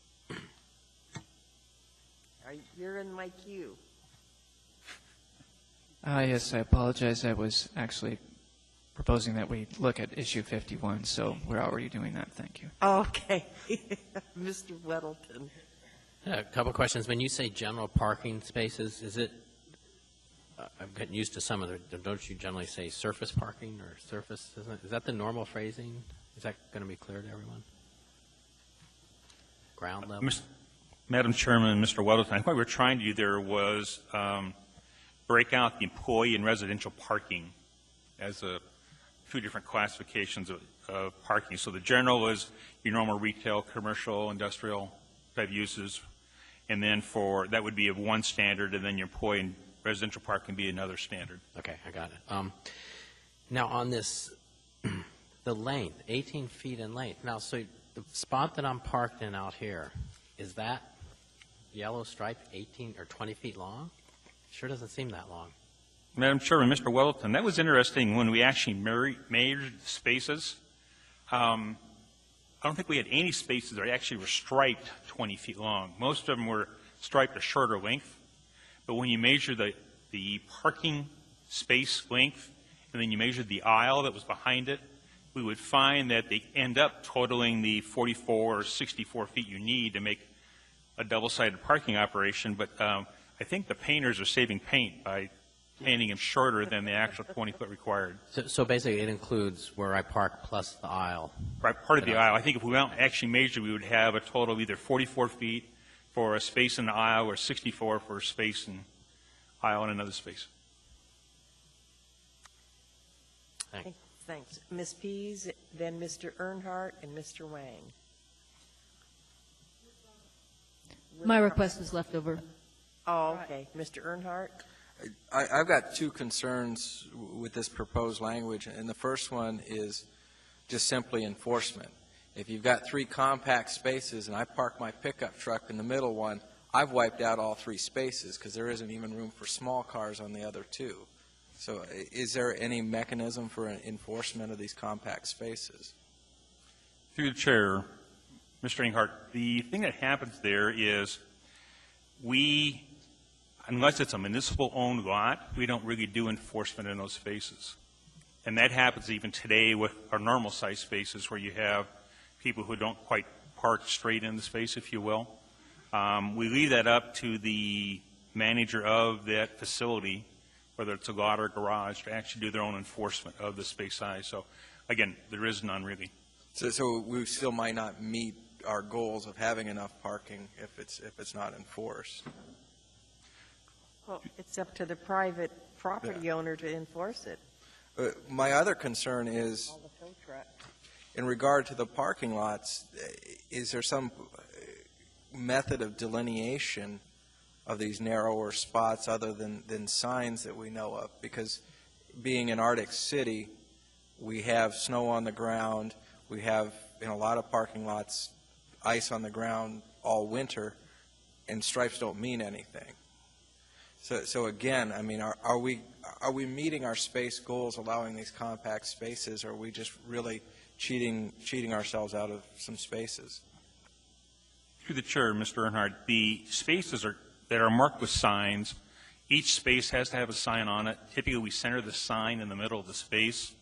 You're in my queue. Yes, I apologize. I was actually proposing that we look at issue 51, so we're already doing that. Thank you. Okay. Mr. Weddleton. A couple of questions. When you say general parking spaces, is it, I'm getting used to some of the, don't you generally say surface parking or surface, is that the normal phrasing? Is that going to be clear to everyone? Ground level? Madam Chairman and Mr. Weddleton, I think what we were trying to do there was break out the employee and residential parking as two different classifications of parking. So the general is your normal retail, commercial, industrial type uses, and then that would be of one standard, and then your employee and residential parking be another standard. Okay, I got it. Now on this, the length, 18 feet in length. Now, so the spot that I'm parked in out here, is that yellow stripe 18 or 20 feet long? Sure doesn't seem that long. Madam Chairman, Mr. Weddleton, that was interesting when we actually measured spaces. I don't think we had any spaces that actually were striped 20 feet long. Most of them were striped a shorter length. But when you measure the parking space length and then you measure the aisle that was behind it, we would find that they end up totaling the 44 or 64 feet you need to make a double-sided parking operation. But I think the painters are saving paint by painting them shorter than the actual 20-foot required. So basically it includes where I park plus the aisle. Right, part of the aisle. I think if we went actually measured, we would have a total of either 44 feet for a space in the aisle or 64 for a space in aisle and another space. Thanks. Ms. Pease, then Mr. Earnhardt, and Mr. Wang. My request was left over. Oh, okay. Mr. Earnhardt? I've got two concerns with this proposed language, and the first one is just simply enforcement. If you've got 3 compact spaces and I park my pickup truck in the middle one, I've wiped out all 3 spaces because there isn't even room for small cars on the other 2. So is there any mechanism for enforcement of these compact spaces? Through the chair, Mr. Earnhardt, the thing that happens there is unless it's a municipal-owned lot, we don't really do enforcement in those spaces. And that happens even today with our normal size spaces where you have people who don't quite park straight in the space, if you will. We leave that up to the manager of that facility, whether it's a lot or a garage, to actually do their own enforcement of the space size. So, again, there is none really. So we still might not meet our goals of having enough parking if it's not enforced. Well, it's up to the private property owner to enforce it. My other concern is, All the tow truck. in regard to the parking lots, is there some method of delineation of these narrower spots other than signs that we know of? Because being in Arctic City, we have snow on the ground, we have, in a lot of parking lots, ice on the ground all winter, and stripes don't mean anything. So again, I mean, are we meeting our space goals, allowing these compact spaces, or are we just really cheating ourselves out of some spaces? Through the chair, Mr. Earnhardt, the spaces that are marked with signs, each space has to have a sign on it. Typically, we center the sign in the middle of the space.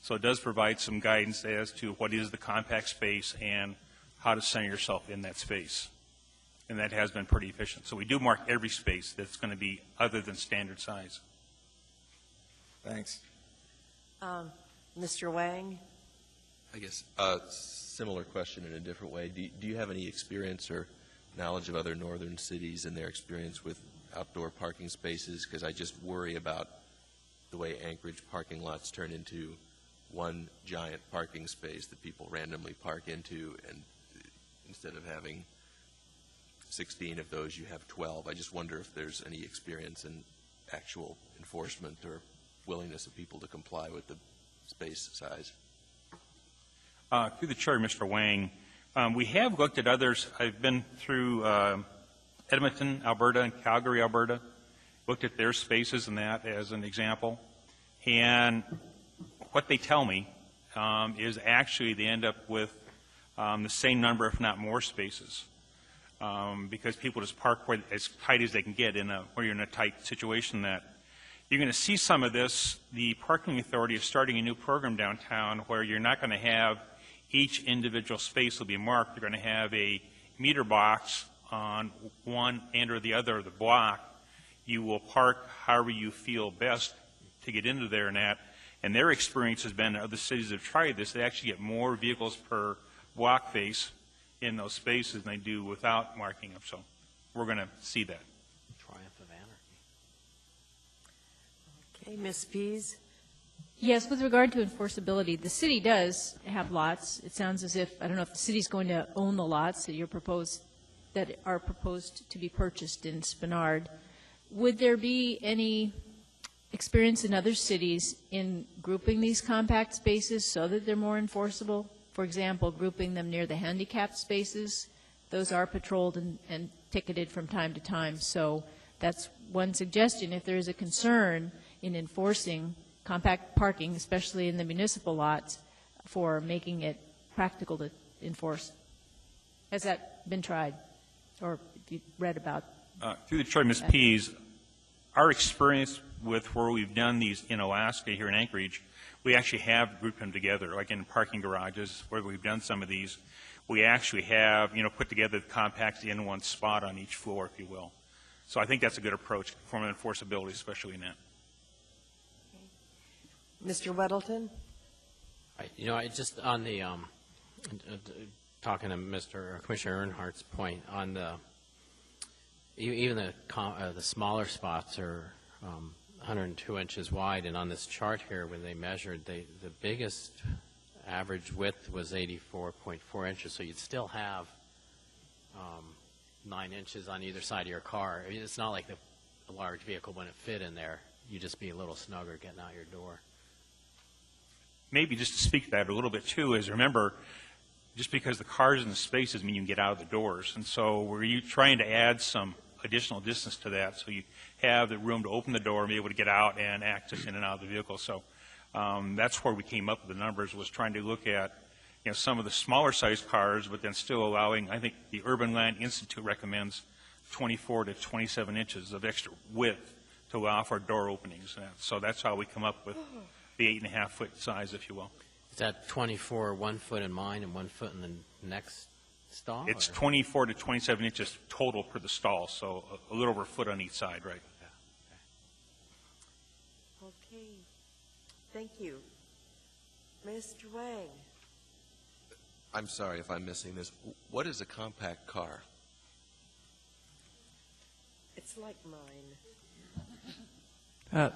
So it does provide some guidance as to what is the compact space and how to center yourself in that space. And that has been pretty efficient. So we do mark every space that's going to be other than standard size. Thanks. Mr. Wang? I guess similar question in a different way. Do you have any experience or knowledge of other northern cities and their experience with outdoor parking spaces? Because I just worry about the way Anchorage parking lots turn into one giant parking space that people randomly park into, and instead of having 16 of those, you have 12. I just wonder if there's any experience in actual enforcement or willingness of people to comply with the space size. Through the chair, Mr. Wang, we have looked at others. I've been through Edmonton, Alberta, and Calgary, Alberta, looked at their spaces and that as an example. And what they tell me is actually they end up with the same number, if not more, spaces. Because people just park as tight as they can get where you're in a tight situation. That you're going to see some of this. The parking authority is starting a new program downtown where you're not going to have each individual space will be marked. You're going to have a meter box on one end or the other of the block. You will park however you feel best to get into there and that. And their experience has been, other cities that have tried this, they actually get more vehicles per block face in those spaces than they do without marking them. So we're going to see that. Triumph of anarchy. Okay, Ms. Pease? Yes, with regard to enforceability, the city does have lots. It sounds as if, I don't know if the city's going to own the lots that are proposed to be purchased in Spenard. Would there be any experience in other cities in grouping these compact spaces so that they're more enforceable? For example, grouping them near the handicapped spaces. Those are patrolled and ticketed from time to time. So that's one suggestion. If there is a concern in enforcing compact parking, especially in the municipal lots, for making it practical to enforce. Has that been tried or you read about? Through the chair, Ms. Pease, our experience with where we've done these in Alaska here in Anchorage, we actually have grouped them together, like in parking garages where we've done some of these. We actually have, put together the compacts in one spot on each floor, if you will. So I think that's a good approach for enforceability, especially in that. Mr. Weddleton? I just on the talking to Commissioner Earnhardt's point on even the smaller spots are 102 inches wide, and on this chart here, when they measured, the biggest average width was 84.4 inches. So you'd still have 9 inches on either side of your car. I mean, it's not like a large vehicle wouldn't fit in there. You'd just be a little snugger getting out your door. Maybe just to speak to that a little bit too is remember, just because the cars in the spaces mean you can get out of the doors. And so we're trying to add some additional distance to that so you have the room to open the door and be able to get out and access in and out of the vehicle. So that's where we came up with the numbers, was trying to look at some of the smaller sized cars, but then still allowing, I think the Urban Land Institute recommends 24 to 27 inches of extra width to allow for door openings. So that's how we come up with the 8.5-foot size, if you will. Is that 24, 1 foot in mine and 1 foot in the next stall? It's or? 24 to 27 inches total per the stall, so a little over a foot on each side, right? Okay. Thank you. Mr. Wang? I'm sorry if I'm missing this. What is a compact car? It's like mine.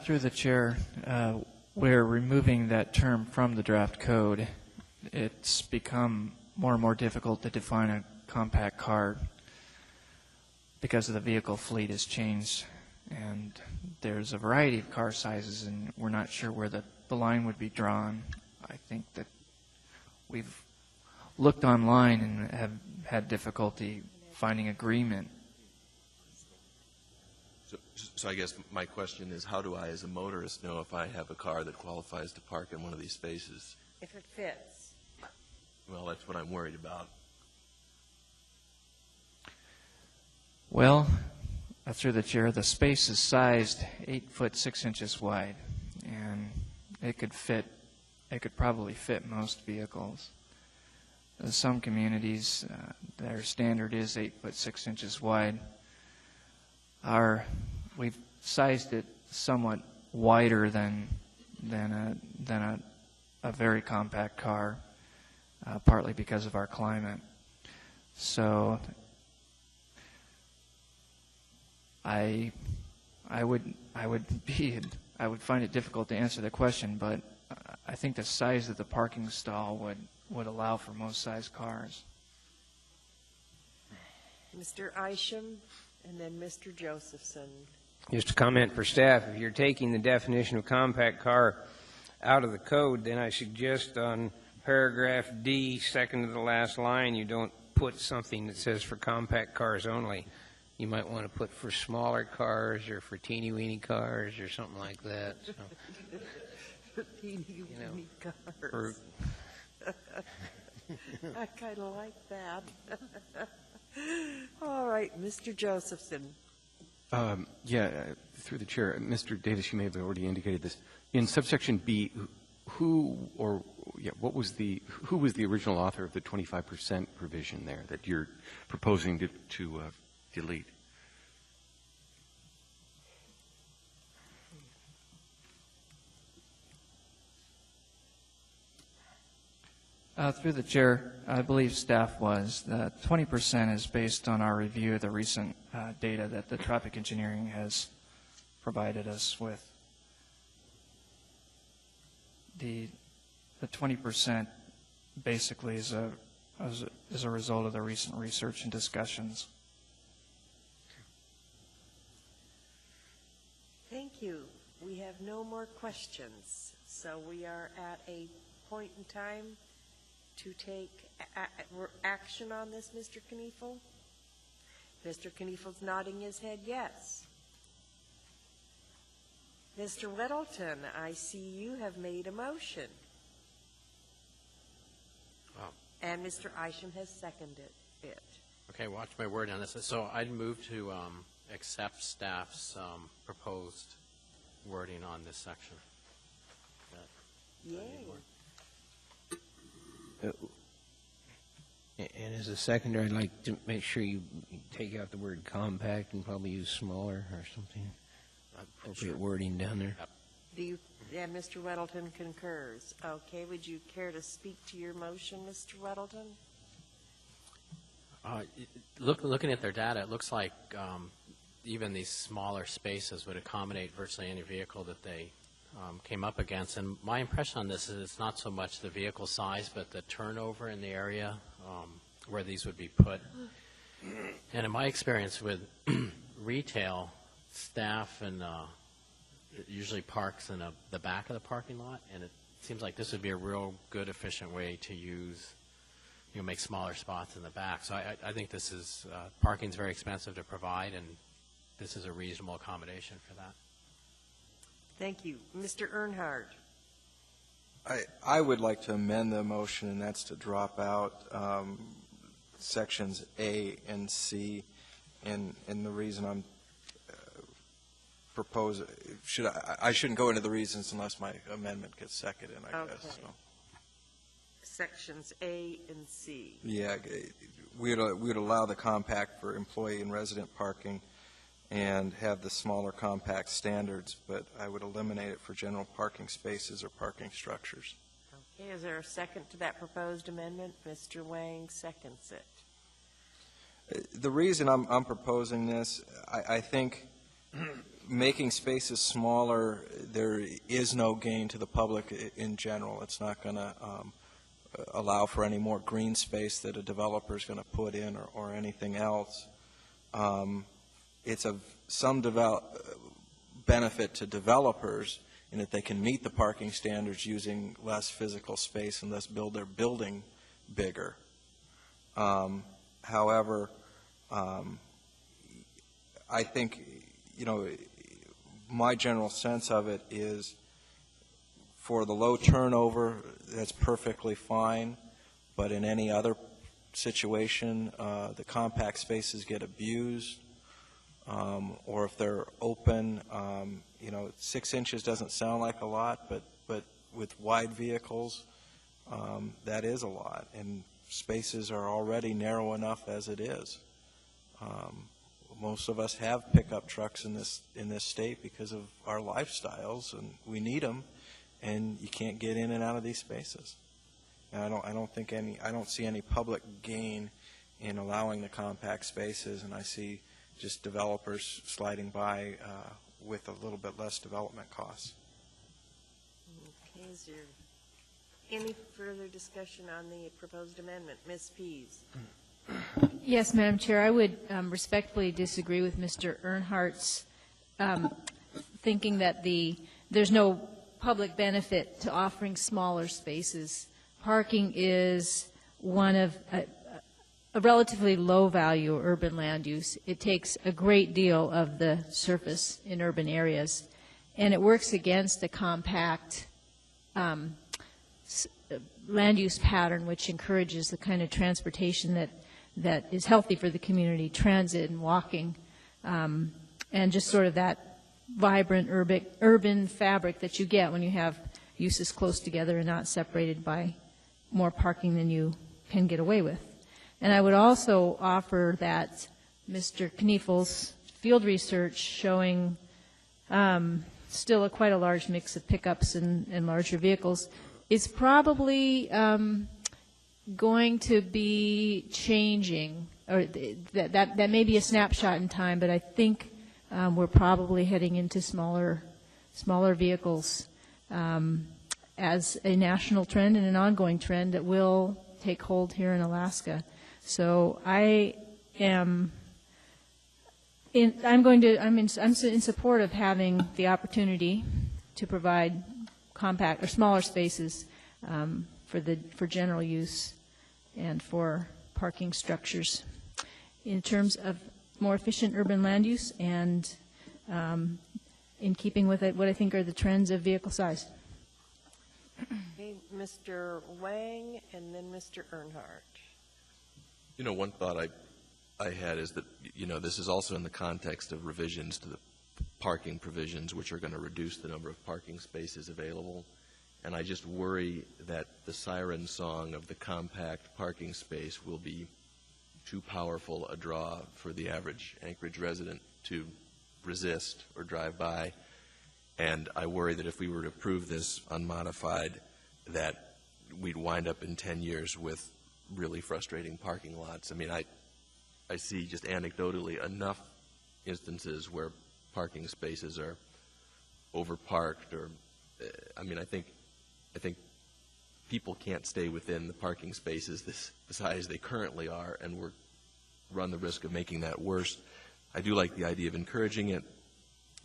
Through the chair, we're removing that term from the draft code. It's become more and more difficult to define a compact car because of the vehicle fleet has changed, and there's a variety of car sizes, and we're not sure where the line would be drawn. I think that we've looked online and have had difficulty finding agreement. So I guess my question is, how do I, as a motorist, know if I have a car that qualifies to park in one of these spaces? If it fits. Well, that's what I'm worried about. Well, through the chair, the space is sized 8 foot 6 inches wide, and it could probably fit most vehicles. In some communities, their standard is 8 foot 6 inches wide. We've sized it somewhat wider than a very compact car, partly because of our climate. So I would find it difficult to answer the question, but I think the size of the parking stall would allow for most size cars. Mr. Isham, and then Mr. Josephson. Just a comment for staff, if you're taking the definition of compact car out of the code, then I suggest on paragraph D, second to the last line, you don't put something that says for compact cars only. You might want to put for smaller cars or for teeny-weeny cars or something like that. So, For teeny-weeny cars. I kind of like that. All right, Mr. Josephson. Through the chair, Mr. Davis, you may have already indicated this. In subsection B, who was the original author of the 25% provision there that you're proposing to delete? Through the chair, I believe staff was. The 20% is based on our review of the recent data that the traffic engineering has provided us with. The 20% basically is a result of the recent research and discussions. Thank you. We have no more questions. So we are at a point in time to take action on this, Mr. Kniefel? Mr. Kniefel's nodding his head yes. Mr. Weddleton, I see you have made a motion. Wow. And Mr. Isham has seconded it. Okay, watch my word on this. So I'd move to accept staff's proposed wording on this section. Yay. And as a seconder, I'd like to make sure you take out the word compact and probably use smaller or something. Appropriate wording down there. And Mr. Weddleton concurs. Okay, would you care to speak to your motion, Mr. Weddleton? Looking at their data, it looks like even these smaller spaces would accommodate virtually any vehicle that they came up against. And my impression on this is it's not so much the vehicle size, but the turnover in the area where these would be put. And in my experience with retail, staff and it usually parks in the back of the parking lot, and it seems like this would be a real good, efficient way to use, make smaller spots in the back. So I think this is, parking's very expensive to provide, and this is a reasonable accommodation for that. Thank you. Mr. Earnhardt. I would like to amend the motion, and that's to drop out sections A and C, and the reason I'm propose, I shouldn't go into the reasons unless my amendment gets seconded, I guess. Okay. So. Sections A and C. Yeah, we would allow the compact for employee and resident parking and have the smaller compact standards, but I would eliminate it for general parking spaces or parking structures. Okay, is there a second to that proposed amendment? Mr. Wang seconds it. The reason I'm proposing this, I think making spaces smaller, there is no gain to the public in general. It's not going to allow for any more green space that a developer is going to put in or anything else. It's of some benefit to developers in that they can meet the parking standards using less physical space and thus build their building bigger. However, I think, my general sense of it is for the low turnover, that's perfectly fine, but in any other situation, the compact spaces get abused, or if they're open, 6 inches doesn't sound like a lot, but with wide vehicles, that is a lot, and spaces are already narrow enough as it is. Most of us have pickup trucks in this state because of our lifestyles, and we need them, and you can't get in and out of these spaces. And I don't see any public gain in allowing the compact spaces, and I see just developers sliding by with a little bit less development costs. Okay, is there any further discussion on the proposed amendment? Ms. Pease. Yes, Madam Chair, I would respectfully disagree with Mr. Earnhardt's thinking that there's no public benefit to offering smaller spaces. Parking is one of a relatively low-value urban land use. It takes a great deal of the surface in urban areas, and it works against a compact land use pattern which encourages the kind of transportation that is healthy for the community, transit and walking, and just sort of that vibrant urban fabric that you get when you have uses close together and not separated by more parking than you can get away with. And I would also offer that Mr. Kniefel's field research showing still quite a large mix of pickups and larger vehicles is probably going to be changing, or that may be a snapshot in time, but I think we're probably heading into smaller vehicles as a national trend and an ongoing trend that will take hold here in Alaska. So I'm in support of having the opportunity to provide compact or smaller spaces for general use and for parking structures in terms of more efficient urban land use and in keeping with what I think are the trends of vehicle size. Okay, Mr. Wang and then Mr. Earnhardt. One thought I had is that, this is also in the context of revisions to the parking provisions, which are going to reduce the number of parking spaces available. And I just worry that the siren song of the compact parking space will be too powerful a draw for the average Anchorage resident to resist or drive by. And I worry that if we were to approve this unmodified, that we'd wind up in 10 years with really frustrating parking lots. I mean, I see just anecdotally enough instances where parking spaces are overparked, or I think people can't stay within the parking spaces this size they currently are, and we're run the risk of making that worse. I do like the idea of encouraging it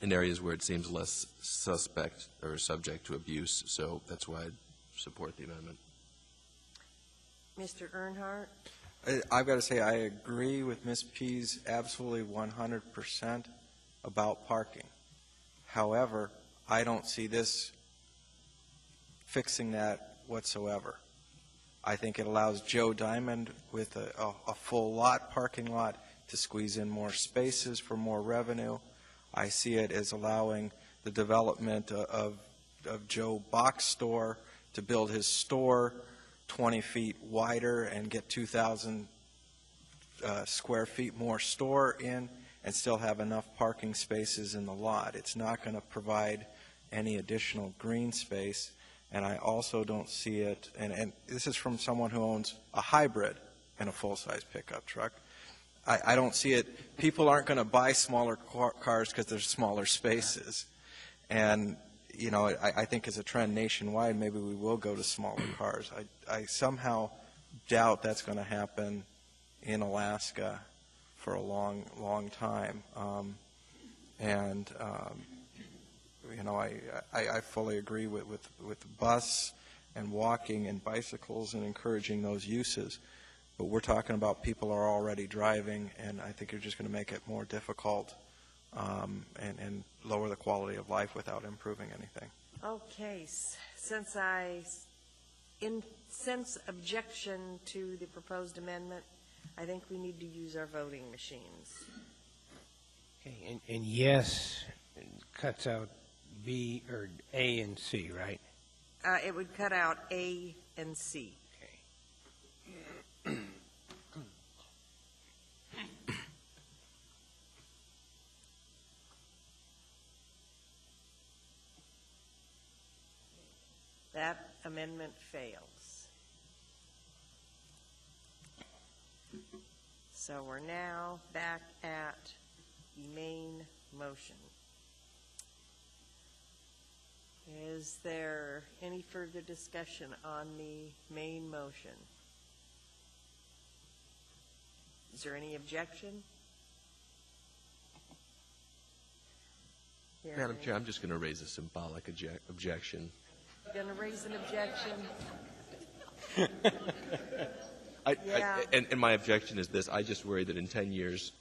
in areas where it seems less suspect or subject to abuse, so that's why I support the amendment. Mr. Earnhardt? I've got to say I agree with Ms. Pease absolutely 100% about parking. However, I don't see this fixing that whatsoever. I think it allows Joe Diamond with a full parking lot to squeeze in more spaces for more revenue. I see it as allowing the development of Joe Box Store to build his store 20 feet wider and get 2,000 square feet more store in and still have enough parking spaces in the lot. It's not going to provide any additional green space, and I also don't see it, and this is from someone who owns a hybrid and a full-size pickup truck. I don't see it. People aren't going to buy smaller cars because there's smaller spaces. And, you know, I think as a trend nationwide, maybe we will go to smaller cars. I somehow doubt that's going to happen in Alaska for a long, long time. You know, I fully agree with the bus and walking and bicycles and encouraging those uses. But we're talking about people are already driving, and I think you're just going to make it more difficult and lower the quality of life without improving anything. Okay, since I sense objection to the proposed amendment, I think we need to use our voting machines. Okay, and yes cuts out B or A and C, right? It would cut out A and C. That amendment fails. So we're now back at the main motion. Is there any further discussion on the main motion? Is there any objection? Madam Chair, I'm just going to raise a symbolic objection. You're going to raise an objection? And my objection is this. I just worry that in 10 years,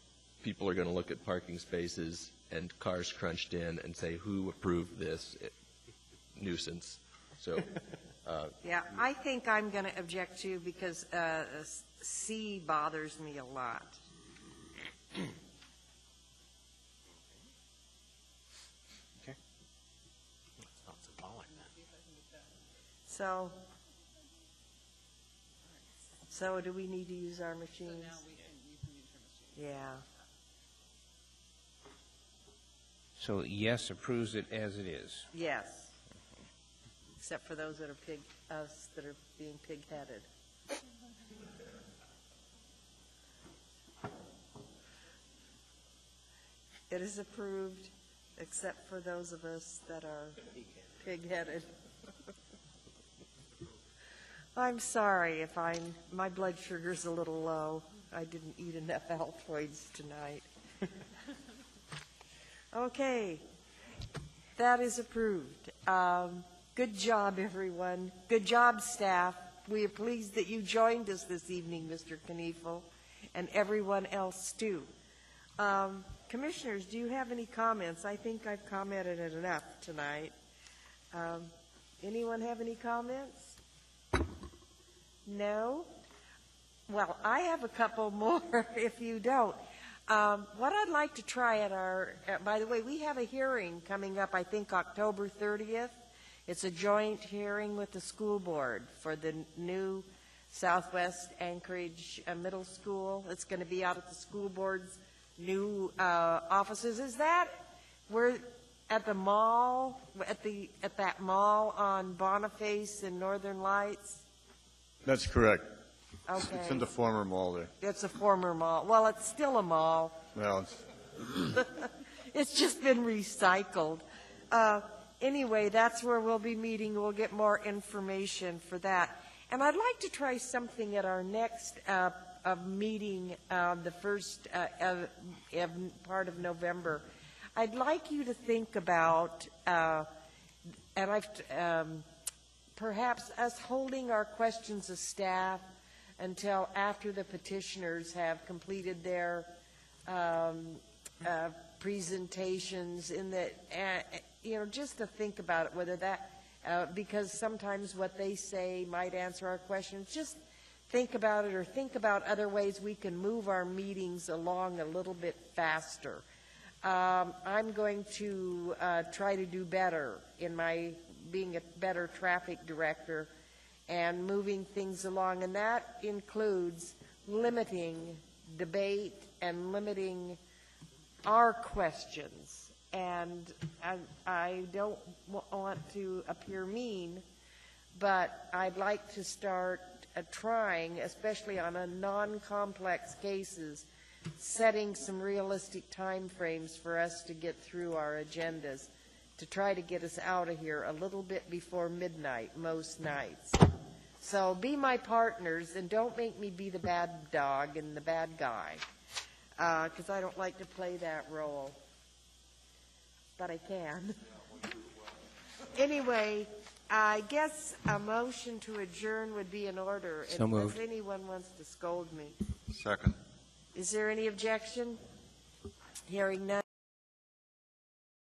people are going to look at parking spaces and cars crunched in and say, who approved this nuisance? So, yeah, I think I'm going to object too because C bothers me a lot. Okay. It's not symbolic then. So do we need to use our machines? So now you can use your machine. Yeah. So yes approves it as it is. Yes. Except for those that are that are being pig-headed. It is approved, except for those of us that are pig-headed. I'm sorry if my blood sugar's a little low. I didn't eat enough Altoids tonight. Okay, that is approved. Good job, everyone. Good job, staff. We are pleased that you joined us this evening, Mr. Kniefel, and everyone else, too. Commissioners, do you have any comments? I think I've commented enough tonight. Anyone have any comments? No? Well, I have a couple more if you don't. What I'd like to try at by the way, we have a hearing coming up, I think, October 30th. It's a joint hearing with the school board for the new Southwest Anchorage Middle School. It's going to be out at the school board's new offices. Is that we're at the mall, at that mall on Boniface and Northern Lights? That's correct. Okay. It's in the former mall there. It's a former mall. Well, it's still a mall. Well, It's just been recycled. Anyway, that's where we'll be meeting. We'll get more information for that. And I'd like to try something at our next meeting, the first part of November. I'd like you to think about, perhaps us holding our questions of staff until after the petitioners have completed their presentations just to think about it, whether that, because sometimes what they say might answer our questions. Just think about it or think about other ways we can move our meetings along a little bit faster. I'm going to try to do better in my being a better traffic director and moving things along, and that includes limiting debate and limiting our questions. And I don't want to appear mean, but I'd like to start trying, especially on a non-complex cases, setting some realistic time frames for us to get through our agendas, to try to get us out of here a little bit before midnight most nights. So be my partners, and don't make me be the bad dog and the bad guy, because I don't like to play that role. But I can. Anyway, I guess a motion to adjourn would be in order. So moved. Unless anyone wants to scold me. Second. Is there any objection? Hearing none.